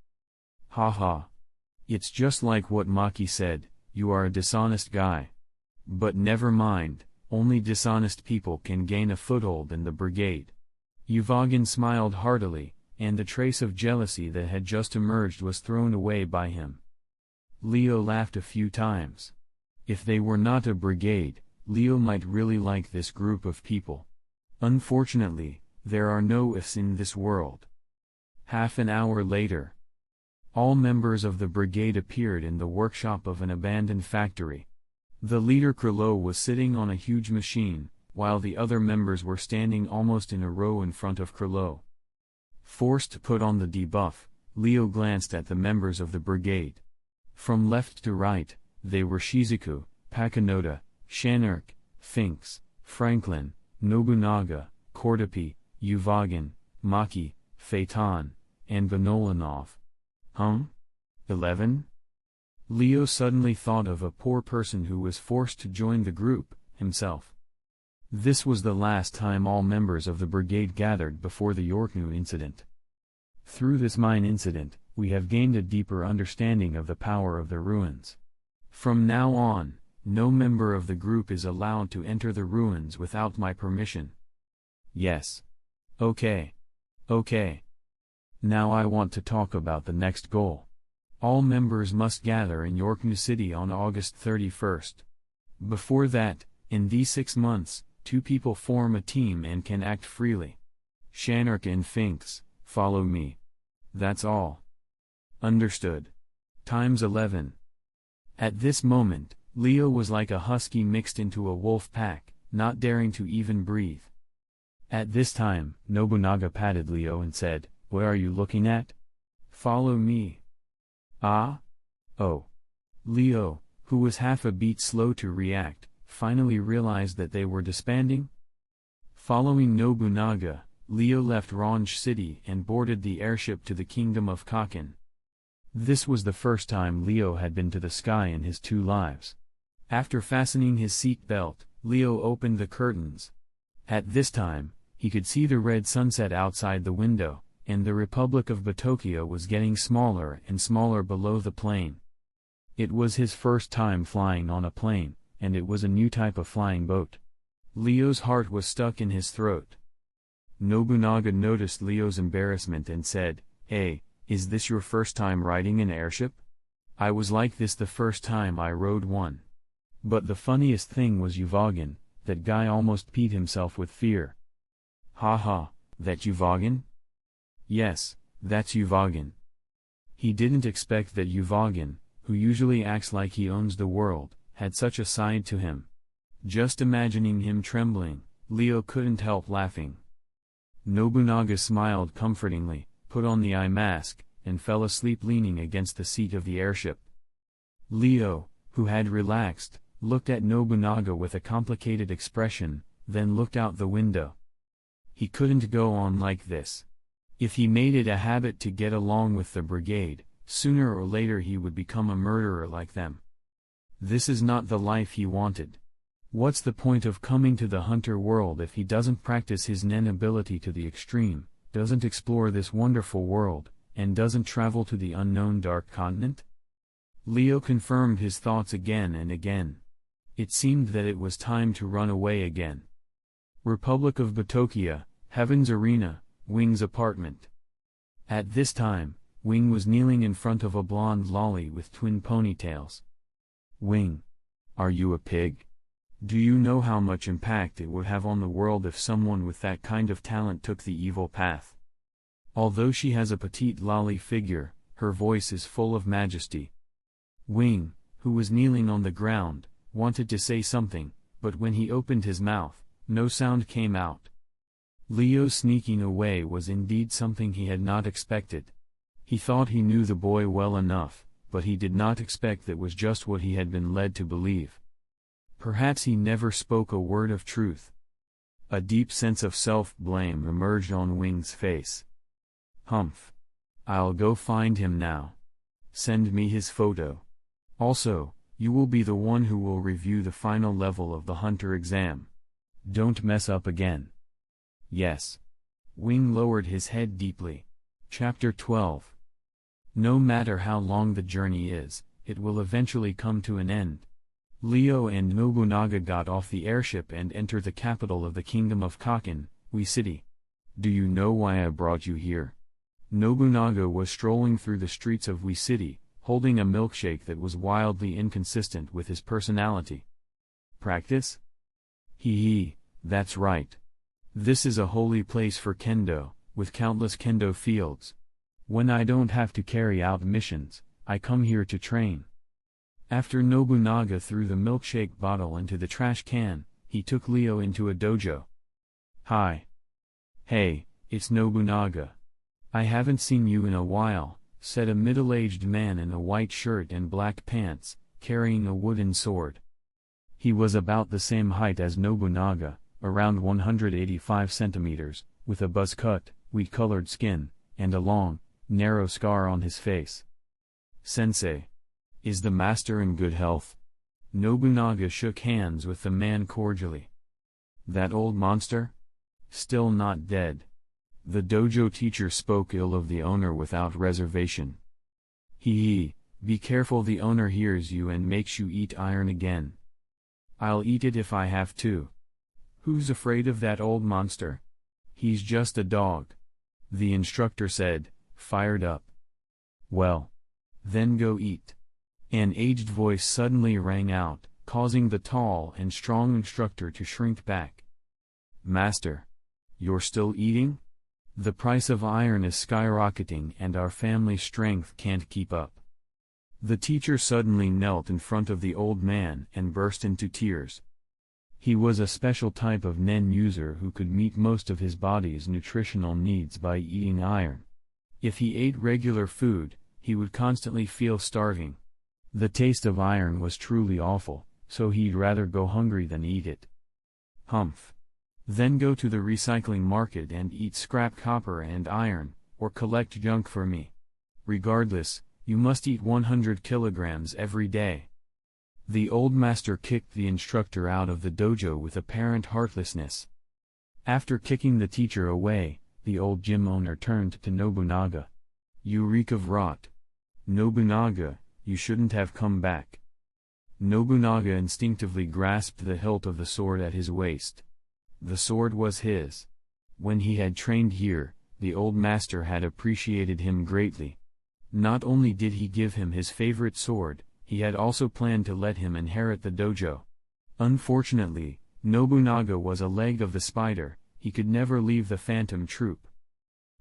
Haha. It's just like what Maki said, you are a dishonest guy. But never mind, only dishonest people can gain a foothold in the brigade. Uvagin smiled heartily, and the trace of jealousy that had just emerged was thrown away by him. Leo laughed a few times. If they were not a brigade, Leo might really like this group of people. Unfortunately, there are no ifs in this world. Half an hour later, all members of the brigade appeared in the workshop of an abandoned factory. The leader Krilo was sitting on a huge machine, while the other members were standing almost in a row in front of Krilo. Forced to put on the debuff, Leo glanced at the members of the brigade. From left to right, they were Shizuku, Pakinoda, Shanurk, Finks, Franklin, Nobunaga, Kordapi, Uvagin, Maki, Phaeton, and Vanolinov. 11? Leo suddenly thought of a poor person who was forced to join the group, himself. This was the last time all members of the brigade gathered before the Yorknu incident. Through this mine incident, we have gained a deeper understanding of the power of the ruins. From now on, no member of the group is allowed to enter the ruins without my permission. Yes. Okay. Now I want to talk about the next goal. All members must gather in Yorknu City on August 31st. Before that, in these 6 months, 2 people form a team and can act freely. Shanurk and Finks, follow me. That's all. Understood. Times 11. At this moment, Leo was like a husky mixed into a wolf pack, not daring to even breathe. At this time, Nobunaga patted Leo and said, "What are you looking at? Follow me." Ah? Oh. Leo, who was half a beat slow to react, finally realized that they were disbanding. Following Nobunaga, Leo left Ranj City and boarded the airship to the kingdom of Kaken. This was the first time Leo had been to the sky in his 2 lives. After fastening his seat belt, Leo opened the curtains. At this time, he could see the red sunset outside the window, and the Republic of Batokio was getting smaller and smaller below the plane. It was his first time flying on a plane, and it was a new type of flying boat. Leo's heart was stuck in his throat. Nobunaga noticed Leo's embarrassment and said, "Hey, is this your first time riding an airship? I was like this the first time I rode one." But the funniest thing was Uvagin, that guy almost peed himself with fear. "Ha, that Uvagin?" "Yes, that's Uvagin." He didn't expect that Uvagin, who usually acts like he owns the world, had such a side to him. Just imagining him trembling, Leo couldn't help laughing. Nobunaga smiled comfortingly, put on the eye mask, and fell asleep leaning against the seat of the airship. Leo, who had relaxed, looked at Nobunaga with a complicated expression, then looked out the window. He couldn't go on like this. If he made it a habit to get along with the brigade, sooner or later he would become a murderer like them. This is not the life he wanted. What's the point of coming to the hunter world if he doesn't practice his nen ability to the extreme, doesn't explore this wonderful world, and doesn't travel to the unknown dark continent? Leo confirmed his thoughts again and again. It seemed that it was time to run away again. Republic of Batokio, Heaven's Arena, Wing's apartment. At this time, Wing was kneeling in front of a blonde lolly with twin ponytails. "Wing, are you a pig? Do you know how much impact it would have on the world if someone with that kind of talent took the evil path?" Although she has a petite lolly figure, her voice is full of majesty. Wing, who was kneeling on the ground, wanted to say something, but when he opened his mouth, no sound came out. Leo sneaking away was indeed something he had not expected. He thought he knew the boy well enough, but he did not expect that was just what he had been led to believe. Perhaps he never spoke a word of truth. A deep sense of self-blame emerged on Wing's face. "Humph. I'll go find him now. Send me his photo. Also, you will be the one who will review the final level of the hunter exam. Don't mess up again." "Yes." Wing lowered his head deeply. Chapter 12. No matter how long the journey is, it will eventually come to an end. Leo and Nobunaga got off the airship and entered the capital of the Kingdom of Kaken, Ui City. "Do you know why I brought you here?" Nobunaga was strolling through the streets of Ui City, holding a milkshake that was wildly inconsistent with his personality. "Practice?" Hee, that's right. This is a holy place for kendo, with countless kendo fields. When I don't have to carry out missions, I come here to train. After Nobunaga threw the milkshake bottle into the trash can, he took Leo into a dojo. "Hi. Hey, it's Nobunaga. I haven't seen you in a while," said a middle-aged man in a white shirt and black pants, carrying a wooden sword. He was about the same height as Nobunaga, around 185 centimeters, with a buzz-cut, wheat-colored skin, and a long, narrow scar on his face. "Sensei. Is the master in good health?" Nobunaga shook hands with the man cordially. "That old monster? Still not dead." The dojo teacher spoke ill of the owner without reservation. Hee, be careful, the owner hears you and makes you eat iron again." "I'll eat it if I have to." "Who's afraid of that old monster? He's just a dog," the instructor said, fired up. "Well, then go eat." An aged voice suddenly rang out, causing the tall and strong instructor to shrink back. "Master, you're still eating? The price of iron is skyrocketing and our family strength can't keep up." The teacher suddenly knelt in front of the old man and burst into tears. He was a special type of nen user who could meet most of his body's nutritional needs by eating iron. If he ate regular food, he would constantly feel starving. The taste of iron was truly awful, so he'd rather go hungry than eat it. "Humph. Then go to the recycling market and eat scrap copper and iron, or collect junk for me. Regardless, You must eat 100 kilograms every day. The old master kicked the instructor out of the dojo with apparent heartlessness. After kicking the teacher away, the old gym owner turned to Nobunaga. You reek of rot. Nobunaga, you shouldn't have come back. Nobunaga instinctively grasped the hilt of the sword at his waist. The sword was his. When he had trained here, the old master had appreciated him greatly. Not only did he give him his favorite sword, he had also planned to let him inherit the dojo. Unfortunately, Nobunaga was a leg of the spider, he could never leave the phantom troop.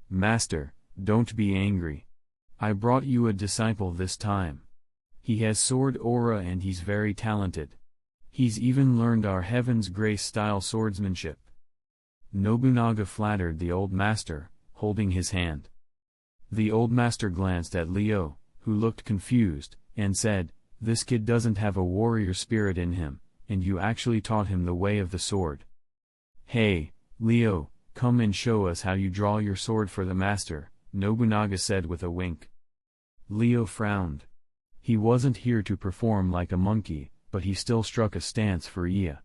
Master, don't be angry. I brought you a disciple this time. He has sword aura and he's very talented. He's even learned our Heaven's Grace style swordsmanship. Nobunaga flattered the old master, holding his hand. The old master glanced at Leo, who looked confused, and said, "This kid doesn't have a warrior spirit in him, and you actually taught him the way of the sword. Hey, Leo, come and show us how you draw your sword for the master," Nobunaga said with a wink. Leo frowned. He wasn't here to perform like a monkey, but he still struck a stance for Iya.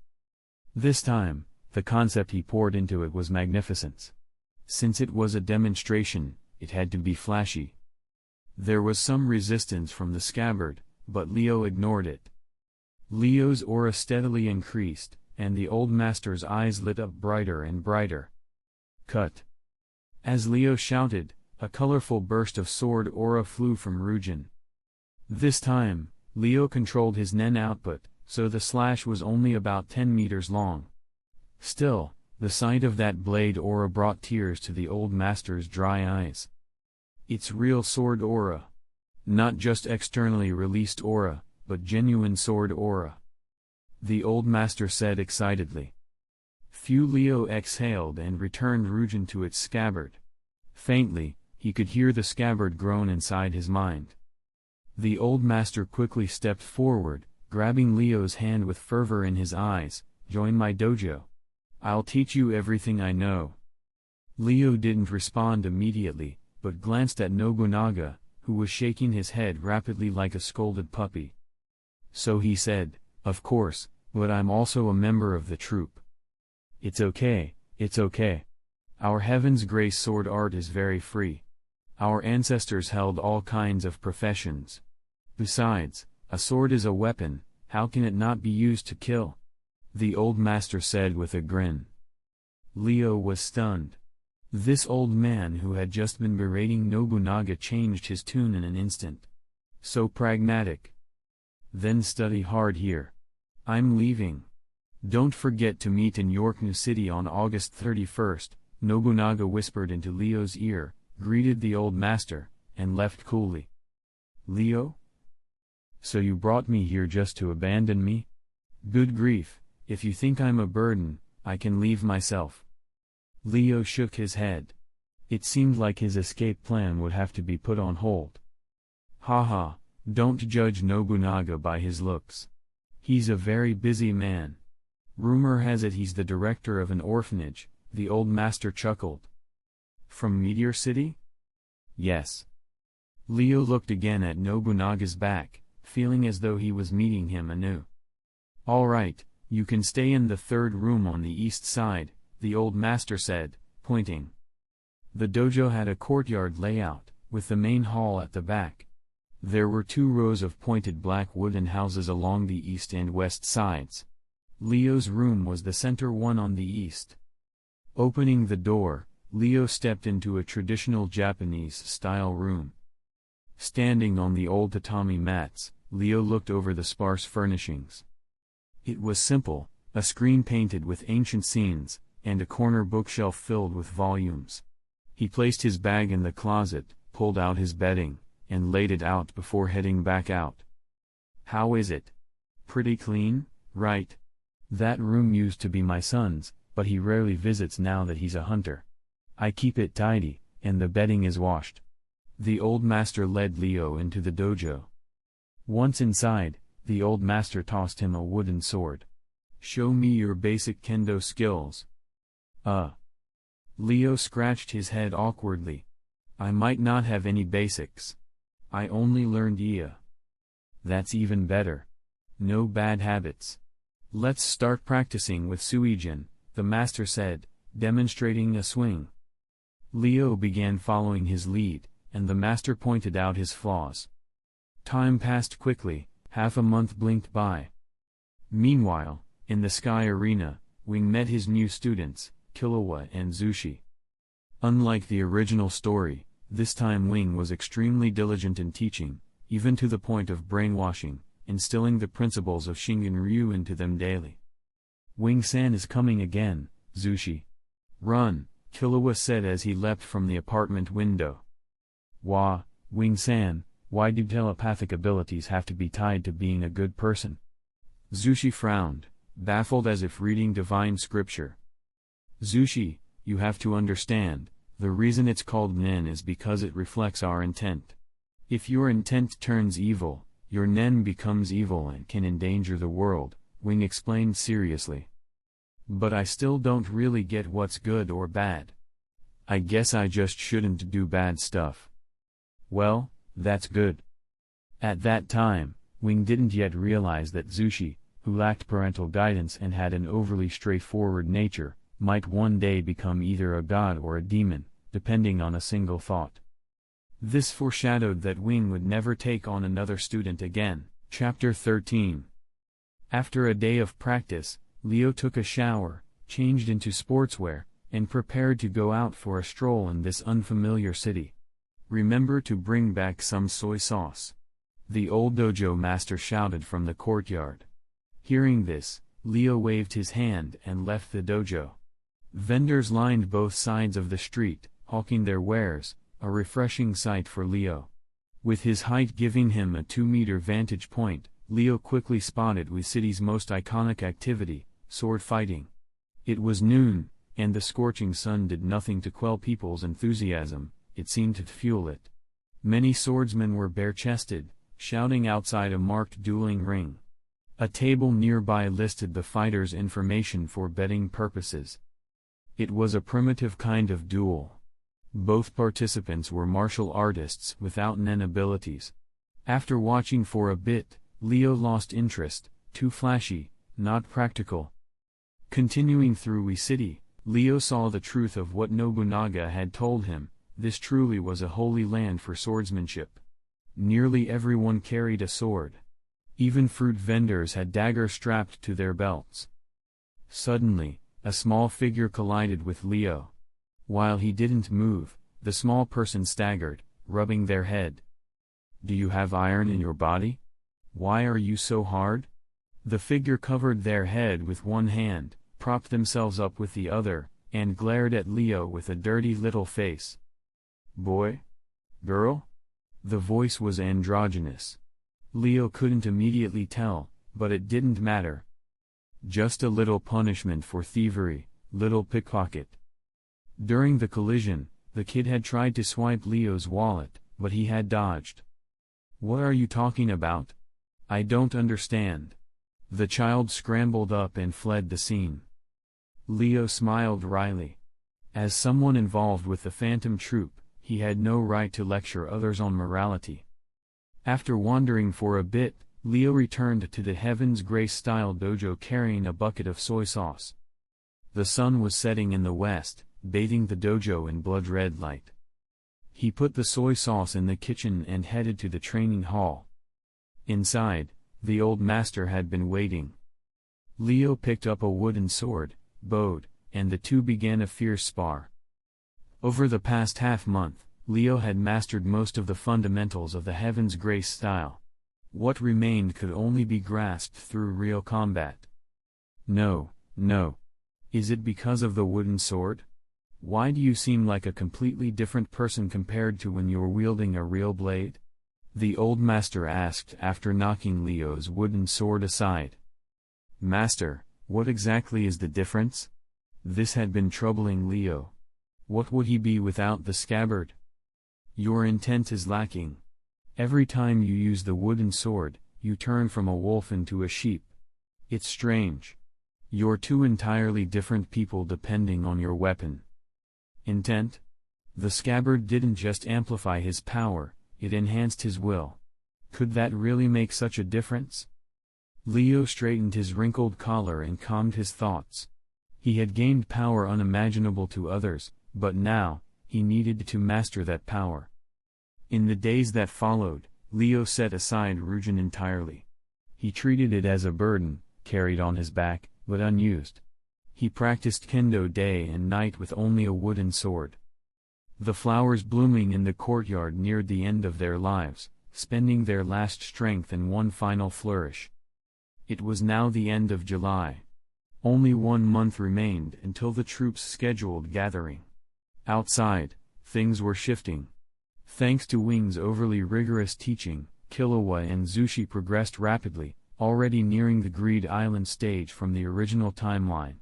This time, the concept he poured into it was magnificence. Since it was a demonstration, it had to be flashy. There was some resistance from the scabbard, but Leo ignored it. Leo's aura steadily increased, and the old master's eyes lit up brighter and brighter. Cut. As Leo shouted, a colorful burst of sword aura flew from Ryujin. This time, Leo controlled his nen output, so the slash was only about 10 meters long. Still, the sight of that blade aura brought tears to the old master's dry eyes. It's real sword aura. Not just externally released aura, but genuine sword aura. The old master said excitedly. Leo exhaled and returned Ryujin to its scabbard. Faintly, he could hear the scabbard groan inside his mind. The old master quickly stepped forward, grabbing Leo's hand with fervor in his eyes. "Join my dojo. I'll teach you everything I know." Leo didn't respond immediately, but glanced at Nobunaga, who was shaking his head rapidly like a scolded puppy. So he said, "Of course, but I'm also a member of the troop." It's okay. Our Heaven's Grace sword art is very free. Our ancestors held all kinds of professions. Besides, a sword is a weapon, how can it not be used to kill? The old master said with a grin. Leo was stunned. This old man who had just been berating Nobunaga changed his tune in an instant. So pragmatic. Then study hard here. I'm leaving. Don't forget to meet in York New City on August 31st, Nobunaga whispered into Leo's ear, greeted the old master, and left coolly. Leo? So you brought me here just to abandon me? Good grief, if you think I'm a burden, I can leave myself. Leo shook his head. It seemed like his escape plan would have to be put on hold. Haha, don't judge Nobunaga by his looks. He's a very busy man. Rumor has it he's the director of an orphanage, the old master chuckled. From Meteor City? Yes. Leo looked again at Nobunaga's back, feeling as though he was meeting him anew. All right, you can stay in the third room on the east side, the old master said, pointing. The dojo had a courtyard layout, with the main hall at the back. There were 2 rows of pointed black wooden houses along the east and west sides. Leo's room was the center one on the east. Opening the door, Leo stepped into a traditional Japanese-style room. Standing on the old tatami mats, Leo looked over the sparse furnishings. It was simple, a screen painted with ancient scenes, and a corner bookshelf filled with volumes. He placed his bag in the closet, pulled out his bedding, and laid it out before heading back out. How is it? Pretty clean, right? That room used to be my son's, but he rarely visits now that he's a hunter. I keep it tidy, and the bedding is washed. The old master led Leo into the dojo. Once inside, the old master tossed him a wooden sword. Show me your basic kendo skills. Leo scratched his head awkwardly. I might not have any basics. I only learned Ia. That's even better. No bad habits. Let's start practicing with Suijin, the master said, demonstrating a swing. Leo began following his lead, and the master pointed out his flaws. Time passed quickly, half a month blinked by. Meanwhile, in the Sky Arena, Wing met his new students, Killua and Zushi. Unlike the original story, this time Wing was extremely diligent in teaching, even to the point of brainwashing, instilling the principles of Shingen-ryu into them daily. Wing-san is coming again, Zushi. Run, Killua said as he leapt from the apartment window. Wah, Wing-san, why do telepathic abilities have to be tied to being a good person? Zushi frowned, baffled as if reading divine scripture. Zushi, you have to understand, the reason it's called Nen is because it reflects our intent. If your intent turns evil, your Nen becomes evil and can endanger the world, Wing explained seriously. But I still don't really get what's good or bad. I guess I just shouldn't do bad stuff. Well, that's good. At that time, Wing didn't yet realize that Zushi, who lacked parental guidance and had an overly straightforward nature, might one day become either a god or a demon, depending on a single thought. This foreshadowed that Wing would never take on another student again. Chapter 13. After a day of practice, Leo took a shower, changed into sportswear, and prepared to go out for a stroll in this unfamiliar city. Remember to bring back some soy sauce. The old dojo master shouted from the courtyard. Hearing this, Leo waved his hand and left the dojo. Vendors lined both sides of the street, hawking their wares, a refreshing sight for Leo. With his height giving him a 2-meter vantage point, Leo quickly spotted the city's most iconic activity, sword fighting. It was noon, and the scorching sun did nothing to quell people's enthusiasm, it seemed to fuel it. Many swordsmen were bare-chested, shouting outside a marked dueling ring. A table nearby listed the fighters' information for betting purposes. It was a primitive kind of duel. Both participants were martial artists without Nen abilities. After watching for a bit, Leo lost interest, too flashy, not practical. Continuing through Ui City, Leo saw the truth of what Nobunaga had told him, this truly was a holy land for swordsmanship. Nearly everyone carried a sword. Even fruit vendors had daggers strapped to their belts. Suddenly, a small figure collided with Leo. While he didn't move, the small person staggered, rubbing their head. Do you have iron in your body? Why are you so hard? The figure covered their head with one hand, propped themselves up with the other, and glared at Leo with a dirty little face. Boy? Girl? The voice was androgynous. Leo couldn't immediately tell, but it didn't matter. Just a little punishment for thievery, little pickpocket. During the collision, the kid had tried to swipe Leo's wallet, but he had dodged. What are you talking about? I don't understand. The child scrambled up and fled the scene. Leo smiled wryly. As someone involved with the Phantom Troop, he had no right to lecture others on morality. After wandering for a bit, Leo returned to the Heaven's Grace-style dojo carrying a bucket of soy sauce. The sun was setting in the west, bathing the dojo in blood-red light. He put the soy sauce in the kitchen and headed to the training hall. Inside, the old master had been waiting. Leo picked up a wooden sword, bowed, and the two began a fierce spar. Over the past half-month, Leo had mastered most of the fundamentals of the Heaven's Grace style. What remained could only be grasped through real combat. No. Is it because of the wooden sword? Why do you seem like a completely different person compared to when you were wielding a real blade? The old master asked after knocking Leo's wooden sword aside. Master, what exactly is the difference? This had been troubling Leo. What would he be without the scabbard? Your intent is lacking. Every time you use the wooden sword, you turn from a wolf into a sheep. It's strange. You're two entirely different people depending on your weapon. Intent? The scabbard didn't just amplify his power, it enhanced his will. Could that really make such a difference? Leo straightened his wrinkled collar and calmed his thoughts. He had gained power unimaginable to others, but now, he needed to master that power. In the days that followed, Leo set aside Ryujin entirely. He treated it as a burden, carried on his back, but unused. He practiced kendo day and night with only a wooden sword. The flowers blooming in the courtyard neared the end of their lives, spending their last strength in one final flourish. It was now the end of July. Only 1 month remained until the troops' scheduled gathering. Outside, things were shifting. Thanks to Wing's overly rigorous teaching, Killua and Zushi progressed rapidly, already nearing the Greed Island stage from the original timeline.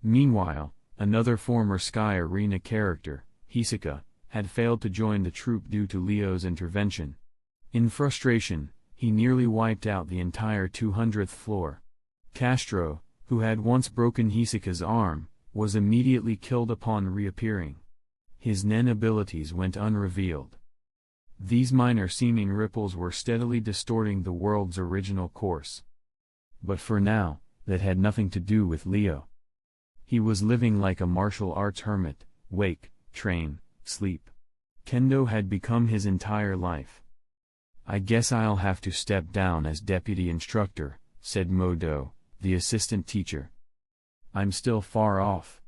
Meanwhile, another former Sky Arena character, Hisoka, had failed to join the troop due to Leo's intervention. In frustration, he nearly wiped out the entire 200th floor. Castro, who had once broken Hisoka's arm, was immediately killed upon reappearing. His Nen abilities went unrevealed. These minor seeming ripples were steadily distorting the world's original course. But for now, that had nothing to do with Leo. He was living like a martial arts hermit, wake, train, sleep. Kendo had become his entire life. "I guess I'll have to step down as deputy instructor," said Modo, the assistant teacher. "I'm still far off.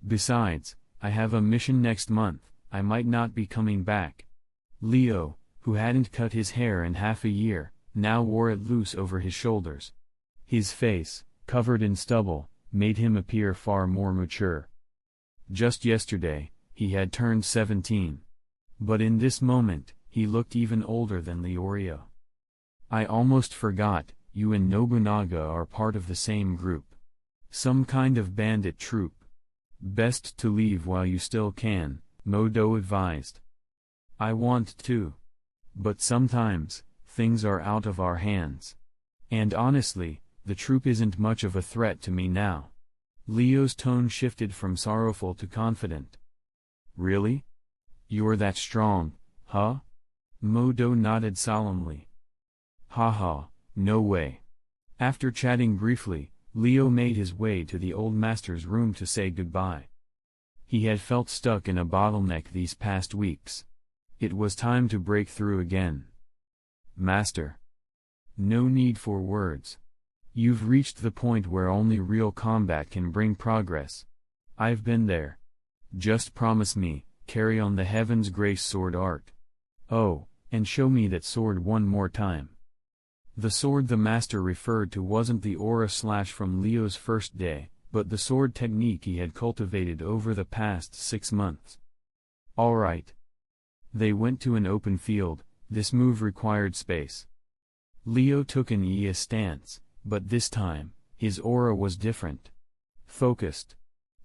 Besides, I have a mission next month, I might not be coming back." Leo, who hadn't cut his hair in half a year, now wore it loose over his shoulders. His face, covered in stubble, made him appear far more mature. Just yesterday, he had turned 17. But in this moment, he looked even older than Leorio. "I almost forgot, you and Nobunaga are part of the same group. Some kind of bandit troop. Best to leave while you still can," Modo advised. "I want to. But sometimes, things are out of our hands. And honestly, the troop isn't much of a threat to me now." Leo's tone shifted from sorrowful to confident. "Really? You're that strong, huh?" Modo nodded solemnly. "Haha, no way." After chatting briefly, Leo made his way to the old master's room to say goodbye. He had felt stuck in a bottleneck these past weeks. It was time to break through again. "Master. No need for words. You've reached the point where only real combat can bring progress. I've been there. Just promise me, carry on the Heaven's Grace sword art. Oh, and show me that sword one more time." The sword the master referred to wasn't the aura slash from Leo's first day, but the sword technique he had cultivated over the past 6 months. "All right." They went to an open field. This move required space. Leo took an Ia stance, but this time, his aura was different. Focused.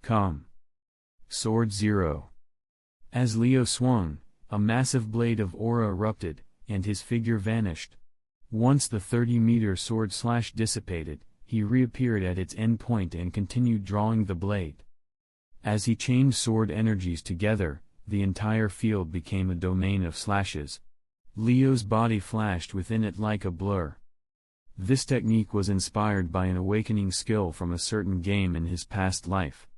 Calm. Sword 0. As Leo swung, a massive blade of aura erupted, and his figure vanished. Once the 30-meter sword slash dissipated, he reappeared at its end point and continued drawing the blade. As he chained sword energies together, the entire field became a domain of slashes. Leo's body flashed within it like a blur. This technique was inspired by an awakening skill from a certain game in his past life.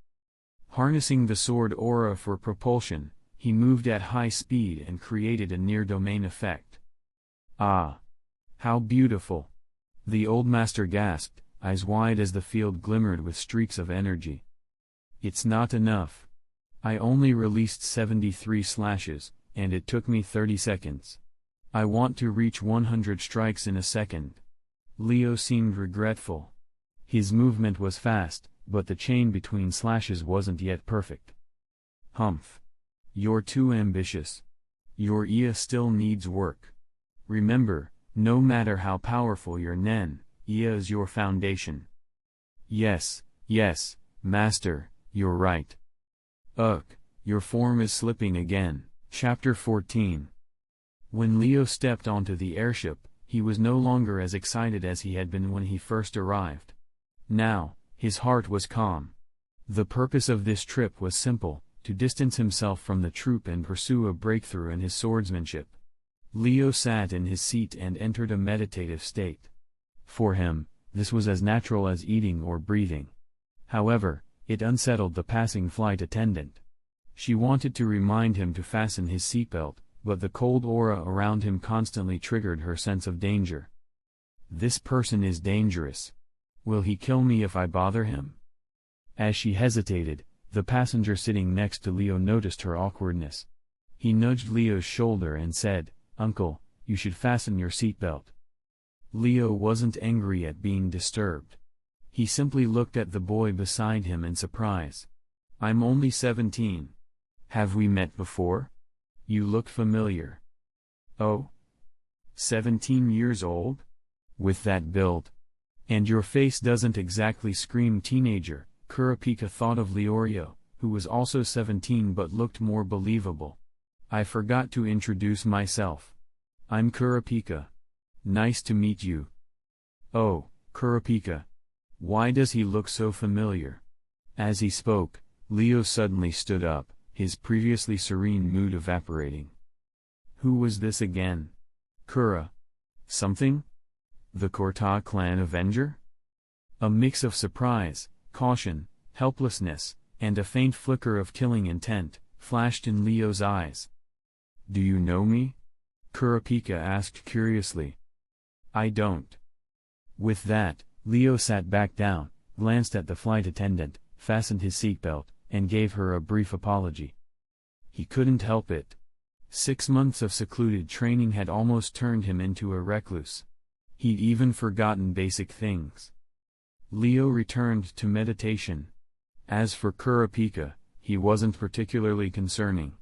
Harnessing the sword aura for propulsion, he moved at high speed and created a near-domain effect. "Ah! How beautiful!" The old master gasped, eyes wide as the field glimmered with streaks of energy. "It's not enough. I only released 73 slashes, and it took me 30 seconds. I want to reach 100 strikes in a second." Leo seemed regretful. His movement was fast, but the chain between slashes wasn't yet perfect. "Humph. You're too ambitious. Your Ia still needs work. Remember, no matter how powerful your Nen, Ia is your foundation." Yes, Master, you're right." "Ugh, your form is slipping again." Chapter 14. When Leo stepped onto the airship, he was no longer as excited as he had been when he first arrived. Now, his heart was calm. The purpose of this trip was simple, to distance himself from the troop and pursue a breakthrough in his swordsmanship. Leo sat in his seat and entered a meditative state. For him, this was as natural as eating or breathing. However, it unsettled the passing flight attendant. She wanted to remind him to fasten his seatbelt, but the cold aura around him constantly triggered her sense of danger. This person is dangerous. Will he kill me if I bother him? As she hesitated, the passenger sitting next to Leo noticed her awkwardness. He nudged Leo's shoulder and said, "Uncle, you should fasten your seatbelt." Leo wasn't angry at being disturbed. He simply looked at the boy beside him in surprise. "I'm only 17. Have we met before? You look familiar." "Oh? 17 years old? With that build? And your face doesn't exactly scream teenager." Kurapika thought of Leorio, who was also 17 but looked more believable. "I forgot to introduce myself. I'm Kurapika. Nice to meet you." "Oh, Kurapika. Why does he look so familiar?" As he spoke, Leo suddenly stood up, his previously serene mood evaporating. Who was this again? Kura. Something? The Korta clan Avenger? A mix of surprise, caution, helplessness, and a faint flicker of killing intent flashed in Leo's eyes. "Do you know me?" Kurapika asked curiously. "I don't." With that, Leo sat back down, glanced at the flight attendant, fastened his seatbelt, and gave her a brief apology. He couldn't help it. 6 months of secluded training had almost turned him into a recluse. He'd even forgotten basic things. Leo returned to meditation. As for Kurapika, he wasn't particularly concerning.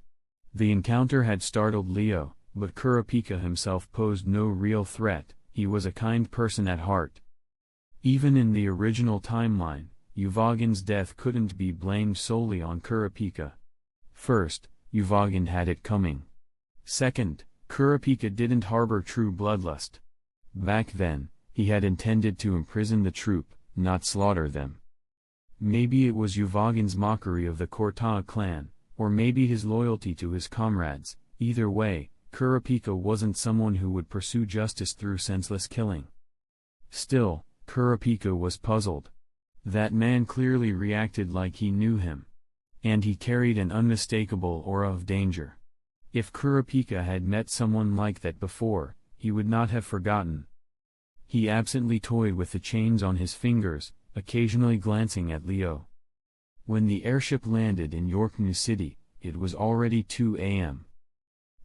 The encounter had startled Leo, but Kurapika himself posed no real threat. He was a kind person at heart. Even in the original timeline, Uvogin's death couldn't be blamed solely on Kurapika. First, Uvogin had it coming. Second, Kurapika didn't harbor true bloodlust. Back then, he had intended to imprison the troop, not slaughter them. Maybe it was Uvogin's mockery of the Korta clan, or maybe his loyalty to his comrades. Either way, Kurapika wasn't someone who would pursue justice through senseless killing. Still, Kurapika was puzzled. That man clearly reacted like he knew him. And he carried an unmistakable aura of danger. If Kurapika had met someone like that before, he would not have forgotten. He absently toyed with the chains on his fingers, occasionally glancing at Leo. When the airship landed in York New City, it was already 2 a.m.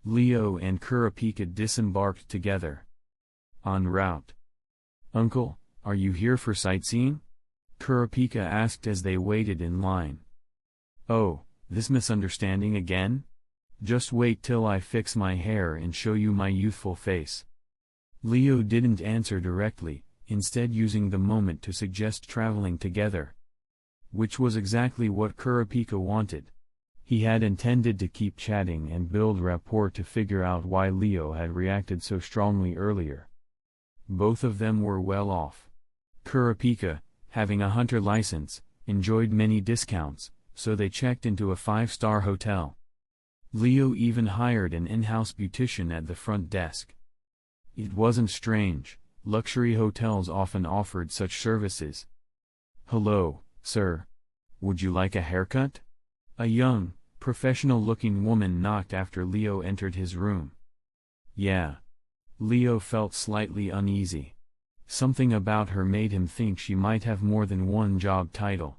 Leo and Kurapika disembarked together. En route. "Uncle, are you here for sightseeing?" Kurapika asked as they waited in line. "Oh, this misunderstanding again? Just wait till I fix my hair and show you my youthful face." Leo didn't answer directly, instead using the moment to suggest traveling together. Which was exactly what Kurapika wanted. He had intended to keep chatting and build rapport to figure out why Leo had reacted so strongly earlier. Both of them were well off. Kurapika, having a hunter license, enjoyed many discounts, so they checked into a 5-star hotel. Leo even hired an in-house beautician at the front desk. It wasn't strange, luxury hotels often offered such services. "Hello, sir. Would you like a haircut?" A young, professional-looking woman knocked after Leo entered his room. "Yeah." Leo felt slightly uneasy. Something about her made him think she might have more than one job title.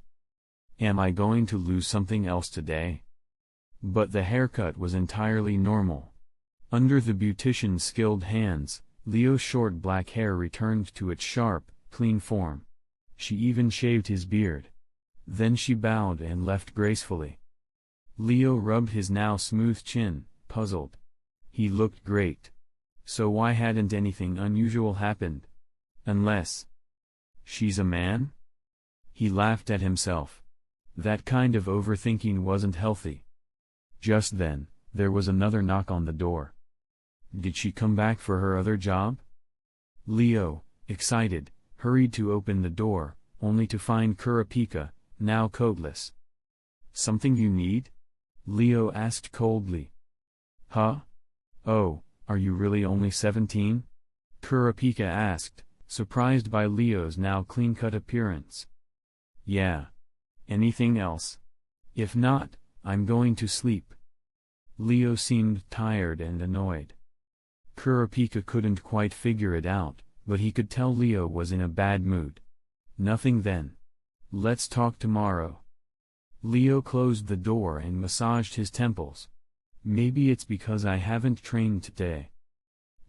"Am I going to lose something else today?" But the haircut was entirely normal. Under the beautician's skilled hands, Leo's short black hair returned to its sharp, clean form. She even shaved his beard. Then she bowed and left gracefully. Leo rubbed his now smooth chin, puzzled. He looked great. So why hadn't anything unusual happened? Unless she's a man? He laughed at himself. That kind of overthinking wasn't healthy. Just then, there was another knock on the door. Did she come back for her other job? Leo, excited, hurried to open the door, only to find Kurapika, now coatless. "Something you need?" Leo asked coldly. "Huh? Oh, Are you really only 17? Kurapika asked, surprised by Leo's now clean-cut appearance. Yeah. Anything else? If not, I'm going to sleep. Leo seemed tired and annoyed. Kurapika couldn't quite figure it out, but he could tell Leo was in a bad mood. Nothing then. Let's talk tomorrow. Leo closed the door and massaged his temples. Maybe it's because I haven't trained today.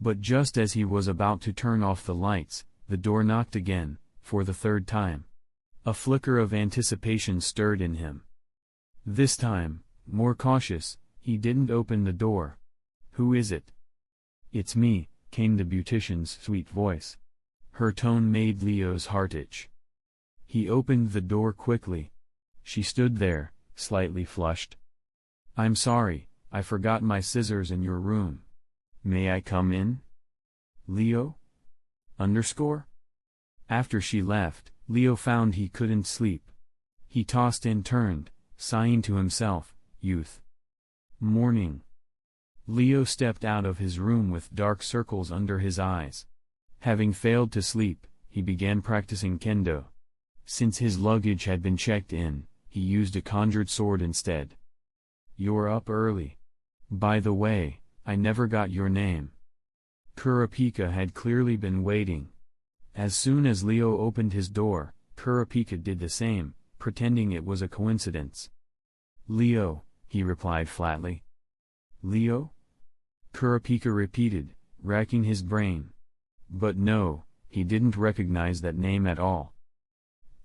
But just as he was about to turn off the lights, the door knocked again, for the third time. A flicker of anticipation stirred in him. This time, more cautious, he didn't open the door. Who is it? It's me, came the beautician's sweet voice. Her tone made Leo's heart itch. He opened the door quickly. She stood there, slightly flushed. I'm sorry, I forgot my scissors in your room. May I come in? Leo? After she left, Leo found he couldn't sleep. He tossed and turned, sighing to himself, youth. Morning. Leo stepped out of his room with dark circles under his eyes. Having failed to sleep, he began practicing kendo. Since his luggage had been checked in, he used a conjured sword instead. You're up early. By the way, I never got your name. Kurapika had clearly been waiting. As soon as Leo opened his door, Kurapika did the same, pretending it was a coincidence. Leo, he replied flatly. Leo? Kurapika repeated, racking his brain. But no, he didn't recognize that name at all.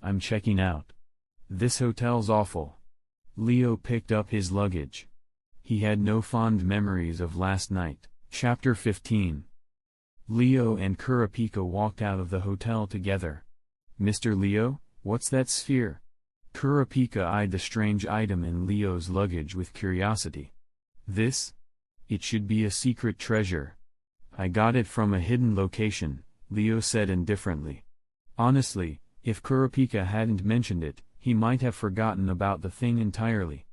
I'm checking out. This hotel's awful. Leo picked up his luggage. He had no fond memories of last night. Chapter 15. Leo and Kurapika walked out of the hotel together. Mr. Leo, what's that sphere? Kurapika eyed the strange item in Leo's luggage with curiosity. This? It should be a secret treasure. I got it from a hidden location, Leo said indifferently. Honestly, if Kurapika hadn't mentioned it, he might have forgotten about the thing entirely.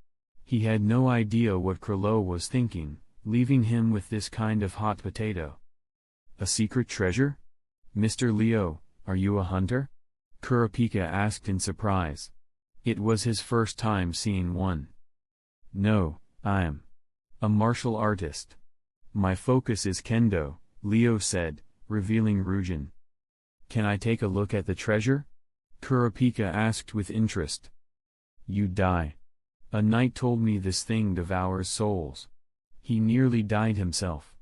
He had no idea what Krilo was thinking, leaving him with this kind of hot potato. A secret treasure? Mr. Leo, are you a hunter? Kurapika asked in surprise. It was his first time seeing one. No, I'm a martial artist. My focus is kendo, Leo said, revealing Ryujin. Can I take a look at the treasure? Kurapika asked with interest. You'd die. A knight told me this thing devours souls. He nearly died himself.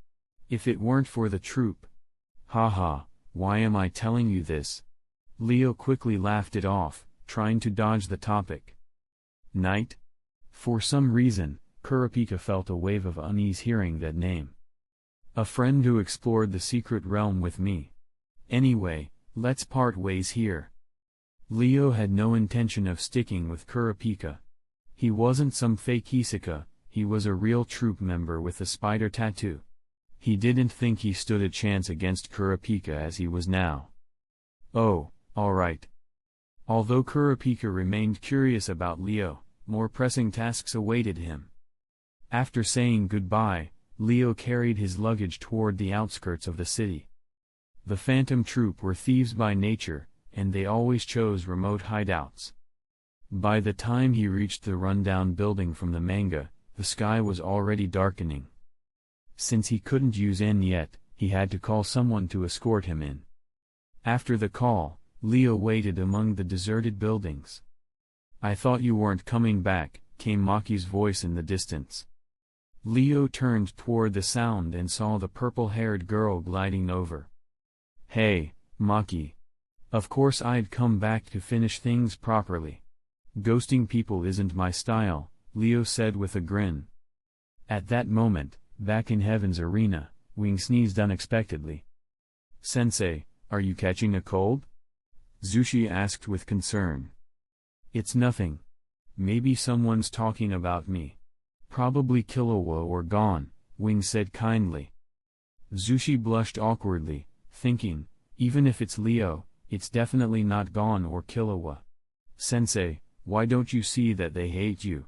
If it weren't for the troop. Haha, why am I telling you this? Leo quickly laughed it off, trying to dodge the topic. Knight? For some reason, Kurapika felt a wave of unease hearing that name. A friend who explored the secret realm with me. Anyway, let's part ways here. Leo had no intention of sticking with Kurapika. He wasn't some fake Hisaka, he was a real troop member with a spider tattoo. He didn't think he stood a chance against Kurapika as he was now. Oh, alright. Although Kurapika remained curious about Leo, more pressing tasks awaited him. After saying goodbye, Leo carried his luggage toward the outskirts of the city. The Phantom Troop were thieves by nature, and they always chose remote hideouts. By the time he reached the rundown building from the manga, the sky was already darkening. Since he couldn't use N yet, he had to call someone to escort him in. After the call, Leo waited among the deserted buildings. I thought you weren't coming back, came Maki's voice in the distance. Leo turned toward the sound and saw the purple-haired girl gliding over. Hey, Maki. Of course I'd come back to finish things properly. Ghosting people isn't my style, Leo said with a grin. At that moment, back in Heaven's arena, Wing sneezed unexpectedly. Sensei, are you catching a cold? Zushi asked with concern. It's nothing. Maybe someone's talking about me. Probably Killua or Gon, Wing said kindly. Zushi blushed awkwardly, thinking, even if it's Leo, it's definitely not Gon or Killua. Sensei, why don't you see that they hate you?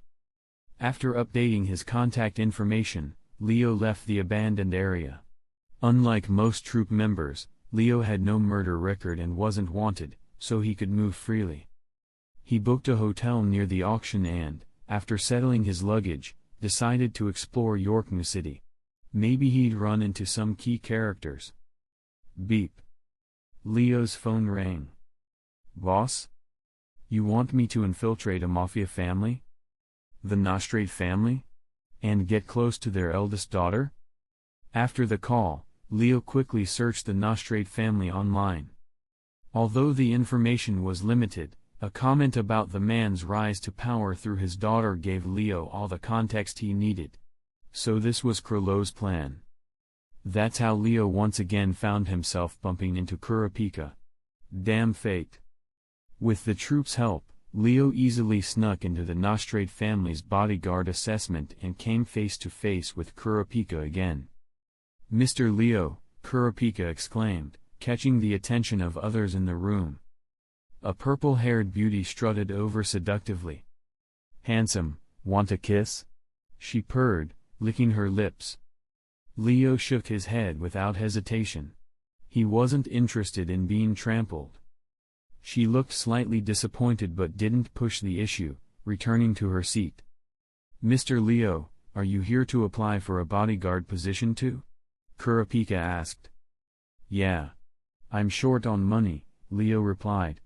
After updating his contact information, Leo left the abandoned area. Unlike most troop members, Leo had no murder record and wasn't wanted, so he could move freely. He booked a hotel near the auction and, after settling his luggage, decided to explore York New City. Maybe he'd run into some key characters. Beep. Leo's phone rang. Boss? You want me to infiltrate a mafia family? The Nostrade family? And get close to their eldest daughter? After the call, Leo quickly searched the Nostrade family online. Although the information was limited, a comment about the man's rise to power through his daughter gave Leo all the context he needed. So this was Kryllo's plan. That's how Leo once again found himself bumping into Kurapika. Damn fate. With the troops' help, Leo easily snuck into the Nostrade family's bodyguard assessment and came face to face with Kurapika again. Mr. Leo, Kurapika exclaimed, catching the attention of others in the room. A purple-haired beauty strutted over seductively. Handsome, want a kiss? She purred, licking her lips. Leo shook his head without hesitation. He wasn't interested in being trampled. She looked slightly disappointed but didn't push the issue, returning to her seat. Mr. Leo, are you here to apply for a bodyguard position too? Kurapika asked. Yeah. I'm short on money, Leo replied.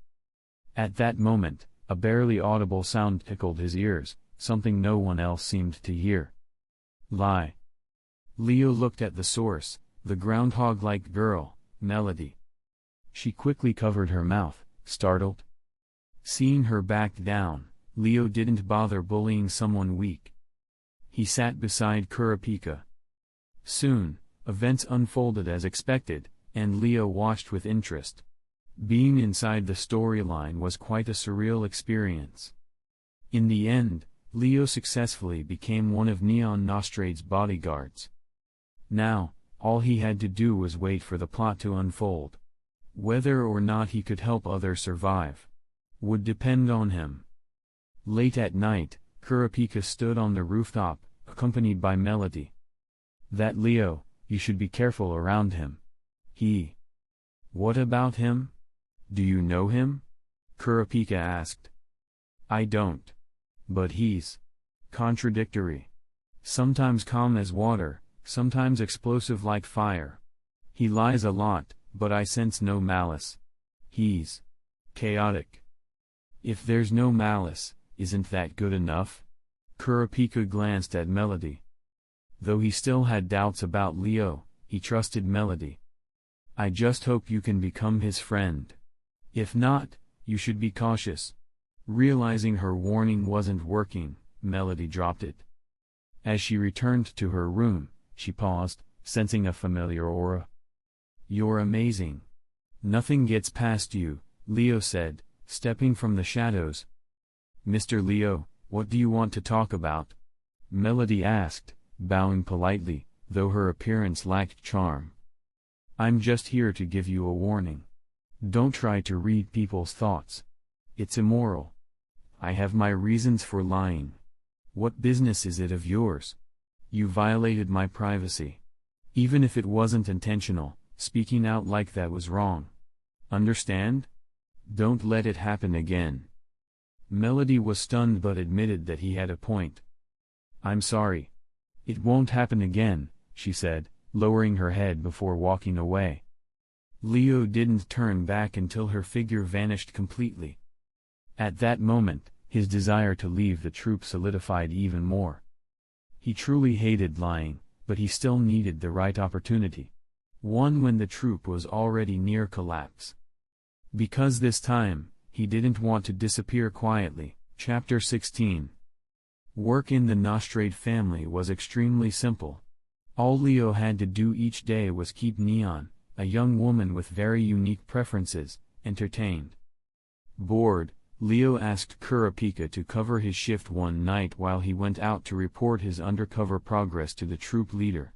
At that moment, a barely audible sound tickled his ears, something no one else seemed to hear. Lie. Leo looked at the source, the groundhog-like girl, Melody. She quickly covered her mouth, startled. Seeing her back down, Leo didn't bother bullying someone weak. He sat beside Kurapika. Soon, events unfolded as expected, and Leo watched with interest. Being inside the storyline was quite a surreal experience. In the end, Leo successfully became one of Neon Nostrade's bodyguards. Now, all he had to do was wait for the plot to unfold. Whether or not he could help others survive would depend on him. Late at night, Kurapika stood on the rooftop, accompanied by Melody. That Leo, you should be careful around him. What about him? Do you know him? Kurapika asked. I don't. But he's contradictory. Sometimes calm as water, sometimes explosive like fire. He lies a lot, but I sense no malice. He's chaotic. If there's no malice, isn't that good enough? Kurapika glanced at Melody. Though he still had doubts about Leo, he trusted Melody. I just hope you can become his friend. If not, you should be cautious. Realizing her warning wasn't working, Melody dropped it. As she returned to her room, she paused, sensing a familiar aura. You're amazing. Nothing gets past you, Leo said, stepping from the shadows. Mr. Leo, what do you want to talk about? Melody asked, bowing politely, though her appearance lacked charm. I'm just here to give you a warning. Don't try to read people's thoughts. It's immoral. I have my reasons for lying. What business is it of yours? You violated my privacy. Even if it wasn't intentional, speaking out like that was wrong. Understand? Don't let it happen again. Melody was stunned but admitted that he had a point. I'm sorry. It won't happen again, she said, lowering her head before walking away. Leo didn't turn back until her figure vanished completely. At that moment, his desire to leave the troop solidified even more. He truly hated lying, but he still needed the right opportunity. One when the troop was already near collapse. Because this time, he didn't want to disappear quietly. Chapter 16. Work in the Nostrade family was extremely simple. All Leo had to do each day was keep Neon, a young woman with very unique preferences, entertained. Bored, Leo asked Kurapika to cover his shift one night while he went out to report his undercover progress to the troop leader.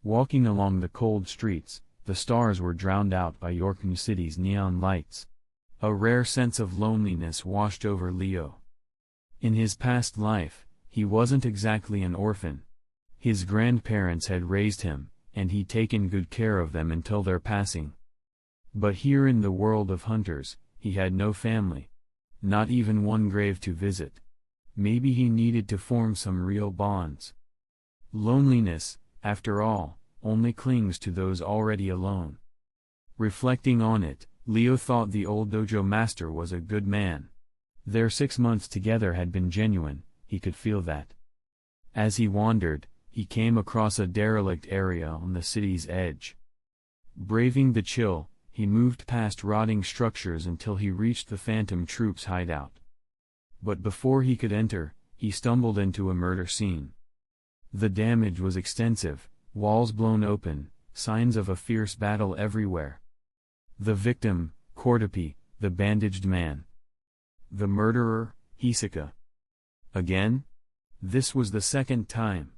Walking along the cold streets, the stars were drowned out by York New City's neon lights. A rare sense of loneliness washed over Leo. In his past life, he wasn't exactly an orphan. His grandparents had raised him, and he'd taken good care of them until their passing. But here in the world of hunters, he had no family. Not even one grave to visit. Maybe he needed to form some real bonds. Loneliness, after all, only clings to those already alone. Reflecting on it, Leo thought the old dojo master was a good man. Their 6 months together had been genuine, he could feel that. As he wandered, he came across a derelict area on the city's edge. Braving the chill, he moved past rotting structures until he reached the Phantom Troop's hideout. But before he could enter, he stumbled into a murder scene. The damage was extensive, walls blown open, signs of a fierce battle everywhere. The victim, Cordopi, the bandaged man. The murderer, Hisaka. Again? This was the second time.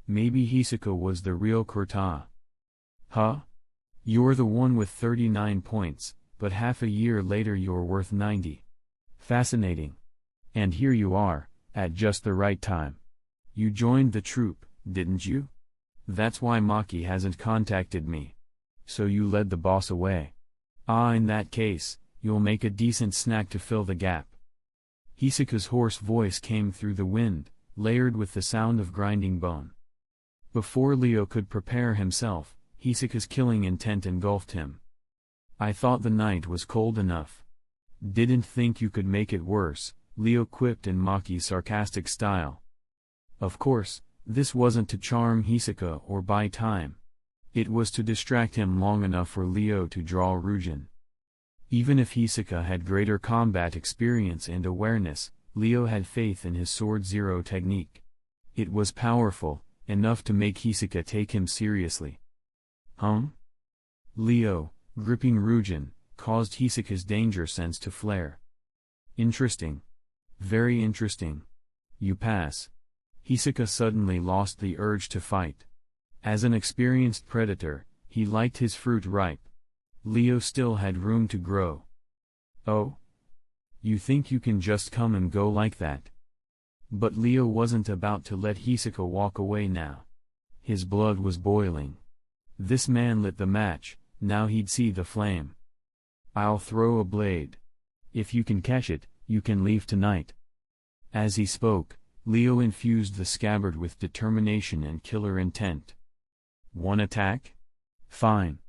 Maybe Hisaka was the real Kurta. Huh? You're the one with 39 points, but half a year later you're worth 90. Fascinating. And here you are, at just the right time. You joined the troop, didn't you? That's why Maki hasn't contacted me. So you led the boss away. Ah, in that case, you'll make a decent snack to fill the gap. Hisaka's hoarse voice came through the wind, layered with the sound of grinding bone. Before Leo could prepare himself, Hisaka's killing intent engulfed him. I thought the night was cold enough. Didn't think you could make it worse, Leo quipped in Maki's sarcastic style. Of course, this wasn't to charm Hisaka or buy time. It was to distract him long enough for Leo to draw Ryujin. Even if Hisaka had greater combat experience and awareness, Leo had faith in his Sword Zero technique. It was powerful, enough to make Hisaka take him seriously. Leo, gripping Ryujin, caused Hisaka's danger sense to flare. Interesting. Very interesting. You pass. Hisaka suddenly lost the urge to fight. As an experienced predator, he liked his fruit ripe. Leo still had room to grow. Oh? You think you can just come and go like that? But Leo wasn't about to let Hisaka walk away now. His blood was boiling. This man lit the match, now he'd see the flame. I'll throw a blade. If you can catch it, you can leave tonight. As he spoke, Leo infused the scabbard with determination and killer intent. One attack? Fine.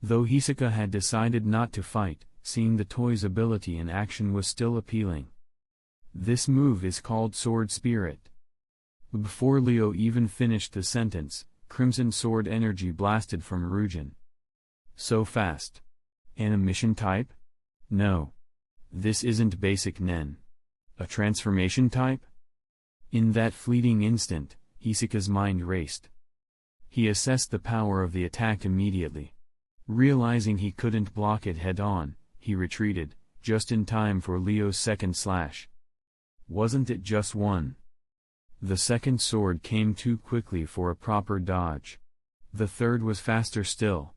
Though Hisaka had decided not to fight, seeing the toy's ability in action was still appealing. This move is called Sword Spirit. Before Leo even finished the sentence, Crimson Sword energy blasted from Ryujin. So fast. Animation type? No. This isn't basic Nen. A transformation type? In that fleeting instant, Hisaka's mind raced. He assessed the power of the attack immediately. Realizing he couldn't block it head-on, he retreated, just in time for Leo's second slash. Wasn't it just one? The second sword came too quickly for a proper dodge. The third was faster still.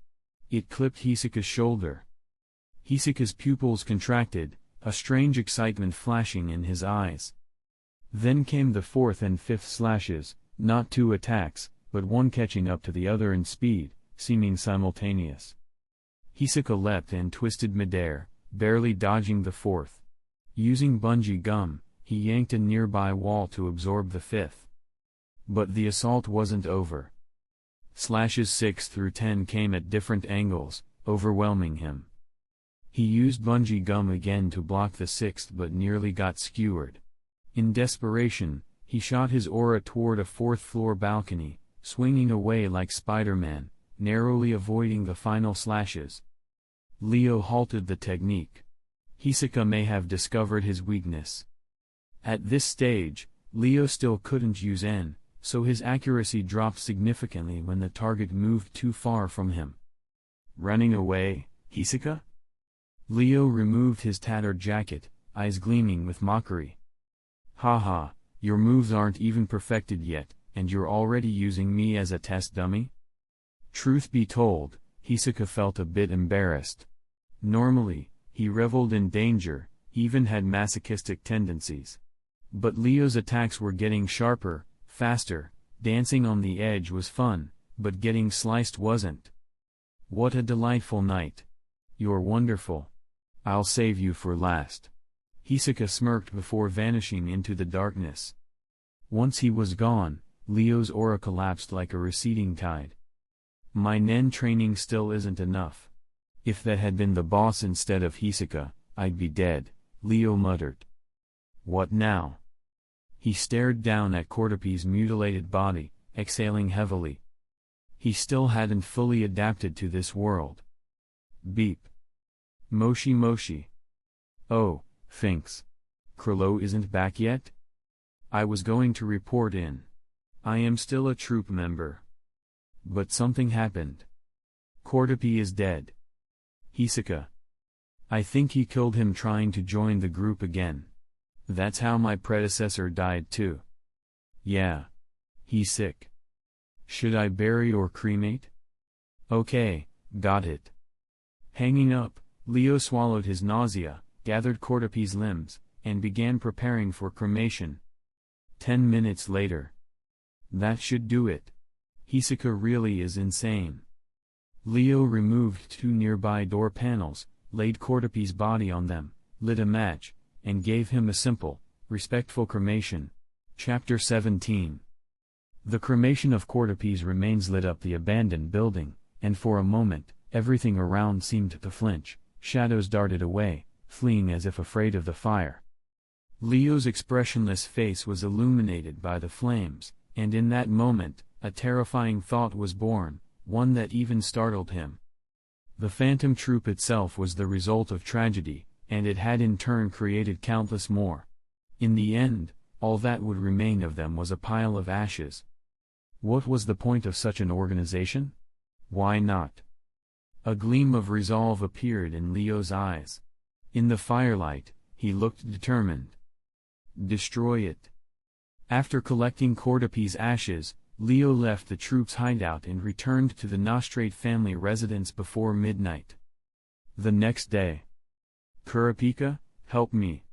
It clipped Hisaka's shoulder. Hisaka's pupils contracted, a strange excitement flashing in his eyes. Then came the fourth and fifth slashes, not two attacks, but one catching up to the other in speed, seeming simultaneous. Hisaka leapt and twisted midair, barely dodging the fourth. Using bungee gum, he yanked a nearby wall to absorb the fifth. But the assault wasn't over. Slashes 6 through 10 came at different angles, overwhelming him. He used bungee gum again to block the sixth but nearly got skewered. In desperation, he shot his aura toward a fourth-floor balcony, swinging away like Spider-Man, narrowly avoiding the final slashes. Leo halted the technique. Hisaka may have discovered his weakness. At this stage, Leo still couldn't use N, so his accuracy dropped significantly when the target moved too far from him. Running away, Hisaka? Leo removed his tattered jacket, eyes gleaming with mockery. Haha, your moves aren't even perfected yet, and you're already using me as a test dummy? Truth be told, Hisaka felt a bit embarrassed. Normally, he reveled in danger, even had masochistic tendencies. But Leo's attacks were getting sharper, faster, dancing on the edge was fun, but getting sliced wasn't. What a delightful night. You're wonderful. I'll save you for last. Hisoka smirked before vanishing into the darkness. Once he was gone, Leo's aura collapsed like a receding tide. My nen training still isn't enough. If that had been the boss instead of Hisoka, I'd be dead, Leo muttered. What now? He stared down at Cordopee's mutilated body, exhaling heavily. He still hadn't fully adapted to this world. Beep. Moshi Moshi. Oh, thanks. Krilo isn't back yet? I was going to report in. I am still a troop member. But something happened. Cordopee is dead. Hisoka. I think he killed him trying to join the group again. That's how my predecessor died too. Yeah. He's sick. Should I bury or cremate? Okay, got it. Hanging up, Leo swallowed his nausea, gathered Cordopee's limbs, and began preparing for cremation. 10 minutes later. That should do it. Hisoka really is insane. Leo removed 2 nearby door panels, laid Cordopee's body on them, lit a match, and gave him a simple, respectful cremation. Chapter 17. The cremation of Cordopee's remains lit up the abandoned building, and for a moment, everything around seemed to flinch. Shadows darted away, fleeing as if afraid of the fire. Leo's expressionless face was illuminated by the flames, and in that moment, a terrifying thought was born, one that even startled him. The Phantom Troop itself was the result of tragedy, and it had in turn created countless more. In the end, all that would remain of them was a pile of ashes. What was the point of such an organization? Why not? A gleam of resolve appeared in Leo's eyes. In the firelight, he looked determined. Destroy it. After collecting Cordopee's ashes, Leo left the troop's hideout and returned to the Nostrate family residence before midnight. The next day. Kurapika, help me.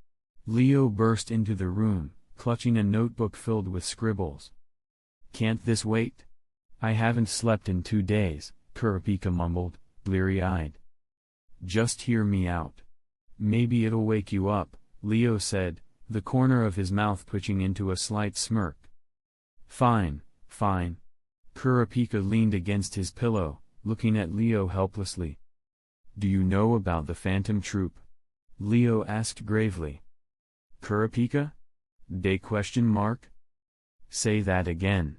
Leo burst into the room, clutching a notebook filled with scribbles. Can't this wait? I haven't slept in 2 days, Kurapika mumbled, bleary-eyed. Just hear me out. Maybe it'll wake you up, Leo said, the corner of his mouth twitching into a slight smirk. Fine, fine. Kurapika leaned against his pillow, looking at Leo helplessly. Do you know about the Phantom Troop? Leo asked gravely. Kurapika? Day question mark? Say that again.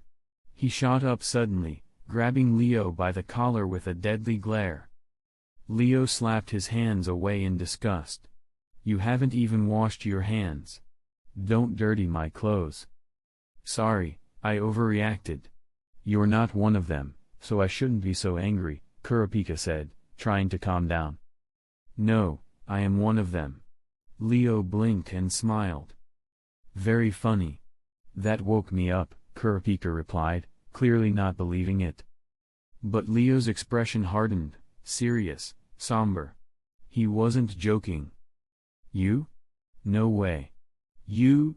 He shot up suddenly, grabbing Leo by the collar with a deadly glare. Leo slapped his hands away in disgust. You haven't even washed your hands. Don't dirty my clothes. Sorry, I overreacted. You're not one of them, so I shouldn't be so angry, Kurapika said, trying to calm down. No, I am one of them. Leo blinked and smiled. Very funny. That woke me up, Kurapika replied, clearly not believing it. But Leo's expression hardened, serious, somber. He wasn't joking. You? No way. You,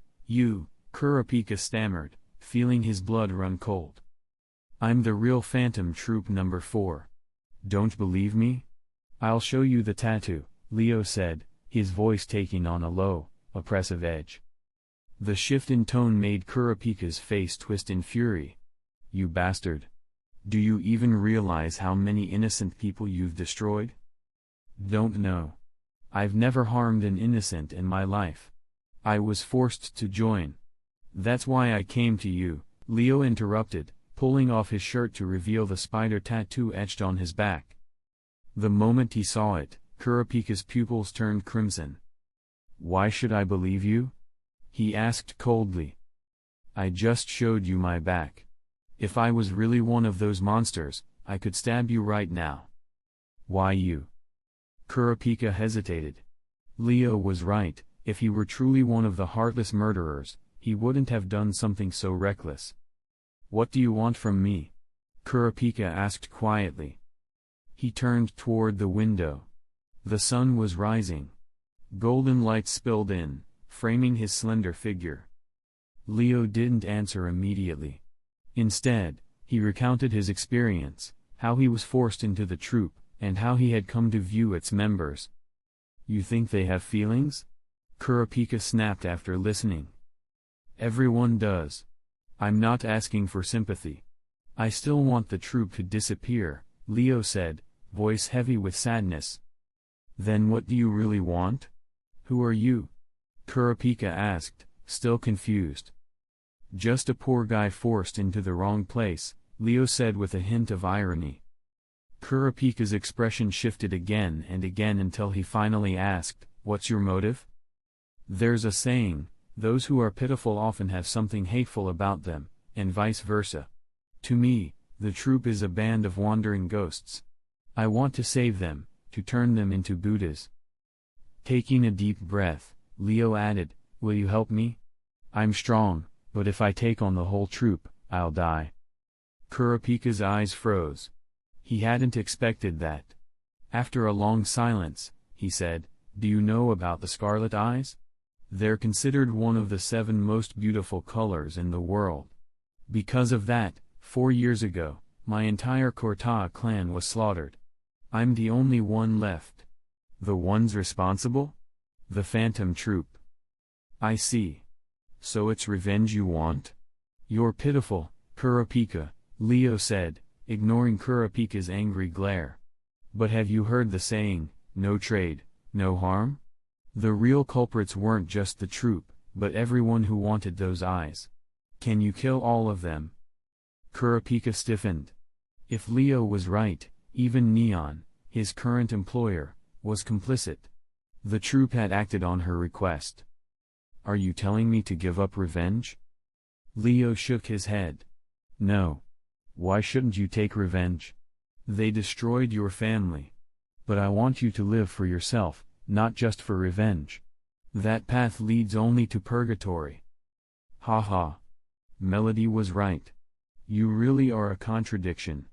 Kurapika stammered, feeling his blood run cold. I'm the real Phantom Troop number 4. Don't believe me? I'll show you the tattoo, Leo said, his voice taking on a low, oppressive edge. The shift in tone made Kurapika's face twist in fury. You bastard. Do you even realize how many innocent people you've destroyed? Don't know. I've never harmed an innocent in my life. I was forced to join. That's why I came to you, Leo interrupted, pulling off his shirt to reveal the spider tattoo etched on his back. The moment he saw it, Kurapika's pupils turned crimson. Why should I believe you? He asked coldly. I just showed you my back. If I was really one of those monsters, I could stab you right now. Why you? Kurapika hesitated. Leo was right, if he were truly one of the heartless murderers, he wouldn't have done something so reckless. What do you want from me? Kurapika asked quietly. He turned toward the window. The sun was rising. Golden light spilled in, framing his slender figure. Leo didn't answer immediately. Instead, He recounted his experience, how he was forced into the troop, and how he had come to view its members. "You think they have feelings?" Kurapika snapped after listening. "Everyone does. I'm not asking for sympathy. I still want the troop to disappear," Leo said, voice heavy with sadness. "Then what do you really want? Who are you?" Kurapika asked, still confused. "Just a poor guy forced into the wrong place," Leo said with a hint of irony. Kurapika's expression shifted again and again until he finally asked, "What's your motive?" "There's a saying, those who are pitiful often have something hateful about them, and vice versa. To me, the troop is a band of wandering ghosts. I want to save them, to turn them into Buddhas." Taking a deep breath, Leo added, "Will you help me? I'm strong, but if I take on the whole troop, I'll die." Kurapika's eyes froze. He hadn't expected that. After a long silence, he said, "Do you know about the scarlet eyes? They're considered one of the 7 most beautiful colors in the world. Because of that, 4 years ago, my entire Korta clan was slaughtered. I'm the only one left." "The ones responsible?" "The Phantom Troop." "I see. So it's revenge you want?" "You're pitiful, Kurapika," Leo said, ignoring Kurapika's angry glare. "But have you heard the saying, no trade, no harm? The real culprits weren't just the troop, but everyone who wanted those eyes. Can you kill all of them?" Kurapika stiffened. If Leo was right, even Neon, his current employer, was complicit. The troop had acted on her request. "Are you telling me to give up revenge?" Leo shook his head. "No. Why shouldn't you take revenge? They destroyed your family. But I want you to live for yourself, not just for revenge. That path leads only to purgatory." "Ha ha. Melody was right. You really are a contradiction.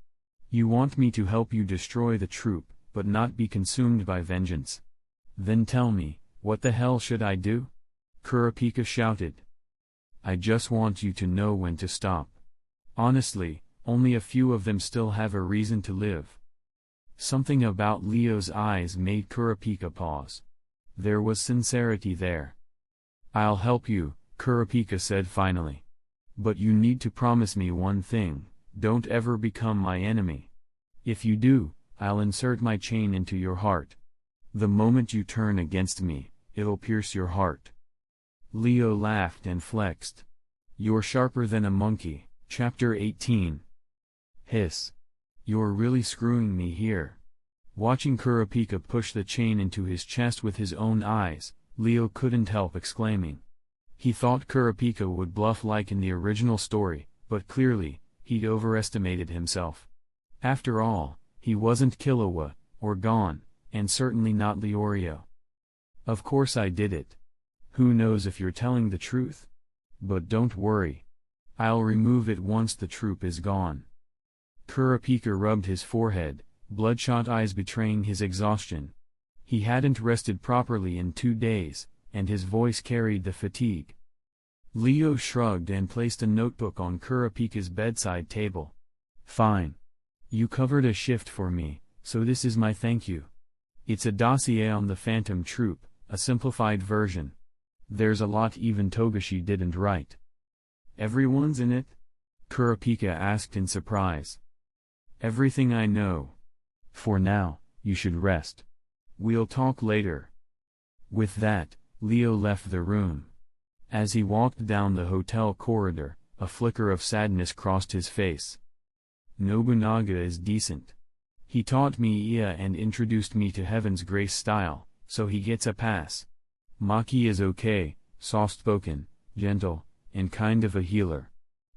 You want me to help you destroy the troop, but not be consumed by vengeance. Then tell me, what the hell should I do?" Kurapika shouted. "I just want you to know when to stop. Honestly, only a few of them still have a reason to live." Something about Leo's eyes made Kurapika pause. There was sincerity there. "I'll help you," Kurapika said finally. "But you need to promise me one thing, don't ever become my enemy. If you do, I'll insert my chain into your heart. The moment you turn against me, it'll pierce your heart." Leo laughed and flexed. "You're sharper than a monkey." Chapter 18. Hiss. "You're really screwing me here." Watching Kurapika push the chain into his chest with his own eyes, Leo couldn't help exclaiming. He thought Kurapika would bluff like in the original story, but clearly, he'd overestimated himself. After all, he wasn't Killua, or Gon, and certainly not Leorio. "Of course I did it. Who knows if you're telling the truth? But don't worry. I'll remove it once the troop is gone." Kurapika rubbed his forehead, bloodshot eyes betraying his exhaustion. He hadn't rested properly in 2 days, and his voice carried the fatigue. Leo shrugged and placed a notebook on Kurapika's bedside table. "Fine. You covered a shift for me, so this is my thank you. It's a dossier on the Phantom Troop, a simplified version. There's a lot even Togashi didn't write." "Everyone's in it?" Kurapika asked in surprise. "Everything I know. For now, you should rest. We'll talk later." With that, Leo left the room. As he walked down the hotel corridor, a flicker of sadness crossed his face. "Nobunaga is decent. He taught me Iya and introduced me to Heaven's Grace style, so he gets a pass. Maki is okay, soft-spoken, gentle, and kind of a healer.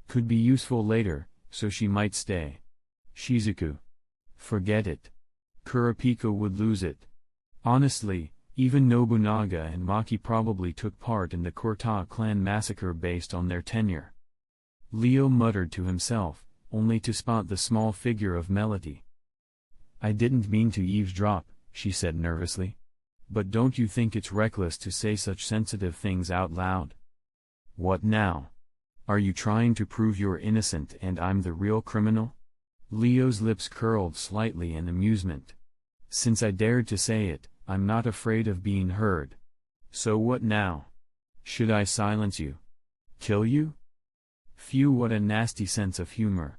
Could be useful later, so she might stay. Shizuku. Forget it. Kurapika would lose it. Honestly, even Nobunaga and Maki probably took part in the Korta clan massacre based on their tenure." Leo muttered to himself, only to spot the small figure of Melody. "I didn't mean to eavesdrop," she said nervously. "But don't you think it's reckless to say such sensitive things out loud?" "What now? Are you trying to prove you're innocent and I'm the real criminal? Leo's lips curled slightly in amusement. Since I dared to say it, I'm not afraid of being heard. So what now? Should I silence you? Kill you? Phew, what a nasty sense of humor.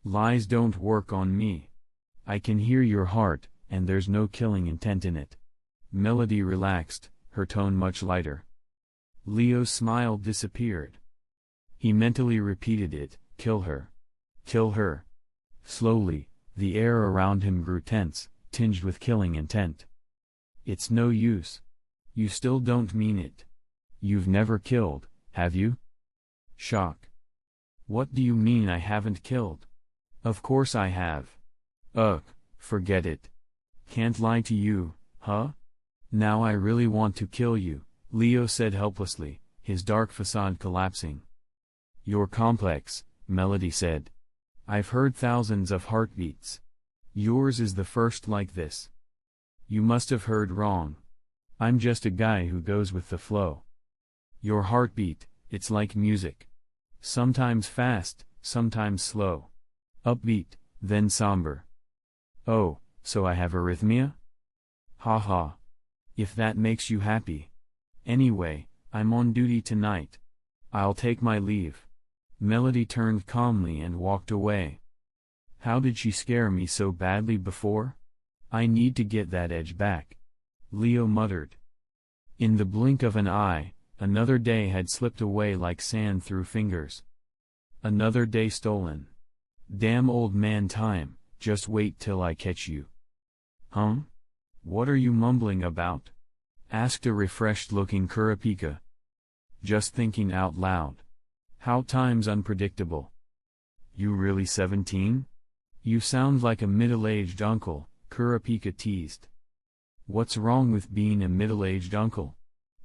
Lies don't work on me. I can hear your heart, and there's no killing intent in it. Melody relaxed, her tone much lighter. Leo's smile disappeared. He mentally repeated it, kill her. Kill her. Slowly, the air around him grew tense, tinged with killing intent. It's no use. You still don't mean it. You've never killed, have you? Shock. What do you mean I haven't killed? Of course I have. Ugh, forget it. Can't lie to you, huh? Now I really want to kill you, Leo said helplessly, his dark facade collapsing. You're complex, Melody said. I've heard thousands of heartbeats. Yours is the first like this. You must have heard wrong. I'm just a guy who goes with the flow. Your heartbeat, it's like music. Sometimes fast, sometimes slow. Upbeat, then somber. Oh, so I have arrhythmia? Ha ha. If that makes you happy. Anyway, I'm on duty tonight. I'll take my leave. Melody turned calmly and walked away. How did she scare me so badly before? I need to get that edge back. Leo muttered. In the blink of an eye, another day had slipped away like sand through fingers. Another day stolen. Damn old man time, just wait till I catch you. Huh? What are you mumbling about? Asked a refreshed-looking Kurapika. Just thinking out loud. How time's unpredictable. You really 17? You sound like a middle-aged uncle, Kurapika teased. What's wrong with being a middle-aged uncle?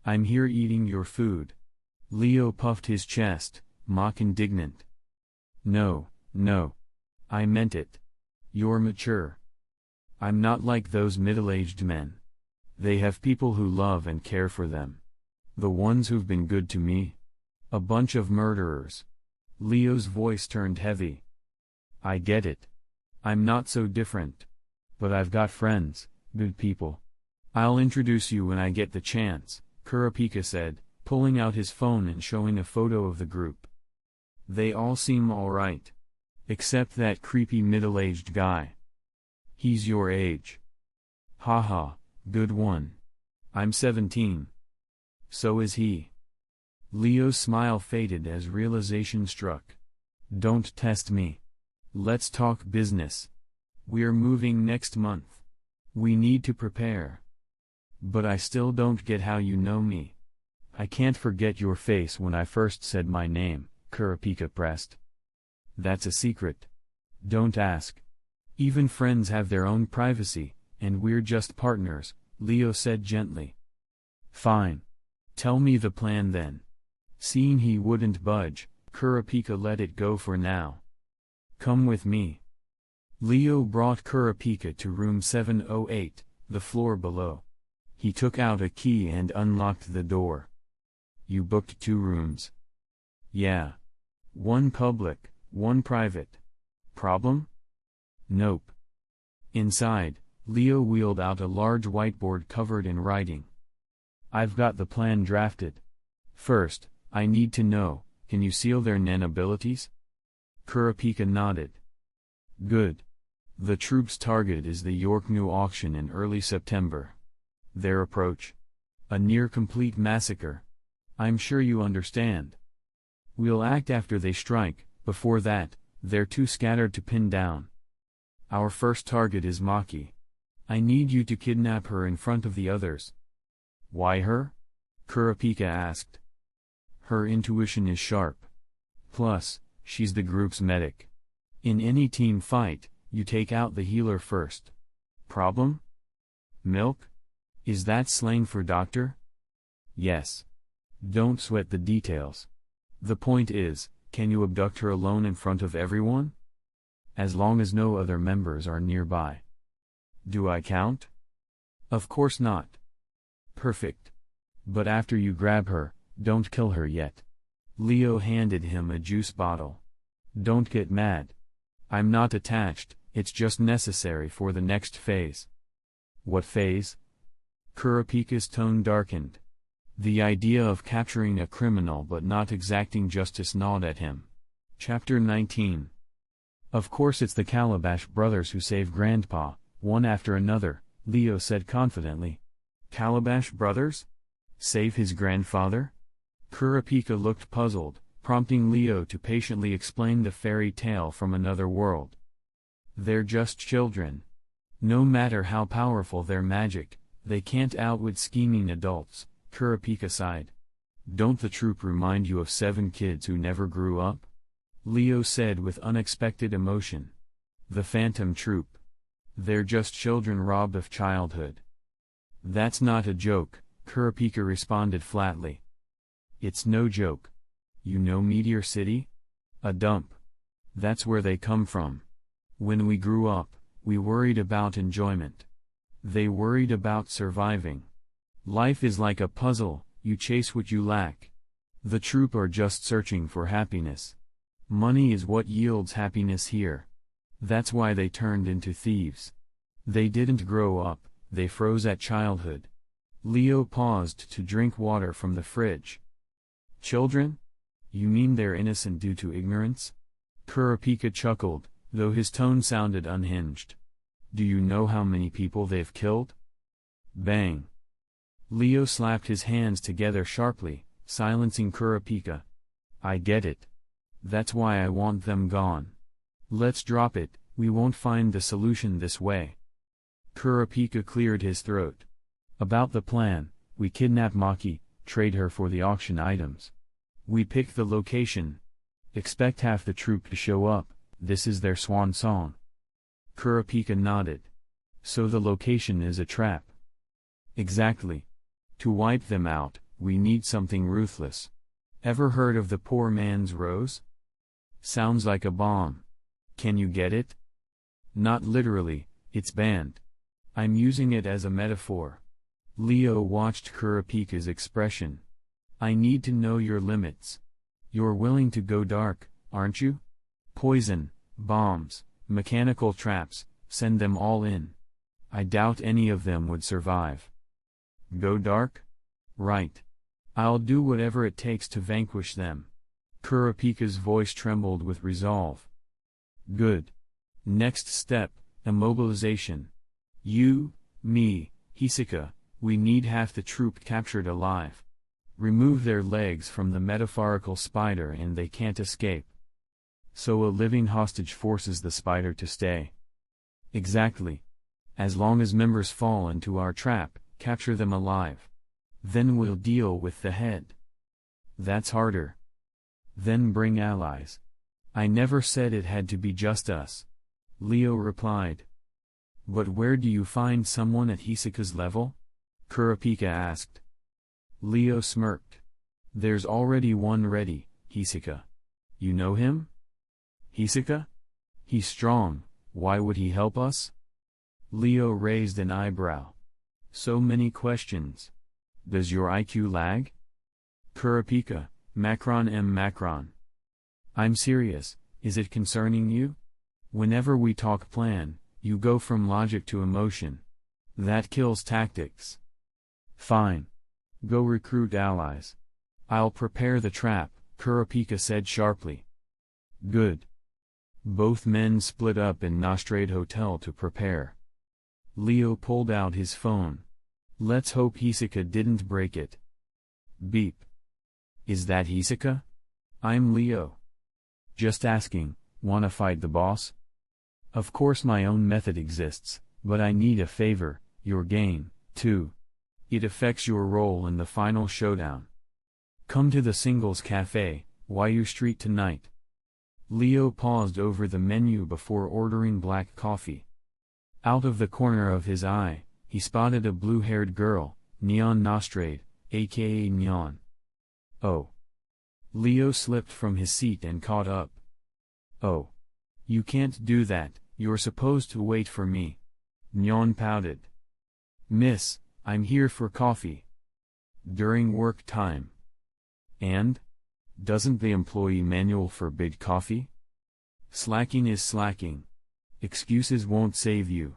I'm here eating your food. Leo puffed his chest, mock indignant. No, no. I meant it. You're mature. I'm not like those middle-aged men. They have people who love and care for them. The ones who've been good to me. A bunch of murderers. Leo's voice turned heavy. I get it. I'm not so different. But I've got friends, good people. I'll introduce you when I get the chance, Kurapika said, pulling out his phone and showing a photo of the group. They all seem alright. Except that creepy middle-aged guy. He's your age. Haha, good one. I'm 17. So is he. Leo's smile faded as realization struck. Don't test me. Let's talk business. We're moving next month. We need to prepare. But I still don't get how you know me. I can't forget your face when I first said my name, Kurapika pressed. That's a secret. Don't ask. Even friends have their own privacy, and we're just partners, Leo said gently. Fine. Tell me the plan then. Seeing he wouldn't budge, Kurapika let it go for now. Come with me. Leo brought Kurapika to room 708, the floor below. He took out a key and unlocked the door. You booked 2 rooms. Yeah. One public, one private. Problem? Nope. Inside, Leo wheeled out a large whiteboard covered in writing. I've got the plan drafted. First, I need to know, can you seal their Nen abilities? Kurapika nodded. Good. The troops' target is the Yorknu auction in early September. Their approach? A near-complete massacre. I'm sure you understand. We'll act after they strike, before that, they're too scattered to pin down. Our first target is Maki. I need you to kidnap her in front of the others. Why her? Kurapika asked. Her intuition is sharp. Plus, she's the group's medic. In any team fight, you take out the healer first. Problem? Milk? Is that slang for doctor? Yes. Don't sweat the details. The point is, can you abduct her alone in front of everyone? As long as no other members are nearby. Do I count? Of course not. Perfect. But after you grab her, don't kill her yet. Leo handed him a juice bottle. Don't get mad. I'm not attached, it's just necessary for the next phase. What phase? Kurapika's tone darkened. The idea of capturing a criminal but not exacting justice gnawed at him. Chapter 19. Of course it's the Calabash brothers who save Grandpa, one after another, Leo said confidently. Calabash brothers? Save his grandfather? Kurapika looked puzzled, prompting Leo to patiently explain the fairy tale from another world. They're just children. No matter how powerful their magic, they can't outwit scheming adults, Kurapika sighed. Don't the troupe remind you of 7 kids who never grew up? Leo said with unexpected emotion. The Phantom Troupe. They're just children robbed of childhood. That's not a joke, Kurapika responded flatly. It's no joke. You know Meteor City? A dump. That's where they come from. When we grew up, we worried about enjoyment. They worried about surviving. Life is like a puzzle, you chase what you lack. The troupe are just searching for happiness. Money is what yields happiness here. That's why they turned into thieves. They didn't grow up, they froze at childhood. Leo paused to drink water from the fridge. Children? You mean they're innocent due to ignorance? Kurapika chuckled, though his tone sounded unhinged. Do you know how many people they've killed? Bang. Leo slapped his hands together sharply, silencing Kurapika. I get it. That's why I want them gone. Let's drop it, we won't find the solution this way. Kurapika cleared his throat. About the plan, we kidnap Maki, trade her for the auction items. We pick the location. Expect half the troupe to show up, this is their swan song. Kurapika nodded. So the location is a trap. Exactly. To wipe them out, we need something ruthless. Ever heard of the poor man's rose? Sounds like a bomb. Can you get it? Not literally, it's banned. I'm using it as a metaphor. Leo watched Kurapika's expression. I need to know your limits. You're willing to go dark, aren't you? Poison, bombs, mechanical traps, send them all in. I doubt any of them would survive. Go dark? Right. I'll do whatever it takes to vanquish them. Kurapika's voice trembled with resolve. Good. Next step, immobilization. You, me, Hisaka, we need half the troupe captured alive. Remove their legs from the metaphorical spider and they can't escape. So a living hostage forces the spider to stay. Exactly. As long as members fall into our trap, capture them alive. Then we'll deal with the head. That's harder. Then bring allies. I never said it had to be just us. Leo replied. But where do you find someone at Hisaka's level? Kurapika asked. Leo smirked. There's already one ready, Hisaka. You know him? Hisaka? He's strong, why would he help us? Leo raised an eyebrow. So many questions. Does your IQ lag? Kurapika, Macron M. Macron. I'm serious, is it concerning you? Whenever we talk plan, you go from logic to emotion. That kills tactics. Fine. Go recruit allies. I'll prepare the trap, Kurapika said sharply. Good. Both men split up in Nostrade Hotel to prepare. Leo pulled out his phone. Let's hope Hisaka didn't break it. Beep. Is that Hisaka? I'm Leo. Just asking, wanna fight the boss? Of course my own method exists, but I need a favor, your game, too. It affects your role in the final showdown. Come to the Singles Cafe, Wayu Street tonight. Leo paused over the menu before ordering black coffee. Out of the corner of his eye, he spotted a blue-haired girl, Neon Nostrade, aka Neon. Oh. Leo slipped from his seat and caught up. Oh. You can't do that, you're supposed to wait for me. Neon pouted. Miss, I'm here for coffee. During work time. And? Doesn't the employee manual forbid coffee? Slacking is slacking. Excuses won't save you.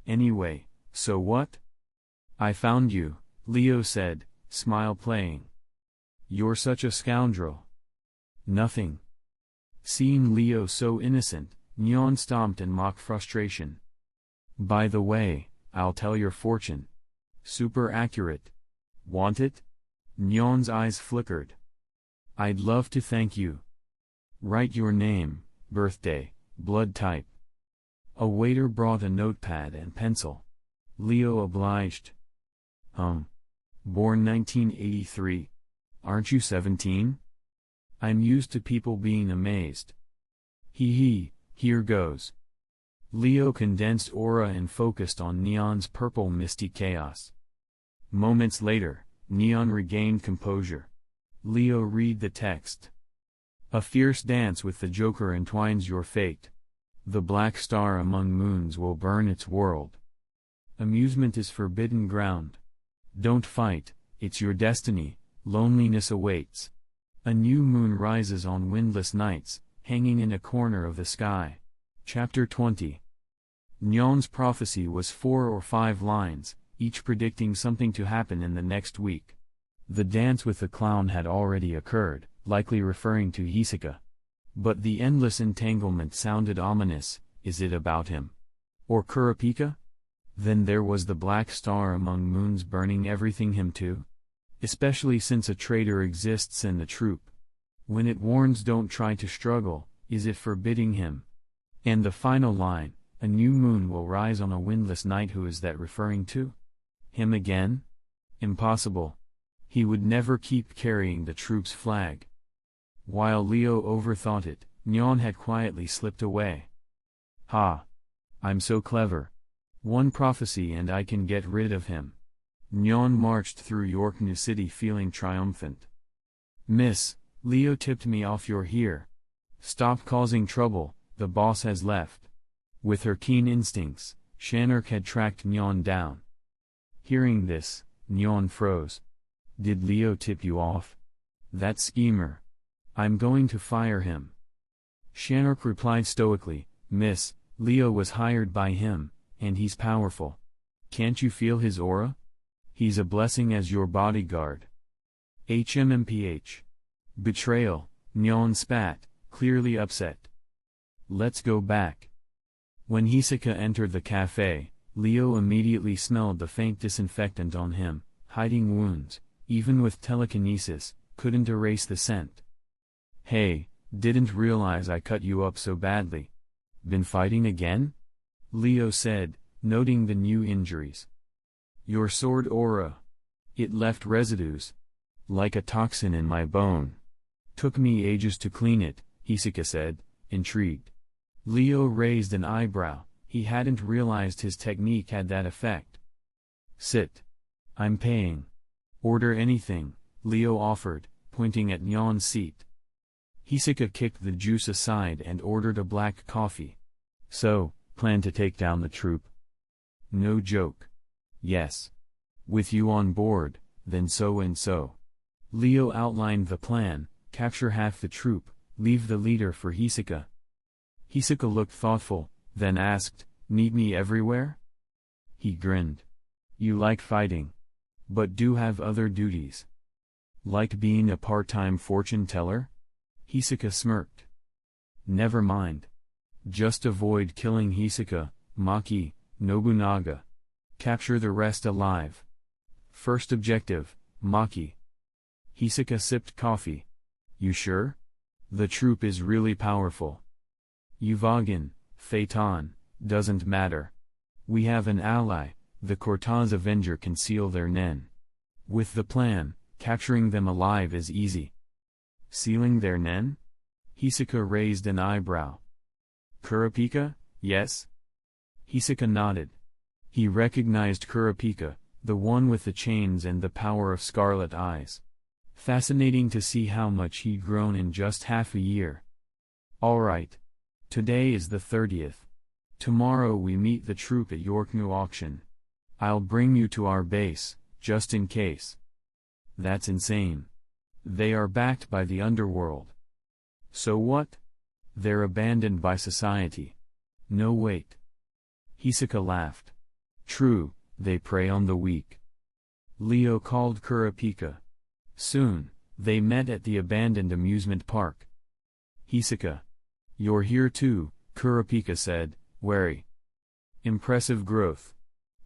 Anyway, so what? I found you, Leo said, smile playing. You're such a scoundrel. Nothing. Seeing Leo so innocent, Nyan stomped in mock frustration. By the way, I'll tell your fortune. Super accurate. Want it? Nyan's eyes flickered. I'd love to thank you. Write your name, birthday, blood type. A waiter brought a notepad and pencil. Leo obliged. Born 1983. Aren't you 17? I'm used to people being amazed. Hee, here goes. Leo condensed aura and focused on Nyan's purple misty chaos. Moments later, Nyan regained composure. Leo, read the text. A fierce dance with the Joker entwines your fate. The black star among moons will burn its world. Amusement is forbidden ground. Don't fight, it's your destiny, loneliness awaits. A new moon rises on windless nights, hanging in a corner of the sky. Chapter 20. Nyan's prophecy was 4 or 5 lines, each predicting something to happen in the next week. The dance with the clown had already occurred, likely referring to Hisoka. But the endless entanglement sounded ominous. Is it about him? Or Kurapika? Then there was the black star among moons burning everything him too? Especially since a traitor exists in the troop. When it warns don't try to struggle, is it forbidding him? And the final line, a new moon will rise on a windless night. Who is that referring to? Him again? Impossible. He would never keep carrying the troop's flag. While Leo overthought it, Nyan had quietly slipped away. Ha! I'm so clever. One prophecy and I can get rid of him. Nyan marched through York New City feeling triumphant. Miss, Leo tipped me off you're here. Stop causing trouble, the boss has left. With her keen instincts, Shanark had tracked Nyan down. Hearing this, Nyan froze. Did Leo tip you off? That schemer. I'm going to fire him. Shanark replied stoically, Miss, Leo was hired by him, and he's powerful. Can't you feel his aura? He's a blessing as your bodyguard. HMMPH. Betrayal, Nyan spat, clearly upset. Let's go back. When Hisoka entered the cafe, Leo immediately smelled the faint disinfectant on him. Hiding wounds, even with telekinesis, couldn't erase the scent. Hey, didn't realize I cut you up so badly. Been fighting again? Leo said, noting the new injuries. Your sword aura. It left residues. Like a toxin in my bone. Took me ages to clean it, Hisoka said, intrigued. Leo raised an eyebrow. He hadn't realized his technique had that effect. Sit. I'm paying. Order anything, Leo offered, pointing at Nyan's seat. Hisoka kicked the juice aside and ordered a black coffee. So, plan to take down the troop? No joke. Yes. With you on board, then so and so. Leo outlined the plan: capture half the troop, leave the leader for Hisoka. Hisoka looked thoughtful, then asked, need me everywhere? He grinned. You like fighting. But do have other duties. Like being a part-time fortune teller? Hisoka smirked. Never mind. Just avoid killing Hisoka, Maki, Nobunaga. Capture the rest alive. First objective, Maki. Hisoka sipped coffee. You sure? The troop is really powerful. Yuvagin, Phaeton, doesn't matter. We have an ally, the Cortaz Avenger can seal their nen. With the plan, capturing them alive is easy. Sealing their nen? Hisoka raised an eyebrow. Kurapika, yes? Hisoka nodded. He recognized Kurapika, the one with the chains and the power of scarlet eyes. Fascinating to see how much he'd grown in just half a year. Alright. Today is the 30th. Tomorrow we meet the troop at York New Auction. I'll bring you to our base, just in case. That's insane. They are backed by the underworld. So what? They're abandoned by society. No wait. Hisoka laughed. True, they prey on the weak. Leo called Kurapika. Soon, they met at the abandoned amusement park. Hisoka. You're here too, Kurapika said, wary. Impressive growth.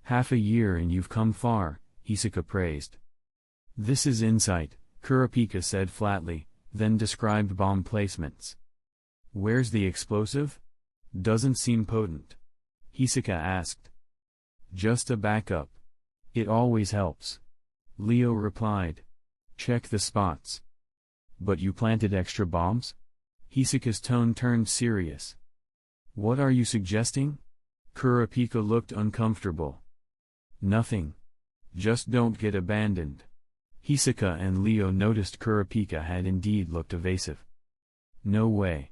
Half a year and you've come far, Hisoka praised. This is insight, Kurapika said flatly, then described bomb placements. Where's the explosive? Doesn't seem potent. Hisoka asked. Just a backup. It always helps. Leo replied. Check the spots. But you planted extra bombs? Hisoka's tone turned serious. What are you suggesting? Kurapika looked uncomfortable. Nothing. Just don't get abandoned. Hisoka and Leo noticed Kurapika had indeed looked evasive. No way.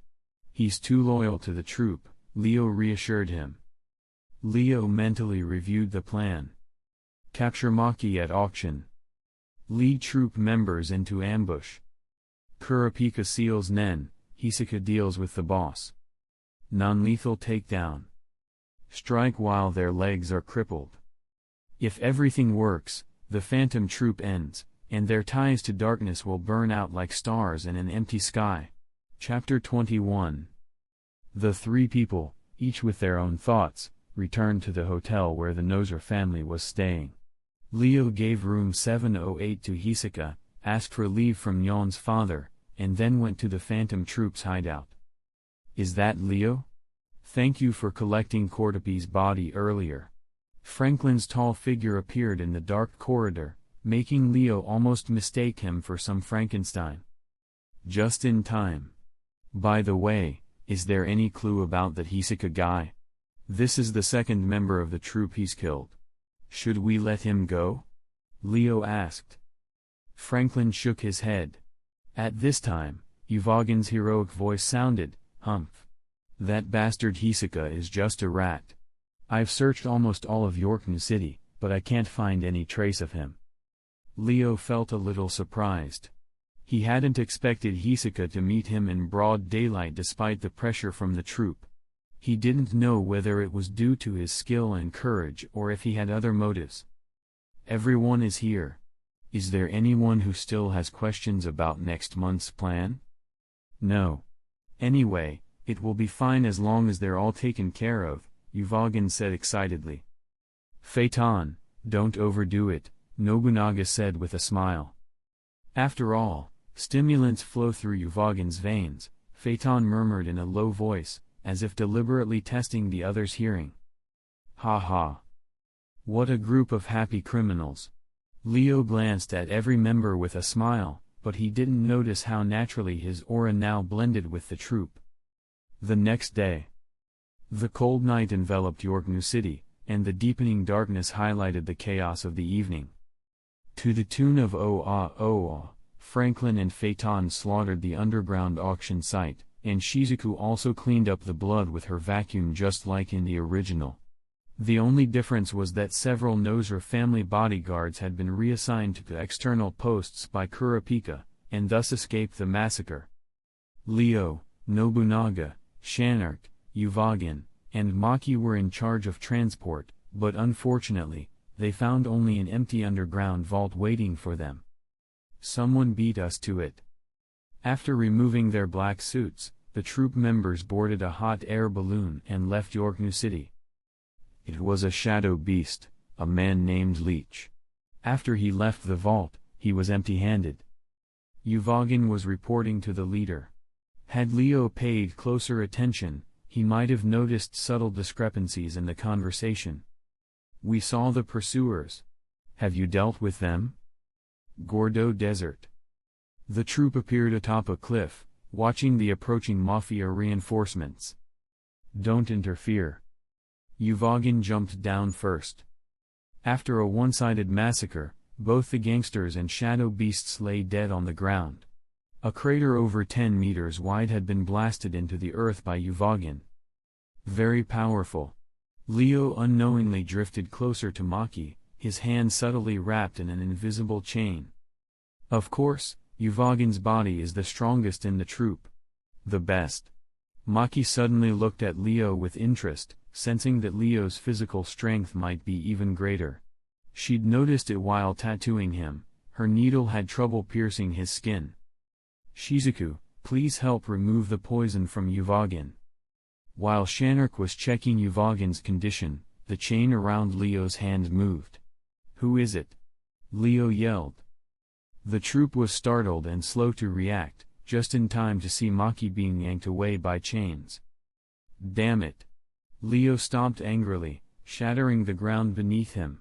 He's too loyal to the troop, Leo reassured him. Leo mentally reviewed the plan. Capture Maki at auction. Lead troop members into ambush. Kurapika seals Nen, Hisoka deals with the boss. Non-lethal takedown. Strike while their legs are crippled. If everything works, the phantom troop ends, and their ties to darkness will burn out like stars in an empty sky. Chapter 21. The three people, each with their own thoughts, returned to the hotel where the Noser family was staying. Leo gave room 708 to Hisoka, asked for leave from Yon's father, and then went to the phantom troop's hideout. Is that Leo? Thank you for collecting Cordopi's body earlier. Franklin's tall figure appeared in the dark corridor, making Leo almost mistake him for some Frankenstein. Just in time. By the way, is there any clue about that Hisoka guy? This is the second member of the troop he's killed. Should we let him go? Leo asked. Franklin shook his head. At this time, Yuvagin's heroic voice sounded, Humph. That bastard Hisoka is just a rat. I've searched almost all of Yorknu City, but I can't find any trace of him. Leo felt a little surprised. He hadn't expected Hisoka to meet him in broad daylight despite the pressure from the troop. He didn't know whether it was due to his skill and courage or if he had other motives. Everyone is here. Is there anyone who still has questions about next month's plan? No. Anyway, it will be fine as long as they're all taken care of, Yuvagin said excitedly. Phaeton, don't overdo it, Nobunaga said with a smile. After all, stimulants flow through Yuvagin's veins, Phaeton murmured in a low voice, as if deliberately testing the other's hearing. Ha ha. What a group of happy criminals. Leo glanced at every member with a smile, but he didn't notice how naturally his aura now blended with the troop. The next day. The cold night enveloped Yorknu City, and the deepening darkness highlighted the chaos of the evening. To the tune of Oh, Franklin and Phaeton slaughtered the underground auction site, and Shizuku also cleaned up the blood with her vacuum just like in the original. The only difference was that several Noser family bodyguards had been reassigned to external posts by Kurapika, and thus escaped the massacre. Leo, Nobunaga, Shanark, Yuvagin, and Maki were in charge of transport, but unfortunately, they found only an empty underground vault waiting for them. Someone beat us to it. After removing their black suits, the troop members boarded a hot air balloon and left Yorknu City. It was a shadow beast, a man named Leech. After he left the vault, he was empty-handed. Yuvagin was reporting to the leader. Had Leo paid closer attention, he might have noticed subtle discrepancies in the conversation. We saw the pursuers. Have you dealt with them? Gordo Desert. The troop appeared atop a cliff, watching the approaching Mafia reinforcements. Don't interfere. Yuvagin jumped down first. After a one-sided massacre, both the gangsters and shadow beasts lay dead on the ground. A crater over 10 meters wide had been blasted into the earth by Yuvagin. Very powerful. Leo unknowingly drifted closer to Maki, his hand subtly wrapped in an invisible chain. Of course, Yuvagin's body is the strongest in the troop. The best. Maki suddenly looked at Leo with interest, sensing that Leo's physical strength might be even greater. She'd noticed it while tattooing him. Her needle had trouble piercing his skin. Shizuku, please help remove the poison from Yuvagin. While Shanark was checking Yuvagin's condition, the chain around Leo's hand moved. Who is it? Leo yelled. The troop was startled and slow to react, just in time to see Maki being yanked away by chains. Damn it! Leo stomped angrily, shattering the ground beneath him.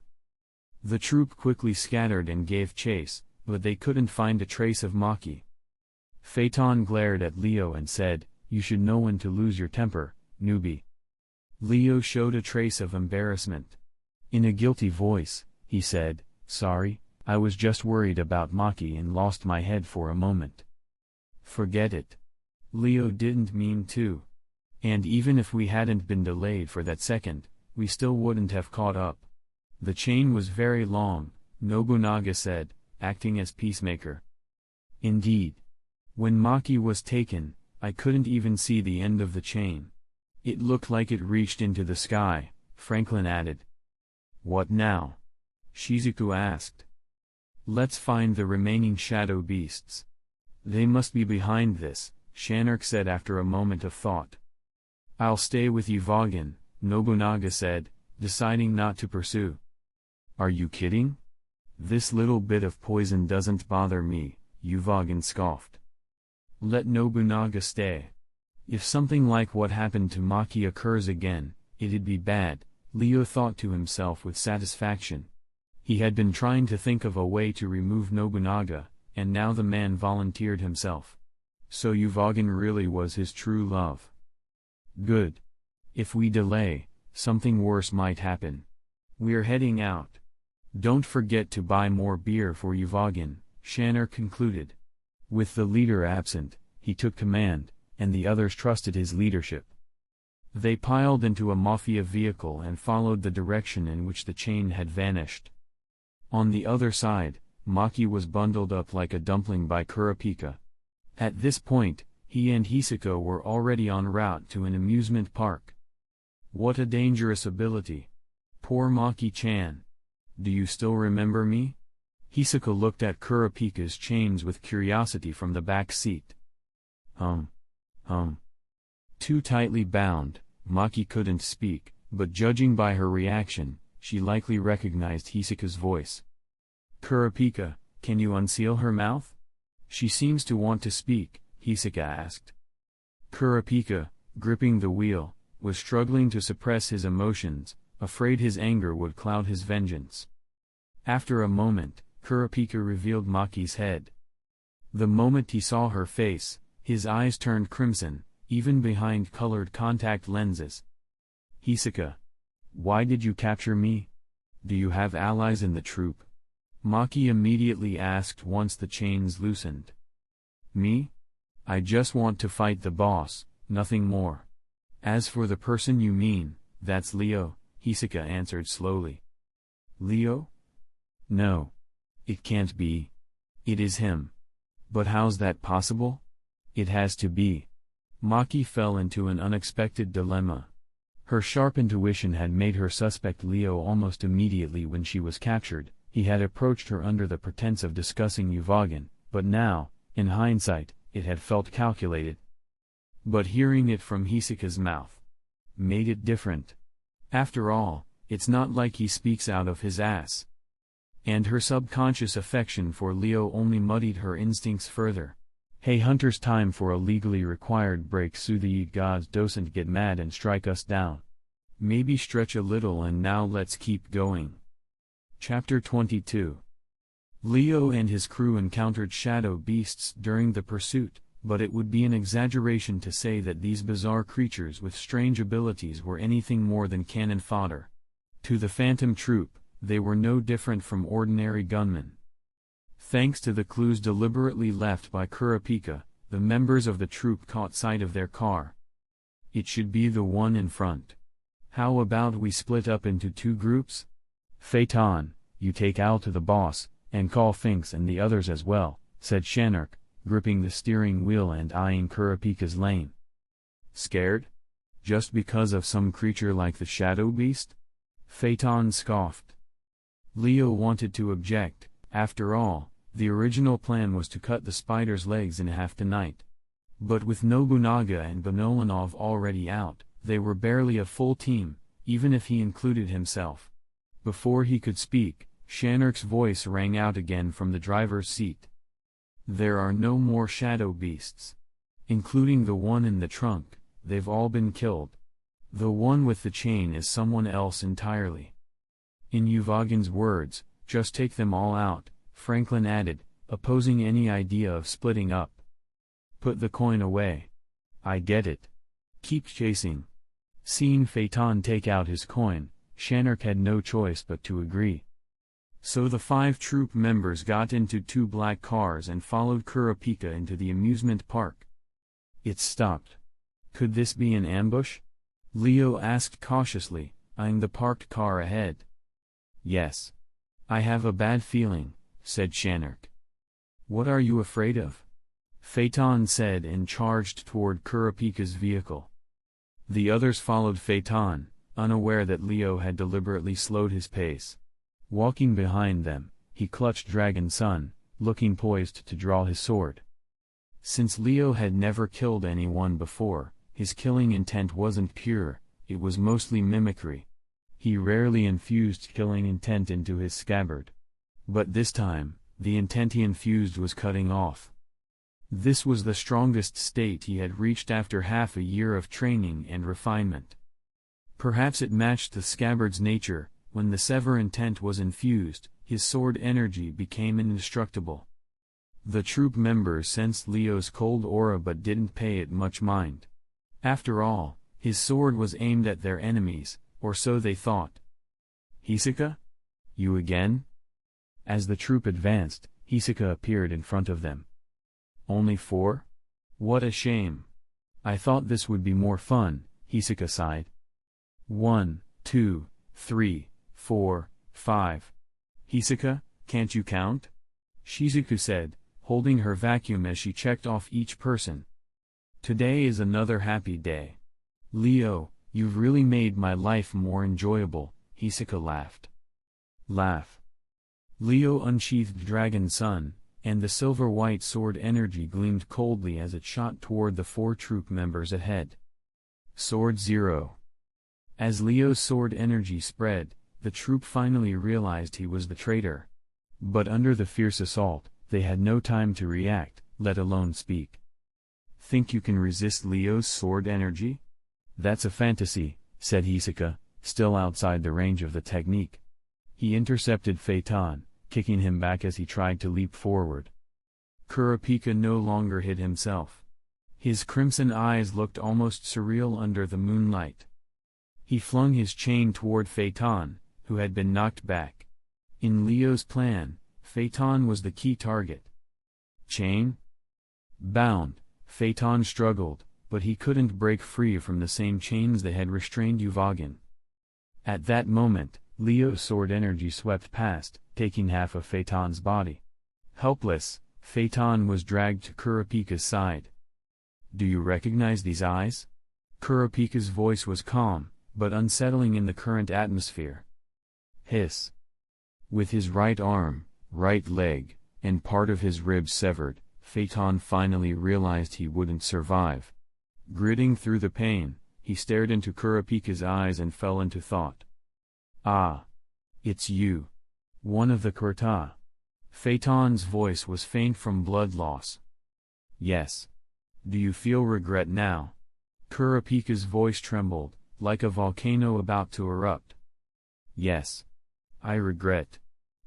The troop quickly scattered and gave chase, but they couldn't find a trace of Maki. Phaeton glared at Leo and said, "You should know when to lose your temper, newbie." Leo showed a trace of embarrassment. In a guilty voice, he said, "Sorry, I was just worried about Maki and lost my head for a moment." Forget it. Leo didn't mean to. And even if we hadn't been delayed for that second, we still wouldn't have caught up. The chain was very long, Nobunaga said, acting as peacemaker. Indeed. When Maki was taken, I couldn't even see the end of the chain. It looked like it reached into the sky, Franklin added. What now? Shizuku asked. Let's find the remaining shadow beasts. They must be behind this, Shanark said after a moment of thought. I'll stay with Yuvagin, Nobunaga said, deciding not to pursue. Are you kidding? This little bit of poison doesn't bother me, Yuvagin scoffed. Let Nobunaga stay. If something like what happened to Maki occurs again, it'd be bad, Leo thought to himself with satisfaction. He had been trying to think of a way to remove Nobunaga, and now the man volunteered himself. So Yuvagin really was his true love. Good. If we delay, something worse might happen. We're heading out. Don't forget to buy more beer for Yuvagin, Shanark concluded. With the leader absent, he took command, and the others trusted his leadership. They piled into a mafia vehicle and followed the direction in which the chain had vanished. On the other side, Maki was bundled up like a dumpling by Kurapika. At this point, he and Hisako were already en route to an amusement park. What a dangerous ability. Poor Maki-chan. Do you still remember me? Hisako looked at Kurapika's chains with curiosity from the back seat. Too tightly bound, Maki couldn't speak, but judging by her reaction, she likely recognized Hisako's voice. Kurapika, can you unseal her mouth? She seems to want to speak, Hisaka asked. Kurapika, gripping the wheel, was struggling to suppress his emotions, afraid his anger would cloud his vengeance. After a moment, Kurapika revealed Maki's head. The moment he saw her face, his eyes turned crimson, even behind colored contact lenses. Hisaka. Why did you capture me? Do you have allies in the troop? Maki immediately asked once the chains loosened. Me? I just want to fight the boss, nothing more. As for the person you mean, that's Leo, Hisaka answered slowly. Leo? No. It can't be. It is him. But how's that possible? It has to be. Maki fell into an unexpected dilemma. Her sharp intuition had made her suspect Leo almost immediately when she was captured. He had approached her under the pretense of discussing Yuvagin, but now, in hindsight, it had felt calculated. But hearing it from Hisaka's mouth made it different. After all, it's not like he speaks out of his ass. And her subconscious affection for Leo only muddied her instincts further. Hey hunters, time for a legally required break so the gods doesn't get mad and strike us down. Maybe stretch a little and now let's keep going. Chapter 22. Leo and his crew encountered shadow beasts during the pursuit, but it would be an exaggeration to say that these bizarre creatures with strange abilities were anything more than cannon fodder. To the Phantom Troop, they were no different from ordinary gunmen. Thanks to the clues deliberately left by Kurapika, the members of the troop caught sight of their car. It should be the one in front. How about we split up into two groups? Phaeton, you take Al to the boss, and call Finks and the others as well, said Shanark, gripping the steering wheel and eyeing Kurapika's lane. Scared? Just because of some creature like the Shadow Beast? Phaeton scoffed. Leo wanted to object. After all, the original plan was to cut the spider's legs in half tonight. But with Nobunaga and Benolanov already out, they were barely a full team, even if he included himself. Before he could speak, Shanark's voice rang out again from the driver's seat. There are no more shadow beasts. Including the one in the trunk, they've all been killed. The one with the chain is someone else entirely. In Yuvagin's words, just take them all out, Franklin added, opposing any idea of splitting up. Put the coin away. I get it. Keep chasing. Seeing Phaeton take out his coin, Shanark had no choice but to agree. So the 5 troop members got into 2 black cars and followed Kurapika into the amusement park. It stopped. Could this be an ambush? Leo asked cautiously, eyeing the parked car ahead. Yes. I have a bad feeling, said Shanark. What are you afraid of? Phaeton said and charged toward Kurapika's vehicle. The others followed Phaeton, unaware that Leo had deliberately slowed his pace. Walking behind them, he clutched Dragon Sun, looking poised to draw his sword. Since Leo had never killed anyone before, his killing intent wasn't pure, it was mostly mimicry. He rarely infused killing intent into his scabbard. But this time, the intent he infused was cutting off. This was the strongest state he had reached after half a year of training and refinement. Perhaps it matched the scabbard's nature. When the sever intent was infused, his sword energy became indestructible. The troop members sensed Leo's cold aura but didn't pay it much mind. After all, his sword was aimed at their enemies, or so they thought. Hisaka? You again? As the troop advanced, Hisaka appeared in front of them. Only 4? What a shame. I thought this would be more fun, Hisaka sighed. 1, 2, 3, 4, 5. Hisaka, can't you count? Shizuku said, holding her vacuum as she checked off each person. Today is another happy day. Leo, you've really made my life more enjoyable, Hisaka laughed. Laugh. Leo unsheathed Dragon Sun, and the silver-white sword energy gleamed coldly as it shot toward the 4 troop members ahead. Sword 0. As Leo's sword energy spread, the troop finally realized he was the traitor. But under the fierce assault, they had no time to react, let alone speak. Think you can resist Leo's sword energy? That's a fantasy, said Hisaka, still outside the range of the technique. He intercepted Phaeton, kicking him back as he tried to leap forward. Kurapika no longer hid himself. His crimson eyes looked almost surreal under the moonlight. He flung his chain toward Phaeton, who had been knocked back. In Leo's plan, Phaeton was the key target. Chain? Bound, Phaeton struggled, but he couldn't break free from the same chains that had restrained Yuvagin. At that moment, Leo's sword energy swept past, taking half of Phaeton's body. Helpless, Phaeton was dragged to Kurapika's side. Do you recognize these eyes? Kurapika's voice was calm, but unsettling in the current atmosphere. Hiss. With his right arm, right leg, and part of his ribs severed, Phaeton finally realized he wouldn't survive. Gritting through the pain, he stared into Kurapika's eyes and fell into thought. Ah. It's you. One of the Kurta. Phaeton's voice was faint from blood loss. Yes. Do you feel regret now? Kurapika's voice trembled, like a volcano about to erupt. Yes. I regret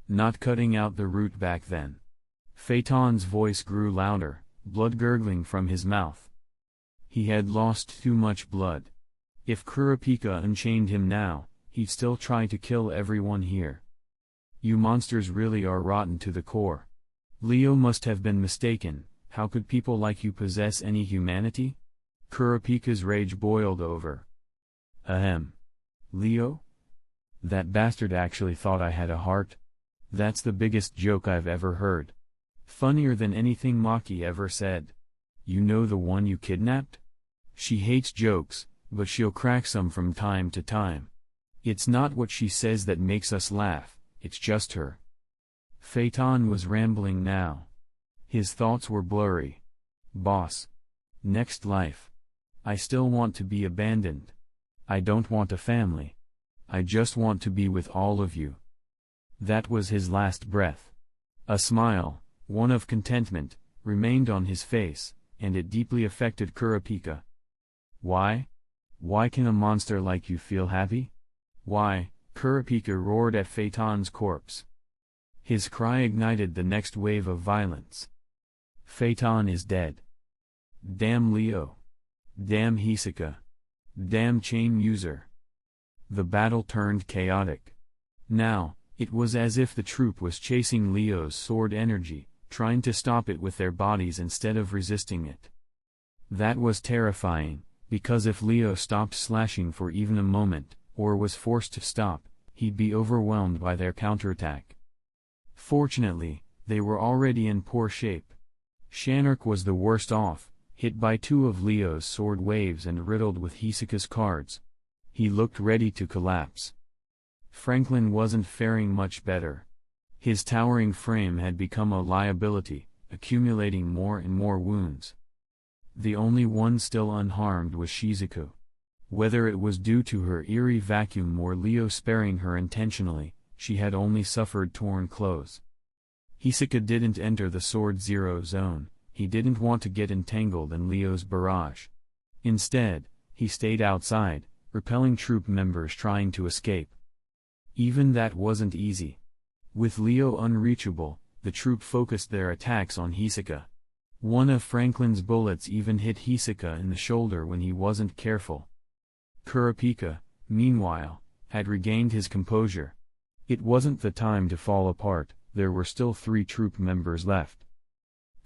not cutting out the root back then. Phaeton's voice grew louder, blood gurgling from his mouth. He had lost too much blood. If Kurapika unchained him now, he'd still try to kill everyone here. You monsters really are rotten to the core. Leo must have been mistaken. How could people like you possess any humanity? Kurapika's rage boiled over. Ahem. Leo? That bastard actually thought I had a heart? That's the biggest joke I've ever heard. Funnier than anything Maki ever said. You know the one you kidnapped? She hates jokes, but she'll crack some from time to time. It's not what she says that makes us laugh, it's just her. Phaeton was rambling now. His thoughts were blurry. Boss. Next life. I still want to be abandoned. I don't want a family. I just want to be with all of you. That was his last breath. A smile, one of contentment, remained on his face, and it deeply affected Kurapika. Why? Why can a monster like you feel happy? Why? Kurapika roared at Phaeton's corpse. His cry ignited the next wave of violence. Phaeton is dead. Damn Leo. Damn Hisoka. Damn chain user. The battle turned chaotic. Now, it was as if the troop was chasing Leo's sword energy, trying to stop it with their bodies instead of resisting it. That was terrifying, because if Leo stopped slashing for even a moment, or was forced to stop, he'd be overwhelmed by their counterattack. Fortunately, they were already in poor shape. Shanark was the worst off, hit by 2 of Leo's sword waves and riddled with Hisoka's cards. He looked ready to collapse. Franklin wasn't faring much better. His towering frame had become a liability, accumulating more and more wounds. The only one still unharmed was Shizuku. Whether it was due to her eerie vacuum or Leo sparing her intentionally, she had only suffered torn clothes. Hisoka didn't enter the Sword Zero zone, he didn't want to get entangled in Leo's barrage. Instead, he stayed outside, repelling troop members trying to escape. Even that wasn't easy. With Leo unreachable, the troop focused their attacks on Hisoka. One of Franklin's bullets even hit Hisoka in the shoulder when he wasn't careful. Kurapika, meanwhile, had regained his composure. It wasn't the time to fall apart, there were still 3 troop members left.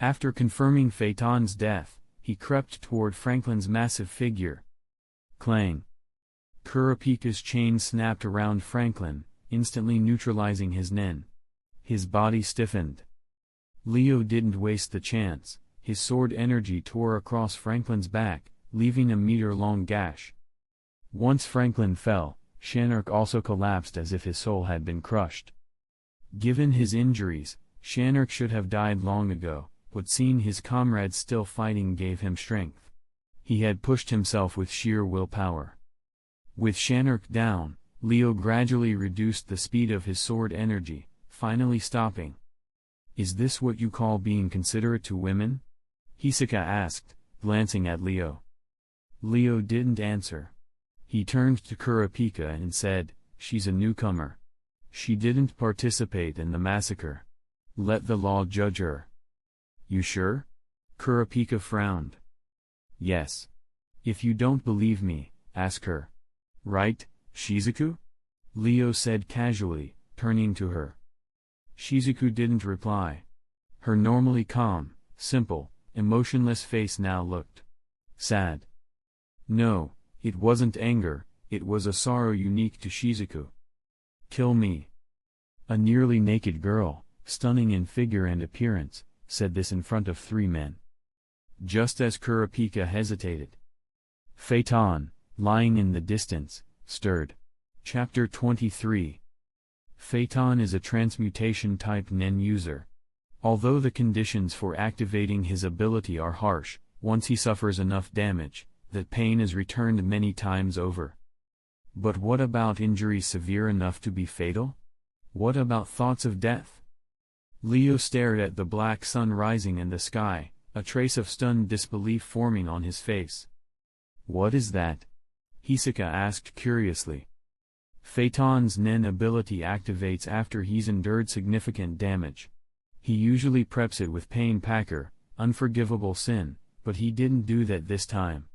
After confirming Phaeton's death, he crept toward Franklin's massive figure. Clang! Kurapika's chain snapped around Franklin, instantly neutralizing his nen. His body stiffened. Leo didn't waste the chance, his sword energy tore across Franklin's back, leaving a meter-long gash. Once Franklin fell, Shanark also collapsed as if his soul had been crushed. Given his injuries, Shanark should have died long ago, but seeing his comrades still fighting gave him strength. He had pushed himself with sheer willpower. With Shanark down, Leo gradually reduced the speed of his sword energy, finally stopping. Is this what you call being considerate to women? Hisoka asked, glancing at Leo. Leo didn't answer. He turned to Kurapika and said, "She's a newcomer. She didn't participate in the massacre. Let the law judge her." You sure? Kurapika frowned. Yes. If you don't believe me, ask her. Right, Shizuku? Leo said casually, turning to her. Shizuku didn't reply. Her normally calm, simple, emotionless face now looked sad. No, it wasn't anger, it was a sorrow unique to Shizuku. Kill me. A nearly naked girl, stunning in figure and appearance, said this in front of 3 men. Just as Kurapika hesitated. Phaeton, lying in the distance, stirred. Chapter 23. Phaeton is a transmutation-type nen user. Although the conditions for activating his ability are harsh, once he suffers enough damage, that pain is returned many times over. But what about injuries severe enough to be fatal? What about thoughts of death? Leo stared at the black sun rising in the sky, a trace of stunned disbelief forming on his face. What is that? Hisoka asked curiously. Phaeton's nen ability activates after he's endured significant damage. He usually preps it with Pain Packer, unforgivable sin, but he didn't do that this time.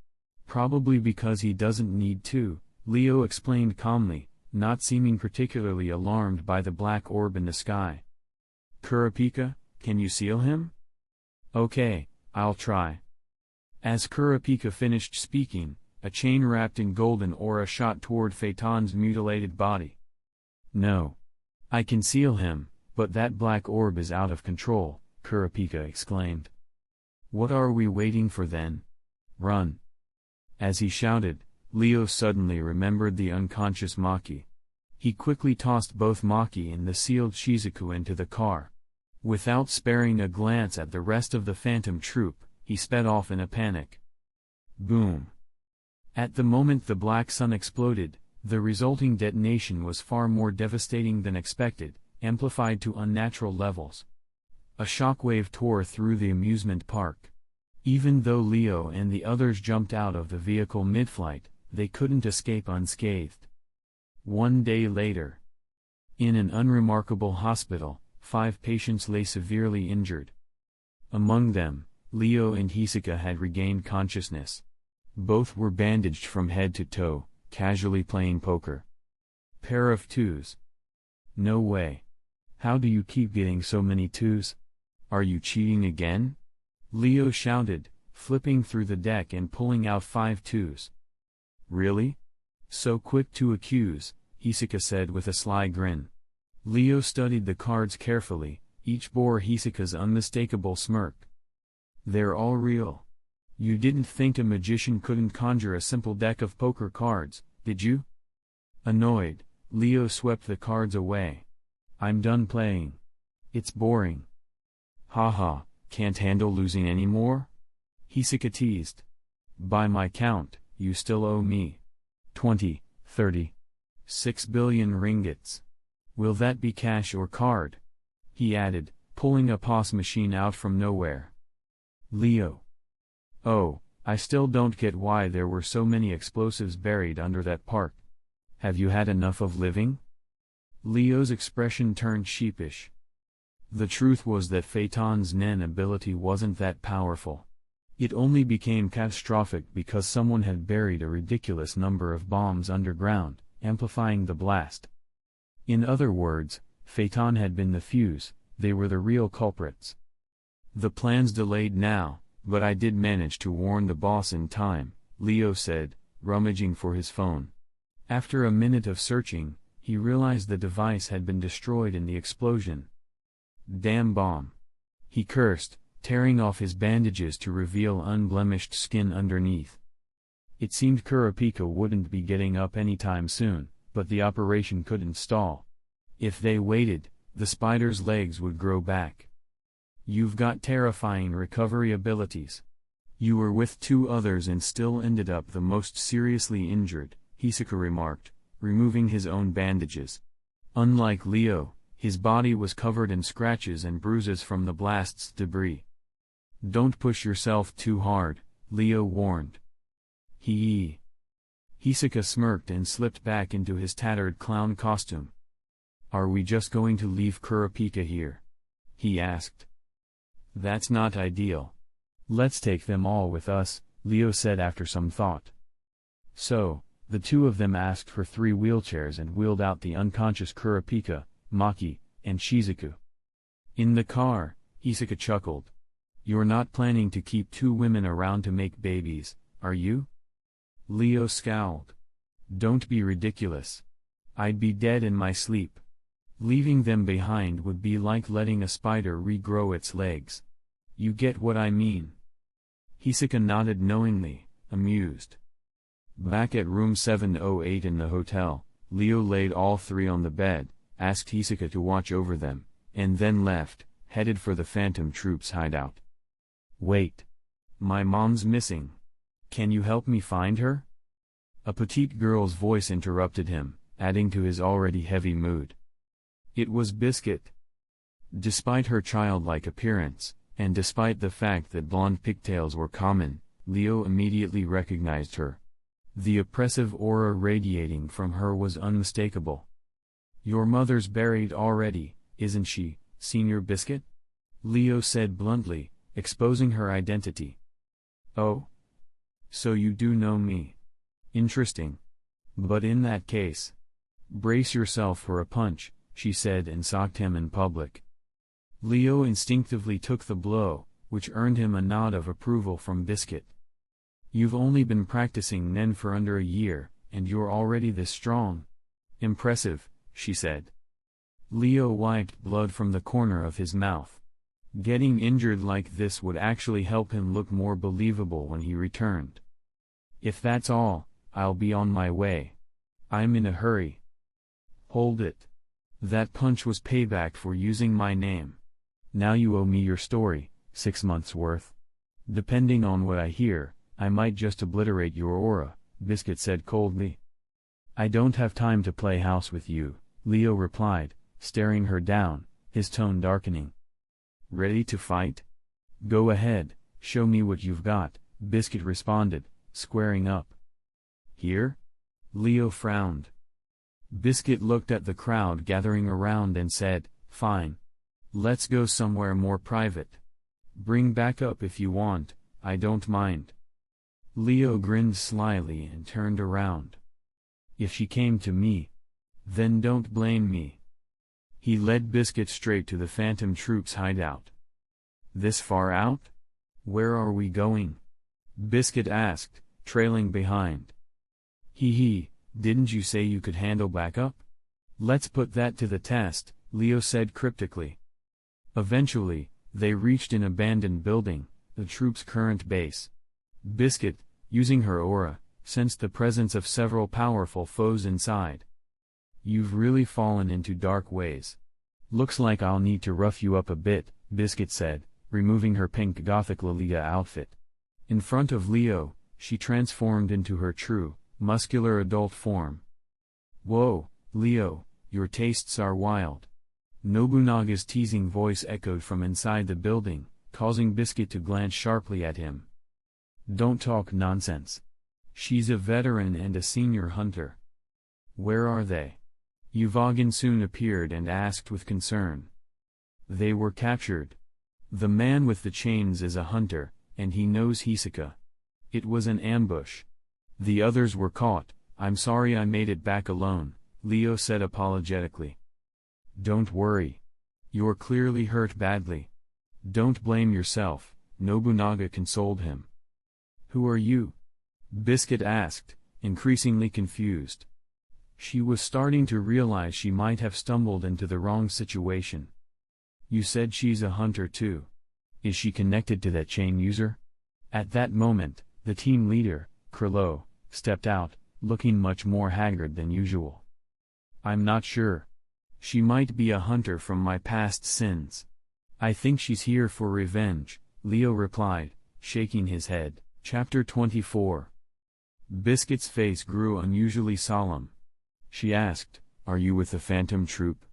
Probably because he doesn't need to, Leo explained calmly, not seeming particularly alarmed by the black orb in the sky. Kurapika, can you seal him? Okay, I'll try. As Kurapika finished speaking, a chain wrapped in golden aura shot toward Phaeton's mutilated body. No. I can seal him, but that black orb is out of control, Kurapika exclaimed. What are we waiting for then? Run! As he shouted, Leo suddenly remembered the unconscious Maki. He quickly tossed both Maki and the sealed Shizuku into the car. Without sparing a glance at the rest of the phantom troop, he sped off in a panic. Boom! At the moment the black sun exploded, the resulting detonation was far more devastating than expected, amplified to unnatural levels. A shockwave tore through the amusement park. Even though Leo and the others jumped out of the vehicle mid-flight, they couldn't escape unscathed. One day later, in an unremarkable hospital, 5 patients lay severely injured. Among them, Leo and Hisoka had regained consciousness. Both were bandaged from head to toe, casually playing poker. Pair of twos. No way. How do you keep getting so many twos? Are you cheating again? Leo shouted, flipping through the deck and pulling out 5 twos. Really? So quick to accuse, Hisoka said with a sly grin. Leo studied the cards carefully, each bore Hisoka's unmistakable smirk. They're all real. You didn't think a magician couldn't conjure a simple deck of poker cards, did you? Annoyed, Leo swept the cards away. I'm done playing. It's boring. Haha, can't handle losing anymore? Hisoka teased. By my count, you still owe me 20, 30, 6 billion ringgits. Will that be cash or card? He added, pulling a POS machine out from nowhere. Leo. Oh, I still don't get why there were so many explosives buried under that park. Have you had enough of living? Leo's expression turned sheepish. The truth was that Phaeton's Nen ability wasn't that powerful. It only became catastrophic because someone had buried a ridiculous number of bombs underground, amplifying the blast. In other words, Phaeton had been the fuse, they were the real culprits. The plan's delayed now, but I did manage to warn the boss in time, Leo said, rummaging for his phone. After a minute of searching, he realized the device had been destroyed in the explosion. Damn bomb. He cursed, tearing off his bandages to reveal unblemished skin underneath. It seemed Kurapika wouldn't be getting up anytime soon, but the operation couldn't stall. If they waited, the spider's legs would grow back. You've got terrifying recovery abilities. You were with 2 others and still ended up the most seriously injured, Hisoka remarked, removing his own bandages. Unlike Leo, his body was covered in scratches and bruises from the blast's debris. Don't push yourself too hard, Leo warned. Hisoka smirked and slipped back into his tattered clown costume. Are we just going to leave Kurapika here? He asked. That's not ideal. Let's take them all with us, Leo said after some thought. So, the 2 of them asked for 3 wheelchairs and wheeled out the unconscious Kurapika, Maki, and Shizuku. In the car, Hisoka chuckled. You're not planning to keep 2 women around to make babies, are you? Leo scowled. Don't be ridiculous. I'd be dead in my sleep. Leaving them behind would be like letting a spider regrow its legs. You get what I mean. Hisoka nodded knowingly, amused. Back at room 708 in the hotel, Leo laid all 3 on the bed, asked Hisoka to watch over them, and then left, headed for the Phantom Troop's hideout. Wait. My mom's missing. Can you help me find her? A petite girl's voice interrupted him, adding to his already heavy mood. It was Biscuit. Despite her childlike appearance, and despite the fact that blonde pigtails were common, Leo immediately recognized her. The oppressive aura radiating from her was unmistakable. Your mother's buried already, isn't she, Senior Biscuit? Leo said bluntly, exposing her identity. Oh? So you do know me. Interesting. But in that case, brace yourself for a punch, she said and socked him in public. Leo instinctively took the blow, which earned him a nod of approval from Biscuit. You've only been practicing Nen for under a year, and you're already this strong. Impressive, she said. Leo wiped blood from the corner of his mouth. Getting injured like this would actually help him look more believable when he returned. If that's all, I'll be on my way. I'm in a hurry. Hold it. That punch was payback for using my name. Now you owe me your story, 6 months worth. Depending on what I hear, I might just obliterate your aura, Biscuit said coldly. I don't have time to play house with you, Leo replied, staring her down, his tone darkening. Ready to fight? Go ahead, show me what you've got, Biscuit responded, squaring up. Here? Leo frowned. Biscuit looked at the crowd gathering around and said, Fine. Let's go somewhere more private. Bring backup if you want, I don't mind. Leo grinned slyly and turned around. If she came to me, then don't blame me. He led Biscuit straight to the Phantom Troop's hideout. This far out? Where are we going? Biscuit asked, trailing behind. Hee, didn't you say you could handle backup? Let's put that to the test, Leo said cryptically. Eventually, they reached an abandoned building, the troop's current base. Biscuit, using her aura, sensed the presence of several powerful foes inside. You've really fallen into dark ways. Looks like I'll need to rough you up a bit, Biscuit said, removing her pink Gothic Lolita outfit. In front of Leo, she transformed into her true, muscular adult form. Whoa, Leo, your tastes are wild. Nobunaga's teasing voice echoed from inside the building, causing Biscuit to glance sharply at him. Don't talk nonsense. She's a veteran and a senior hunter. Where are they? Yuvagin soon appeared and asked with concern. They were captured. The man with the chains is a hunter, and he knows Hisoka. It was an ambush. The others were caught. I'm sorry I made it back alone, Leo said apologetically. Don't worry. You're clearly hurt badly. Don't blame yourself, Nobunaga consoled him. Who are you? Biscuit asked, increasingly confused. She was starting to realize she might have stumbled into the wrong situation. You said she's a hunter too. Is she connected to that chain user? At that moment, the team leader, Krilo, stepped out, looking much more haggard than usual. I'm not sure. She might be a hunter from my past sins. I think she's here for revenge, Leo replied, shaking his head. Chapter 24. Biscuit's face grew unusually solemn. She asked, Are you with the Phantom Troop?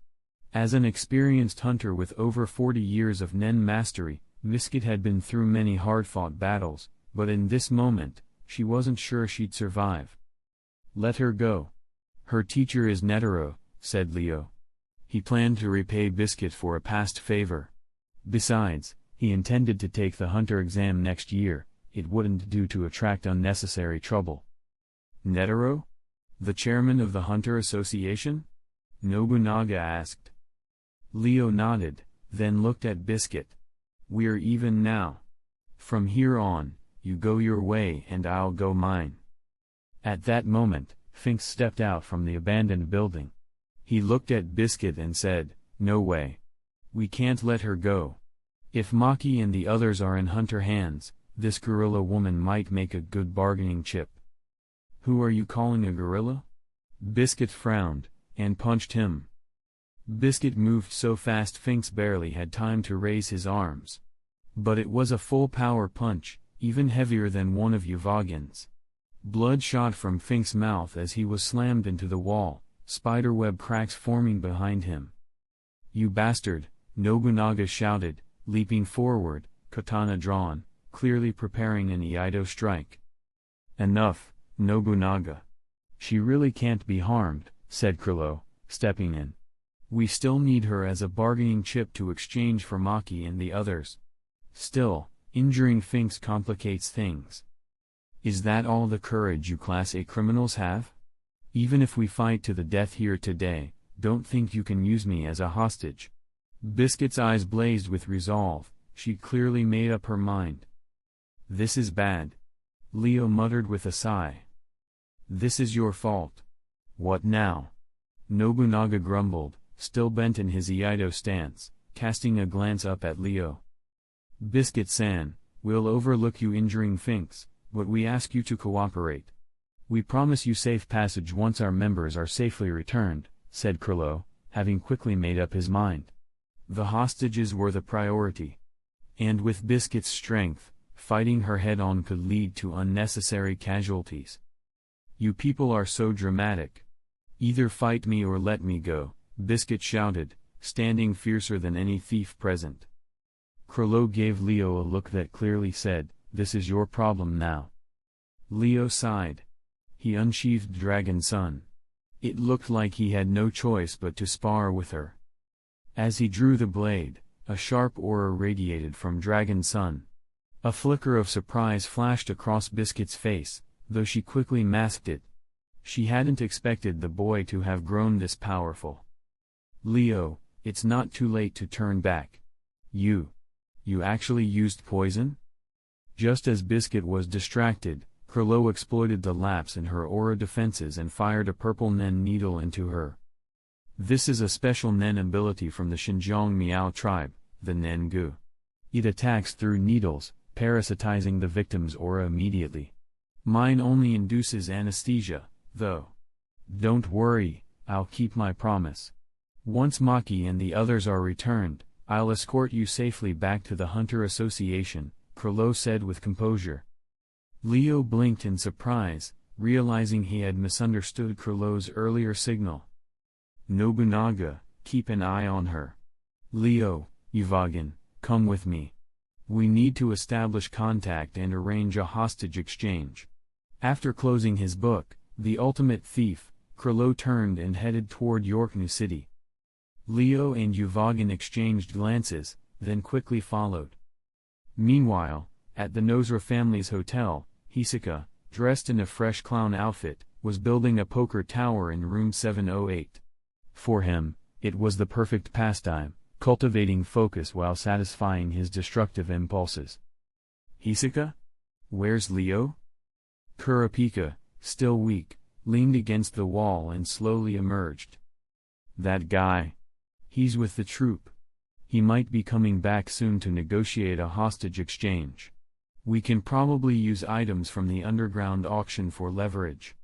As an experienced hunter with over 40 years of Nen mastery, Biscuit had been through many hard-fought battles, but in this moment, she wasn't sure she'd survive. Let her go. Her teacher is Netero, said Leo. He planned to repay Biscuit for a past favor. Besides, he intended to take the hunter exam next year. It wouldn't do to attract unnecessary trouble. Netero? The chairman of the Hunter Association? Nobunaga asked. Leo nodded, then looked at Biscuit. We're even now. From here on, you go your way and I'll go mine. At that moment, Finks stepped out from the abandoned building. He looked at Biscuit and said, No way. We can't let her go. If Maki and the others are in hunter hands, this gorilla woman might make a good bargaining chip. Who are you calling a gorilla? Biscuit frowned, and punched him. Biscuit moved so fast Finks barely had time to raise his arms. But it was a full power punch, even heavier than one of Yuvagin's. Blood shot from Finks' mouth as he was slammed into the wall, spiderweb cracks forming behind him. You bastard, Nobunaga shouted, leaping forward, katana drawn, clearly preparing an Iaido strike. Enough, Nobunaga. She really can't be harmed, said Krilo, stepping in. We still need her as a bargaining chip to exchange for Maki and the others. Still, injuring Finks complicates things. Is that all the courage you Class A criminals have? Even if we fight to the death here today, don't think you can use me as a hostage. Biscuit's eyes blazed with resolve. She'd clearly made up her mind. This is bad. Leo muttered with a sigh. This is your fault. What now? Nobunaga grumbled, still bent in his Iaido stance, casting a glance up at Leo. Biscuit-san, we'll overlook you injuring Finks, but we ask you to cooperate. We promise you safe passage once our members are safely returned, said Krilo, having quickly made up his mind. The hostages were the priority. And with Biscuit's strength, fighting her head-on could lead to unnecessary casualties. You people are so dramatic. Either fight me or let me go, Biscuit shouted, standing fiercer than any thief present. Krilo gave Leo a look that clearly said, "This is your problem now." Leo sighed. He unsheathed Dragon Son. It looked like he had no choice but to spar with her. As he drew the blade, a sharp aura radiated from Dragon Son. A flicker of surprise flashed across Biscuit's face, though she quickly masked it. She hadn't expected the boy to have grown this powerful. Leo, it's not too late to turn back. You actually used poison? Just as Biscuit was distracted, Krilo exploited the lapse in her aura defenses and fired a purple Nen needle into her. This is a special Nen ability from the Xinjiang Miao tribe, the Nen Gu. It attacks through needles, parasitizing the victim's aura immediately. Mine only induces anesthesia, though. Don't worry, I'll keep my promise. Once Maki and the others are returned, I'll escort you safely back to the Hunter Association, Krilo said with composure. Leo blinked in surprise, realizing he had misunderstood Krilo's earlier signal. Nobunaga, keep an eye on her. Leo, Yuvagin, come with me. We need to establish contact and arrange a hostage exchange. After closing his book, The Ultimate Thief, Krilo turned and headed toward Yorknu City. Leo and Yuvagin exchanged glances, then quickly followed. Meanwhile, at the Nozra family's hotel, Hisaka, dressed in a fresh clown outfit, was building a poker tower in room 708. For him, it was the perfect pastime, cultivating focus while satisfying his destructive impulses. Hisaka? Where's Leo? Kurapika, still weak, leaned against the wall and slowly emerged. That guy. He's with the troop. He might be coming back soon to negotiate a hostage exchange. We can probably use items from the underground auction for leverage.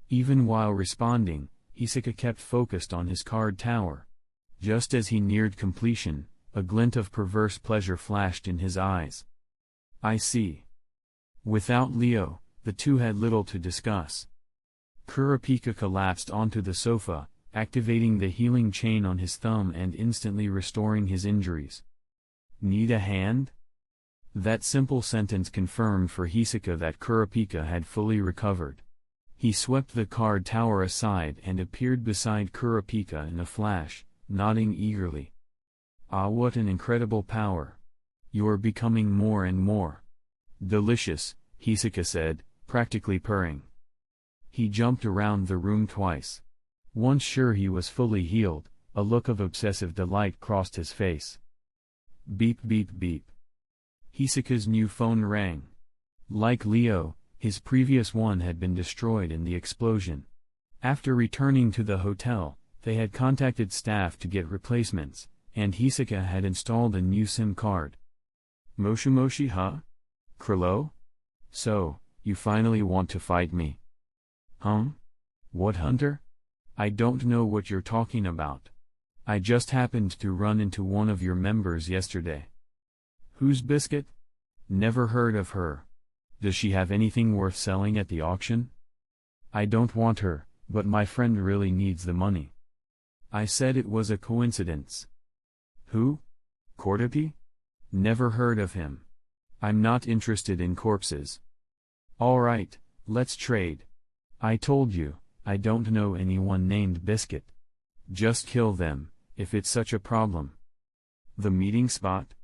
Even while responding, Hisaka kept focused on his card tower. Just as he neared completion, a glint of perverse pleasure flashed in his eyes. I see. Without Leo, the two had little to discuss. Kurapika collapsed onto the sofa, activating the healing chain on his thumb and instantly restoring his injuries. Need a hand? That simple sentence confirmed for Hisaka that Kurapika had fully recovered. He swept the card tower aside and appeared beside Kurapika in a flash, nodding eagerly. Ah, what an incredible power. You're becoming more and more delicious, Hisaka said, practically purring. He jumped around the room twice. Once sure he was fully healed, a look of obsessive delight crossed his face. Beep beep beep. Hisaka's new phone rang. Like Leo, his previous one had been destroyed in the explosion. After returning to the hotel, they had contacted staff to get replacements, and Hisaka had installed a new SIM card. Moshi, huh? Krilo? So, you finally want to fight me? Huh? What, Hunter? I don't know what you're talking about. I just happened to run into one of your members yesterday. Who's Biscuit? Never heard of her. Does she have anything worth selling at the auction? I don't want her, but my friend really needs the money. I said it was a coincidence. Who? Cordopi? Never heard of him. I'm not interested in corpses. Alright, let's trade. I told you, I don't know anyone named Biscuit. Just kill them, if it's such a problem. The meeting spot?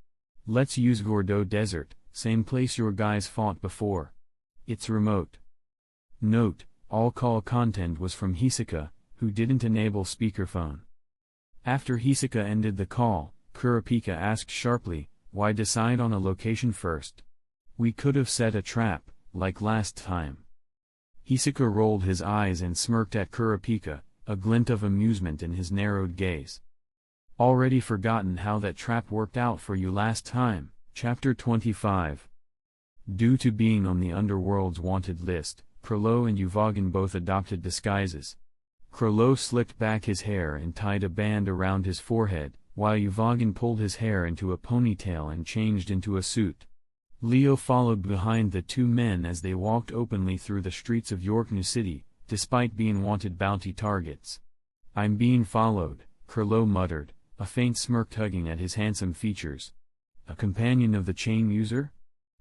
Let's use Gordo Desert, same place your guys fought before. It's remote. Note, all call content was from Hisaka, who didn't enable speakerphone. After Hisaka ended the call, Kurapika asked sharply, why decide on a location first? We could have set a trap, like last time. Hisaka rolled his eyes and smirked at Kurapika, a glint of amusement in his narrowed gaze. Already forgotten how that trap worked out for you last time, Chapter 25. Due to being on the underworld's wanted list, Krilo and Uvogin both adopted disguises. Krilo slicked back his hair and tied a band around his forehead, while Uvogin pulled his hair into a ponytail and changed into a suit. Leo followed behind the two men as they walked openly through the streets of York New City, despite being wanted bounty targets. "I'm being followed," Krilo muttered, a faint smirk tugging at his handsome features. "A companion of the chain user?"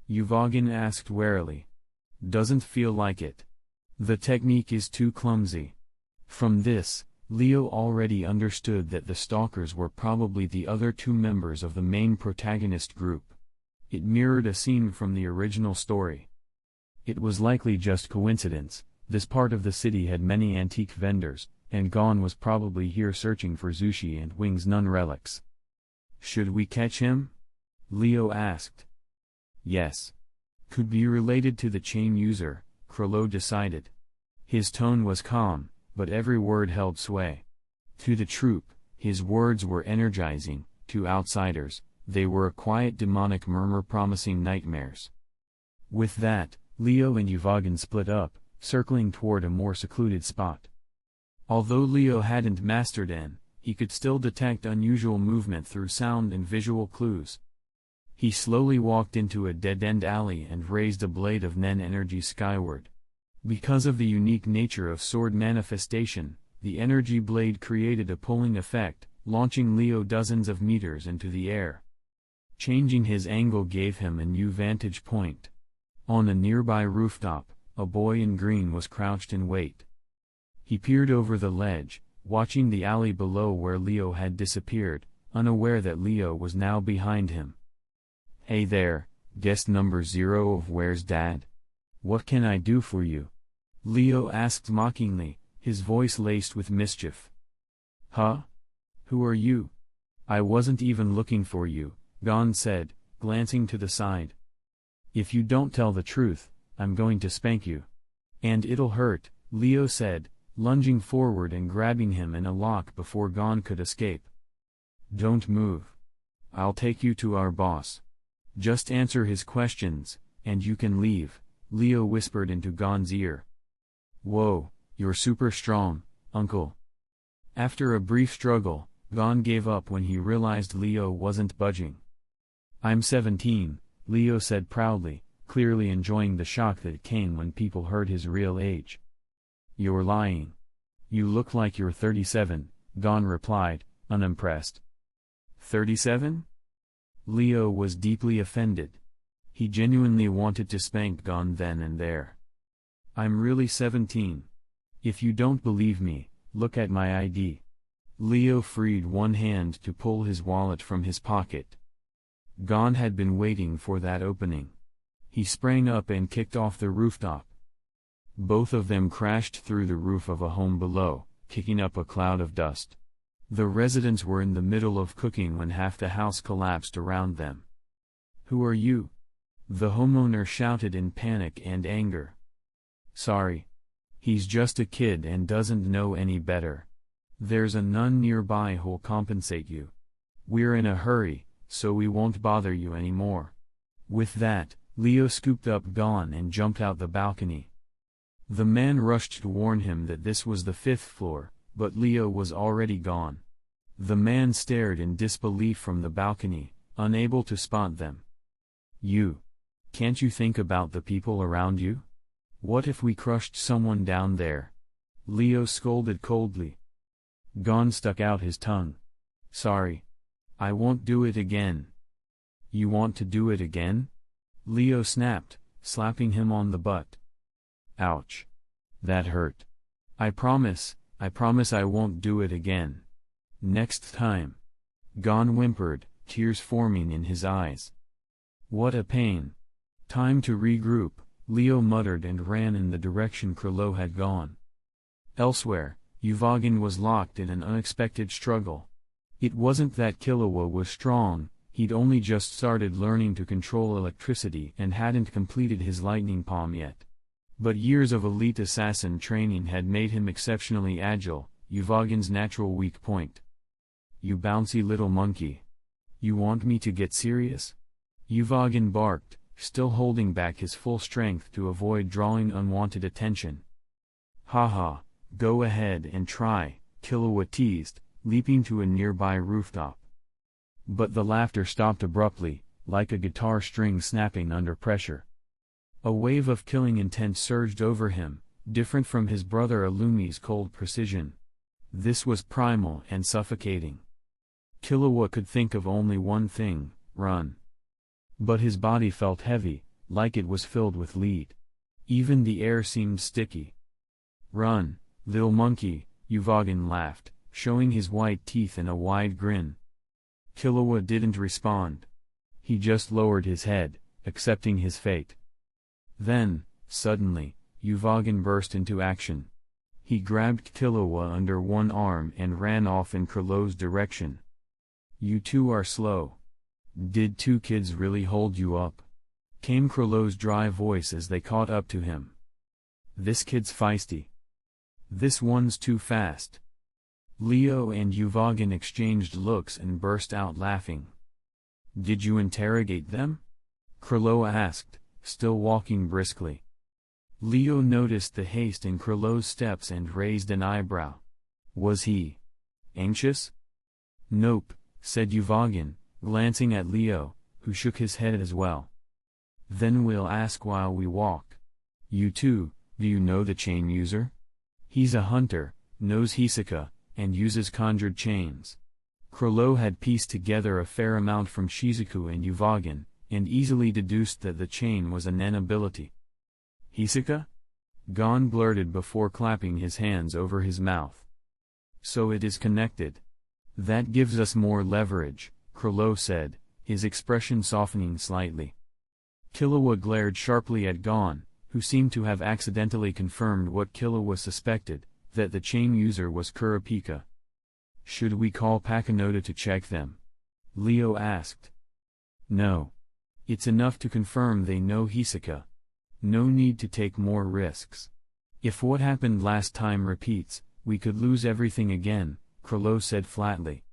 Uvogin asked warily. "Doesn't feel like it. The technique is too clumsy." From this, Leo already understood that the stalkers were probably the other two members of the main protagonist group. It mirrored a scene from the original story. It was likely just coincidence. This part of the city had many antique vendors, and Gon was probably here searching for Zushi and Wing's Nun relics. "Should we catch him?" Leo asked. "Yes. Could be related to the chain user," Krilo decided. His tone was calm, but every word held sway. To the troop, his words were energizing; to outsiders, they were a quiet demonic murmur promising nightmares. With that, Leo and Uvogin split up, circling toward a more secluded spot. Although Leo hadn't mastered N, he could still detect unusual movement through sound and visual clues. He slowly walked into a dead-end alley and raised a blade of Nen energy skyward. Because of the unique nature of sword manifestation, the energy blade created a pulling effect, launching Leo dozens of meters into the air. Changing his angle gave him a new vantage point. On a nearby rooftop, a boy in green was crouched in wait. He peered over the ledge, watching the alley below where Leo had disappeared, unaware that Leo was now behind him. "Hey there, guest number 0 of Where's Dad? What can I do for you?" Leo asked mockingly, his voice laced with mischief. "Huh? Who are you? I wasn't even looking for you," Gon said, glancing to the side. "If you don't tell the truth, I'm going to spank you. And it'll hurt," Leo said, lunging forward and grabbing him in a lock before Gon could escape. "Don't move. I'll take you to our boss. Just answer his questions, and you can leave," Leo whispered into Gon's ear. "Whoa, you're super strong, Uncle." After a brief struggle, Gon gave up when he realized Leo wasn't budging. "I'm 17, Leo said proudly, clearly enjoying the shock that came when people heard his real age. "You're lying. You look like you're 37, Gon replied, unimpressed. 37? Leo was deeply offended. He genuinely wanted to spank Gon then and there. "I'm really 17. If you don't believe me, look at my ID." Leo freed one hand to pull his wallet from his pocket. Gon had been waiting for that opening. He sprang up and kicked off the rooftop. Both of them crashed through the roof of a home below, kicking up a cloud of dust. The residents were in the middle of cooking when half the house collapsed around them. "Who are you?" the homeowner shouted in panic and anger. "Sorry. He's just a kid and doesn't know any better. There's a nun nearby who'll compensate you. We're in a hurry, so we won't bother you anymore." With that, Leo scooped up Gon and jumped out the balcony. The man rushed to warn him that this was the 5th floor, but Leo was already gone. The man stared in disbelief from the balcony, unable to spot them. Can't you think about the people around you? What if we crushed someone down there?" Leo scolded coldly. Gon stuck out his tongue. "Sorry. I won't do it again." "You want to do it again?" Leo snapped, slapping him on the butt. "Ouch. That hurt. I promise I won't do it again. Next time." Gon whimpered, tears forming in his eyes. "What a pain. Time to regroup," Leo muttered and ran in the direction Krilo had gone. Elsewhere, Uvogin was locked in an unexpected struggle. It wasn't that Killua was strong, he'd only just started learning to control electricity and hadn't completed his lightning palm yet. But years of elite assassin training had made him exceptionally agile, Uvogin's natural weak point. "You bouncy little monkey. You want me to get serious?" Uvogin barked, still holding back his full strength to avoid drawing unwanted attention. Haha, go ahead and try, Killua teased, leaping to a nearby rooftop. But the laughter stopped abruptly, like a guitar string snapping under pressure. A wave of killing intent surged over him, different from his brother Illumi's cold precision. This was primal and suffocating. Killua could think of only one thing: run. But his body felt heavy, like it was filled with lead. Even the air seemed sticky. Run, little monkey, Uvogin laughed, showing his white teeth in a wide grin. Killua didn't respond. He just lowered his head, accepting his fate. Then, suddenly, Uvogin burst into action. He grabbed Killua under one arm and ran off in Krillow's direction. You two are slow. Did two kids really hold you up? Came Krillow's dry voice as they caught up to him. This kid's feisty. This one's too fast. Leo and Uvogin exchanged looks and burst out laughing. Did you interrogate them? Krillow asked, still walking briskly. Leo noticed the haste in Krillow's steps and raised an eyebrow. Was he anxious? Nope, said Uvogin, glancing at Leo, who shook his head as well. Then we'll ask while we walk. You two, do you know the chain user? He's a hunter, knows Hisoka, and uses conjured chains. Krillow had pieced together a fair amount from Shizuku and Uvogin, and easily deduced that the chain was a Nen ability. Hisoka? Gon blurted before clapping his hands over his mouth. So it is connected. That gives us more leverage, Krillow said, his expression softening slightly. Killua glared sharply at Gon, who seemed to have accidentally confirmed what Killua suspected, that the chain user was Kurapika. Should we call Pakunoda to check them? Leo asked. No. It's enough to confirm they know Hisoka. No need to take more risks. If what happened last time repeats, we could lose everything again, Krillow said flatly.